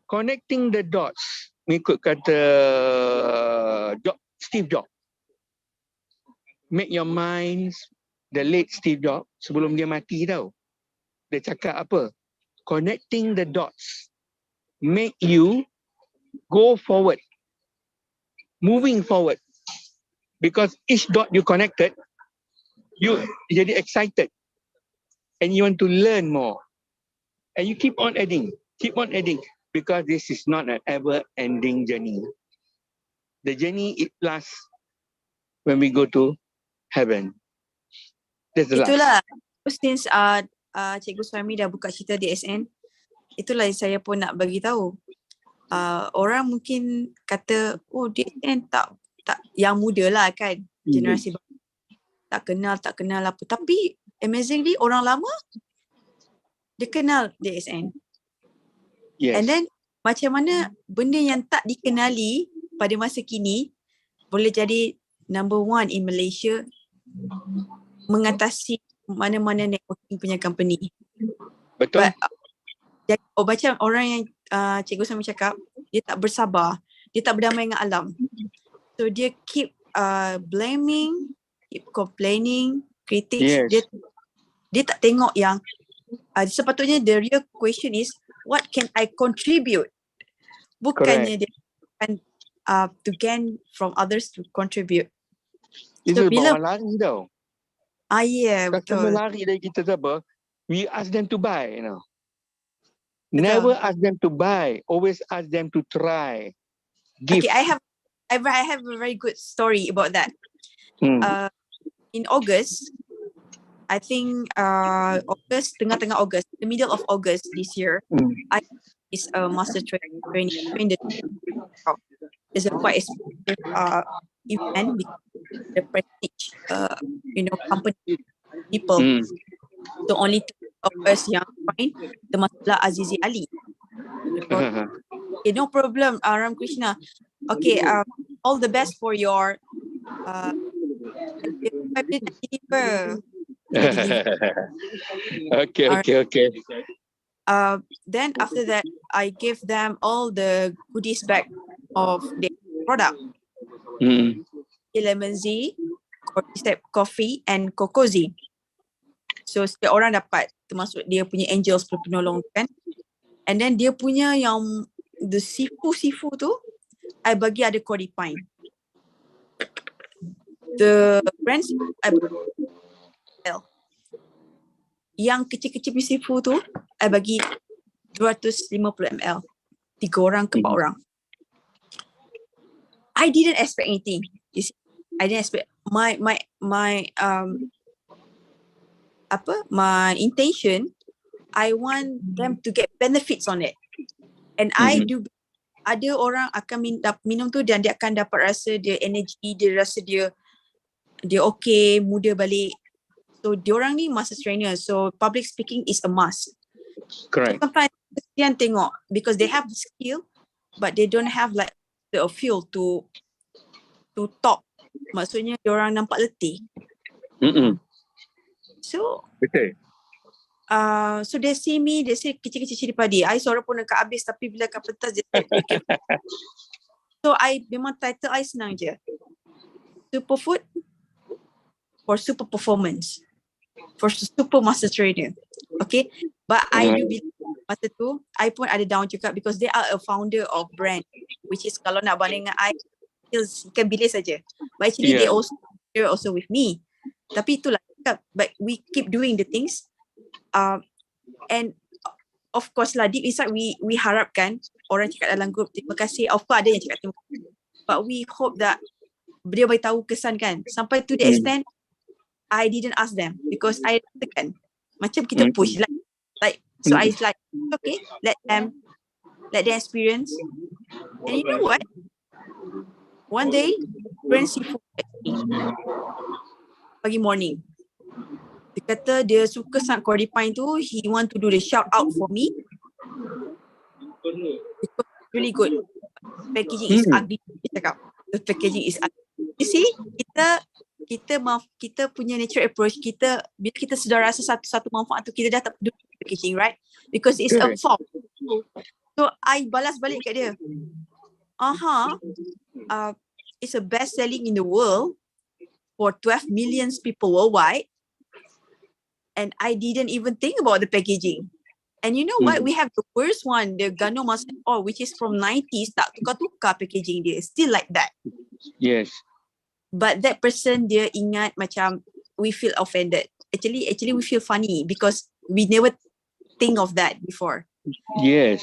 connecting the dots, mengikut kata Steve Jobs, make your minds, the late Steve Jobs, sebelum dia mati tau, dia cakap apa? Connecting the dots make you go forward, moving forward, because each dot you connected, you jadi excited and you want to learn more and you keep on adding because this is not an ever-ending journey. The journey, it lasts when we go to heaven. That's the Itulah. last. Since Cikgu Suhaimi dah buka cerita DSN, itulah saya pun nak bagi tahu. Orang mungkin kata, oh DSN tak yang muda lah kan, generasi baru. Tak kenal apa. Tapi amazingly orang lama dia kenal DSN. Yes. And then macam mana benda yang tak dikenali pada masa kini boleh jadi number one in Malaysia mengatasi mana-mana networking punya company. Betul. Macam orang yang Cikgu Suhaimi cakap, dia tak bersabar, dia tak berdamai dengan alam. So dia keep blaming, keep complaining, critics. Yes. Dia tak tengok yang sepatutnya the real question is what can I contribute? Bukannya dia akan to gain from others to contribute. Itu bila orang lari tau. Betul. Customer lari dari kita apa? We ask them to buy, you know. Never ask them to buy. Always ask them to try. Give. Okay, I have a very good story about that. In August, I think tengah-tengah August, the middle of August this year, I is a master training in the it's a quite expensive event because the prestige company people. So only two of us yang join, termasuklah Azizi Ali. Okay, no problem, Ram Krishna. Okay, all the best for your Okay. Then after that, I gave them all the goodies bag of the product. Lemon Z, coffee and Cocozi. So setiap orang dapat, termasuk dia punya angels penolong kan. And then dia punya yang the sifu tu, I bagi ada Cody Pine. the brands I bagi yang kecil-kecil seafood tu I bagi 250 ml. 3 orang ke 4 orang. I didn't expect anything. You see, I didn't expect my intention, I want them to get benefits on it. And I do, ada orang akan minum tu dan dia akan dapat rasa dia energy, dia rasa dia okay, muda balik. So diorang ni master trainer, so public speaking is a must. Correct. Sometimes kesian tengok because they have the skill but they don't have like the feel to talk. Maksudnya diorang nampak letih. So Betul. So they see me, they say kecil-kecil cili padi. I suara pun dekat habis tapi bila kat pentas dia say okay. So I memang title I senang je. Superfood for super performance. For super master trainer. Okay. But I do believe masa tu I pun ada down juga because they are a founder of brand which is kalau nak banding dengan I ikan bilis saja. But actually they're also with me. Tapi itulah, but we keep doing the things. And of course lah deep inside we harapkan orang cakap dalam group terima kasih. Of course ada yang cakap terima kasih. But we hope that dia beritahu kesan kan. Sampai to the extent I didn't ask them because I tekan. Macam kita push like so I like okay, let them experience. And you know what? One day, Brand Seafood pagi morning. Dia kata dia suka sangat Cordy Pine tu. He want to do the shout out for me. Because really good. Packaging is ugly. Dia cakap, the packaging is ugly. You see, kita punya natural approach, bila kita sudah rasa satu manfaat tu, kita dah tak peduli packaging, right? Because it's a fault. So, I balas balik kat dia. It's a best selling in the world for 12 million people worldwide. And I didn't even think about the packaging. And you know what? We have the worst one, the Gano Master Oil, which is from 90s, tak tukar-tukar packaging dia. Still like that. Yes. But that person, dia ingat macam we feel offended. Actually we feel funny because we never think of that before. Yes.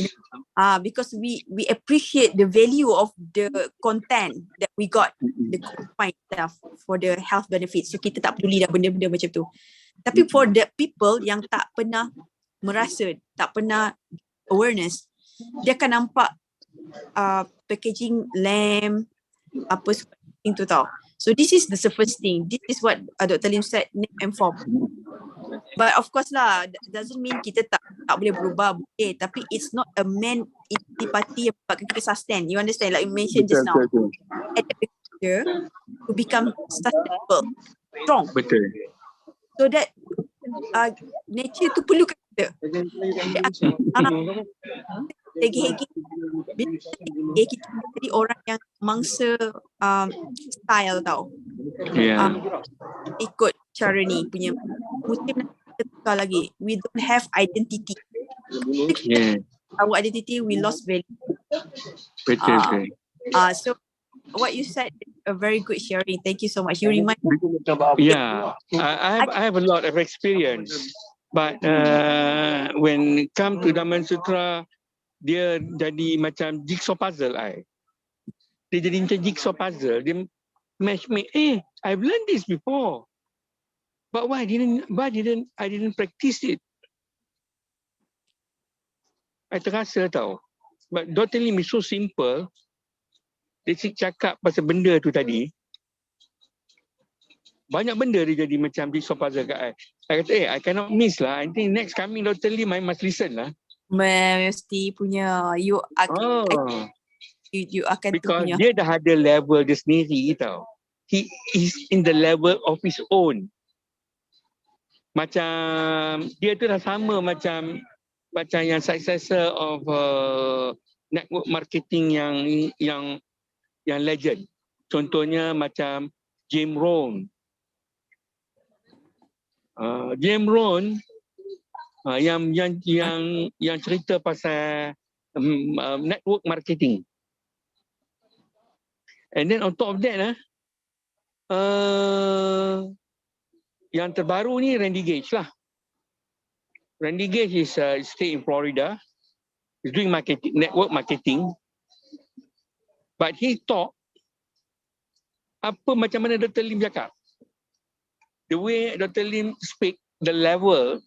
Because we appreciate the value of the content that we got, the fine stuff for the health benefits. So kita tak peduli dah benda-benda macam tu. Tapi for the people yang tak pernah merasa, tak pernah awareness, dia akan nampak packaging lamb, apa seperti tu tau. So this is the first thing. This is what Dr. Lim said, name and form. But of course lah, doesn't mean kita tak boleh berubah, boleh. Tapi it's not a main party yang buatkan kita sustain. You understand? Like you mentioned just now. At the future, to become sustainable, strong. Betul. So that nature tu perlukan kita. Hegi-hegi kita jadi orang yang mangsa style tau. Ikut cara ni punya musim kita tukar lagi. We don't have identity. Our identity we lost value. Betul. So what you said is a very good sharing. Thank you so much. You remind me. Yeah, I have a lot of experience. But when it come to Dhamma Sutra, dia jadi macam jigsaw puzzle. Dia jadi macam jigsaw puzzle. Dia match me. I've learned this before. But why didn't I didn't practice it? I terasa tau. But Dr. Lim is so simple. Dia cakap pasal benda tu tadi. Banyak benda dia jadi macam jigsaw puzzle kat I. I kata, I cannot miss lah. I think next coming Dr. Lim, I must listen lah. Mesti punya. You akan because punya. dia dah ada level dia sendiri tau. He is in the level of his own. Macam dia tu dah sama macam yang successor of network marketing yang legend. Contohnya macam Jim Rohn. Jim Rohn yang cerita pasal network marketing. And then on top of that Yang terbaru ni Randy Gage lah. Randy Gage is stay in Florida. He's doing marketing, network marketing. But he talk apa macam mana Dr. Lim cakap. The way Dr. Lim speak, the level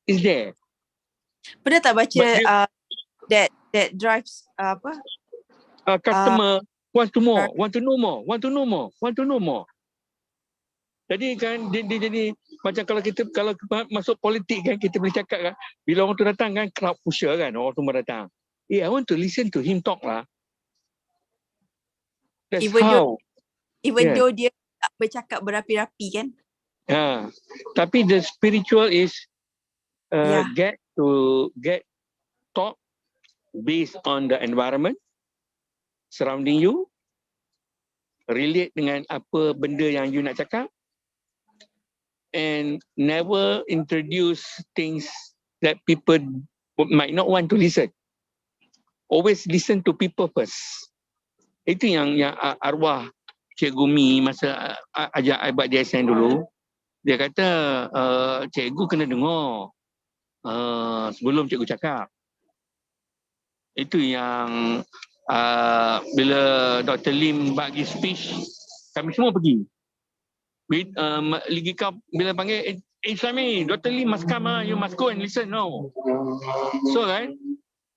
is there. Pernah tak baca But dia- that drives apa? Customer wants to more, want to know more, want to know more, want to know more. Jadi kan dia jadi macam kalau masuk politik kan, kita boleh cakap kan, bila orang tu datang kan, crowd pusher kan, orang semua datang. I want to listen to him talk lah. That's how. Even though dia tak bercakap berapi-rapi kan. Tapi the spiritual is get talk based on the environment surrounding you, relate dengan apa benda yang you nak cakap, and never introduce things that people might not want to listen. Always listen to people first. Itu yang arwah Cikgu Mi masa ajak I buat DSN dulu. Dia kata, cikgu kena dengar sebelum cikgu cakap. Itu yang bila Dr. Lim bagi speech, kami semua pergi. Ligi Cup bila panggil, Islami, Dr. Lim must come, you must go and listen now. So kan,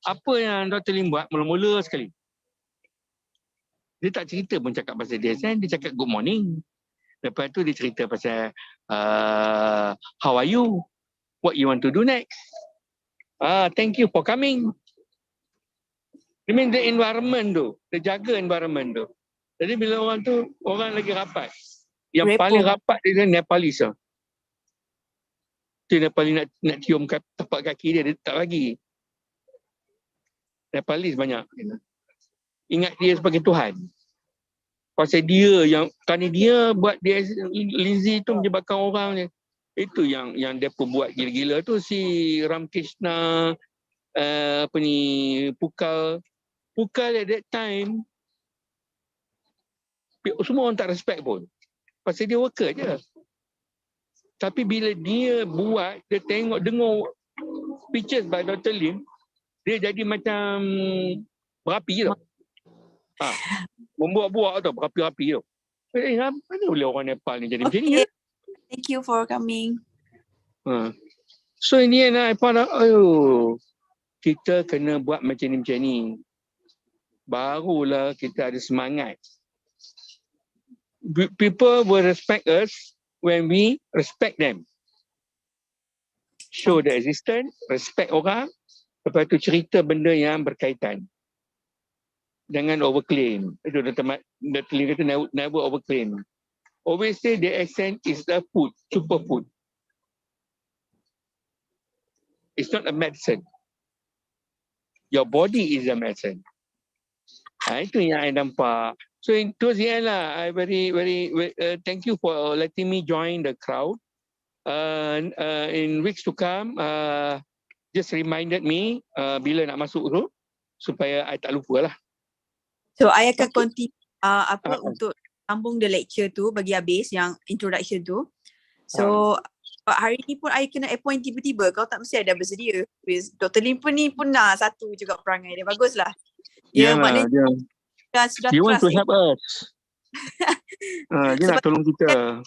apa yang Dr. Lim buat mula-mula sekali. Dia tak cerita pun cakap pasal DSN, dia cakap good morning. Lepas tu dia cerita pasal how are you? What you want to do next? Thank you for coming. I mean the environment tu, dia jaga environment tu. Jadi bila orang tu, orang lagi rapat. Yang paling rapat dia Nepalis lah. Dia Nepalis nak cium tapak kaki dia tak bagi. Nepalis banyak. Ingat dia sebagai Tuhan. Pasal dia yang, kerana dia buat dia Lindsay tu menyebabkan orang ni. Itu yang dia buat gila-gila tu, si Ramkrishna, Pukal at that time, semua orang tak respect pun. Pasal dia worker je. Tapi bila dia buat, dia dengar speeches by Dr. Lim, dia jadi macam berapi je tau. Membuat-buat tau, berapi-api tau. Mana boleh orang Nepal ni jadi macam ni? Thank you for coming. So in the end, I found out, kita kena buat macam ni. Barulah kita ada semangat. People will respect us when we respect them. Show the existence, respect orang, lepas tu cerita benda yang berkaitan. Jangan overclaim. Itu Dr. Lim kata never overclaim. Always say the accent is the food, superfood. It's not a medicine. Your body is a medicine. Itu yang I nampak. So towards the end lah, I very thank you for letting me join the crowd. In weeks to come, just reminded me bila nak masuk tu, supaya I tak lupa lah. So I akan continue untuk sambung the lecture tu bagi habis yang introduction tu. So hari ni pun I kena appoint tiba-tiba. Kau tak mesti ada bersedia. Dr. Lim pun ni pun satu juga perangai dia. Baguslah. Dia maknanya sudah He want to help us. Dia nak tolong kita.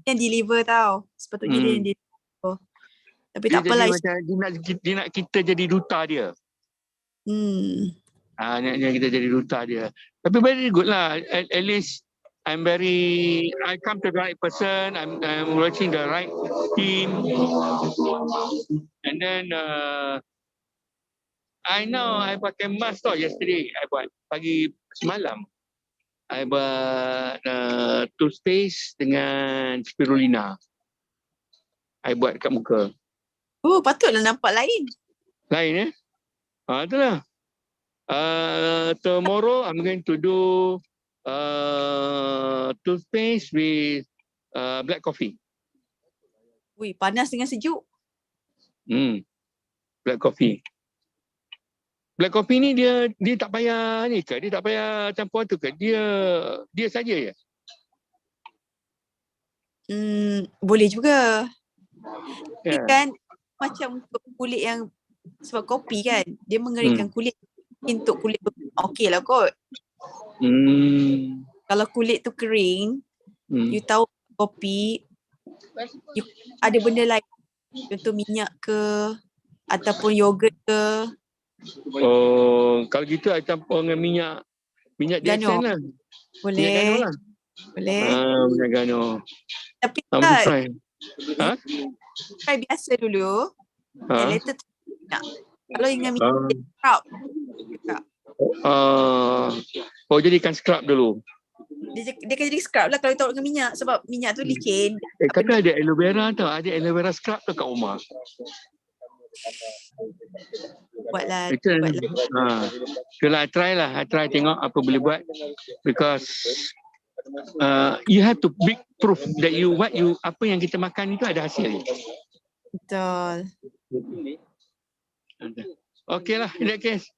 Yang deliver tau. Sepatutnya dia yang deliver. Tapi dia tak apalah. Dia nak kita jadi duta dia. Nak kita jadi duta dia. Tapi very good lah. At least I come to the right person. I'm watching the right team. And then I know I pakai mask tau yesterday. I buat pagi semalam. I buat toothpaste dengan spirulina. I buat kat muka. Oh, patutlah nampak lain. Lain itulah. Tomorrow I'm going to do toothpaste with black coffee. Wih, panas dengan sejuk. Black coffee. Black coffee ni dia tak payah ni ke? Dia tak payah campur tu ke? Dia saja je. Boleh juga. Tapi Yeah. kan macam untuk kulit yang sebab kopi kan, dia mengeringkan kulit. Untuk kulit okey lah kot. Kalau kulit tu kering, you tahu kopi, ada benda lain. Contoh minyak ke, ataupun yogurt ke. Oh, kalau gitu I campur dengan minyak Gano. DXN lah. Boleh. Minyak gano lah. Boleh. Minyak gano. Tapi Boleh tak, try. try biasa dulu. Yang later tu minyak. Kalau dengan minyak scrub. Jadikan scrub dulu. Dia akan jadi scrub lah kalau taruh dengan minyak. Sebab minyak tu licin. Tapi ada aloe vera tau. Ada aloe vera scrub tu kat rumah. Buatlah. Itulah, I try tengok apa boleh buat. Because you have to big proof that apa yang kita makan itu ada hasil. Betul. Okay lah, in that case.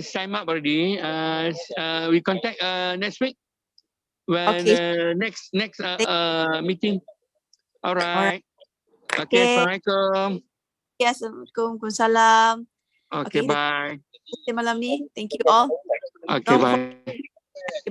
Sign up already. We contact next week when next meeting. Alright. Okay. Assalamualaikum. Assalamualaikum. Waalaikumsalam. Okay, bye. Malam ni. Thank you all. Okay, bye. Bye.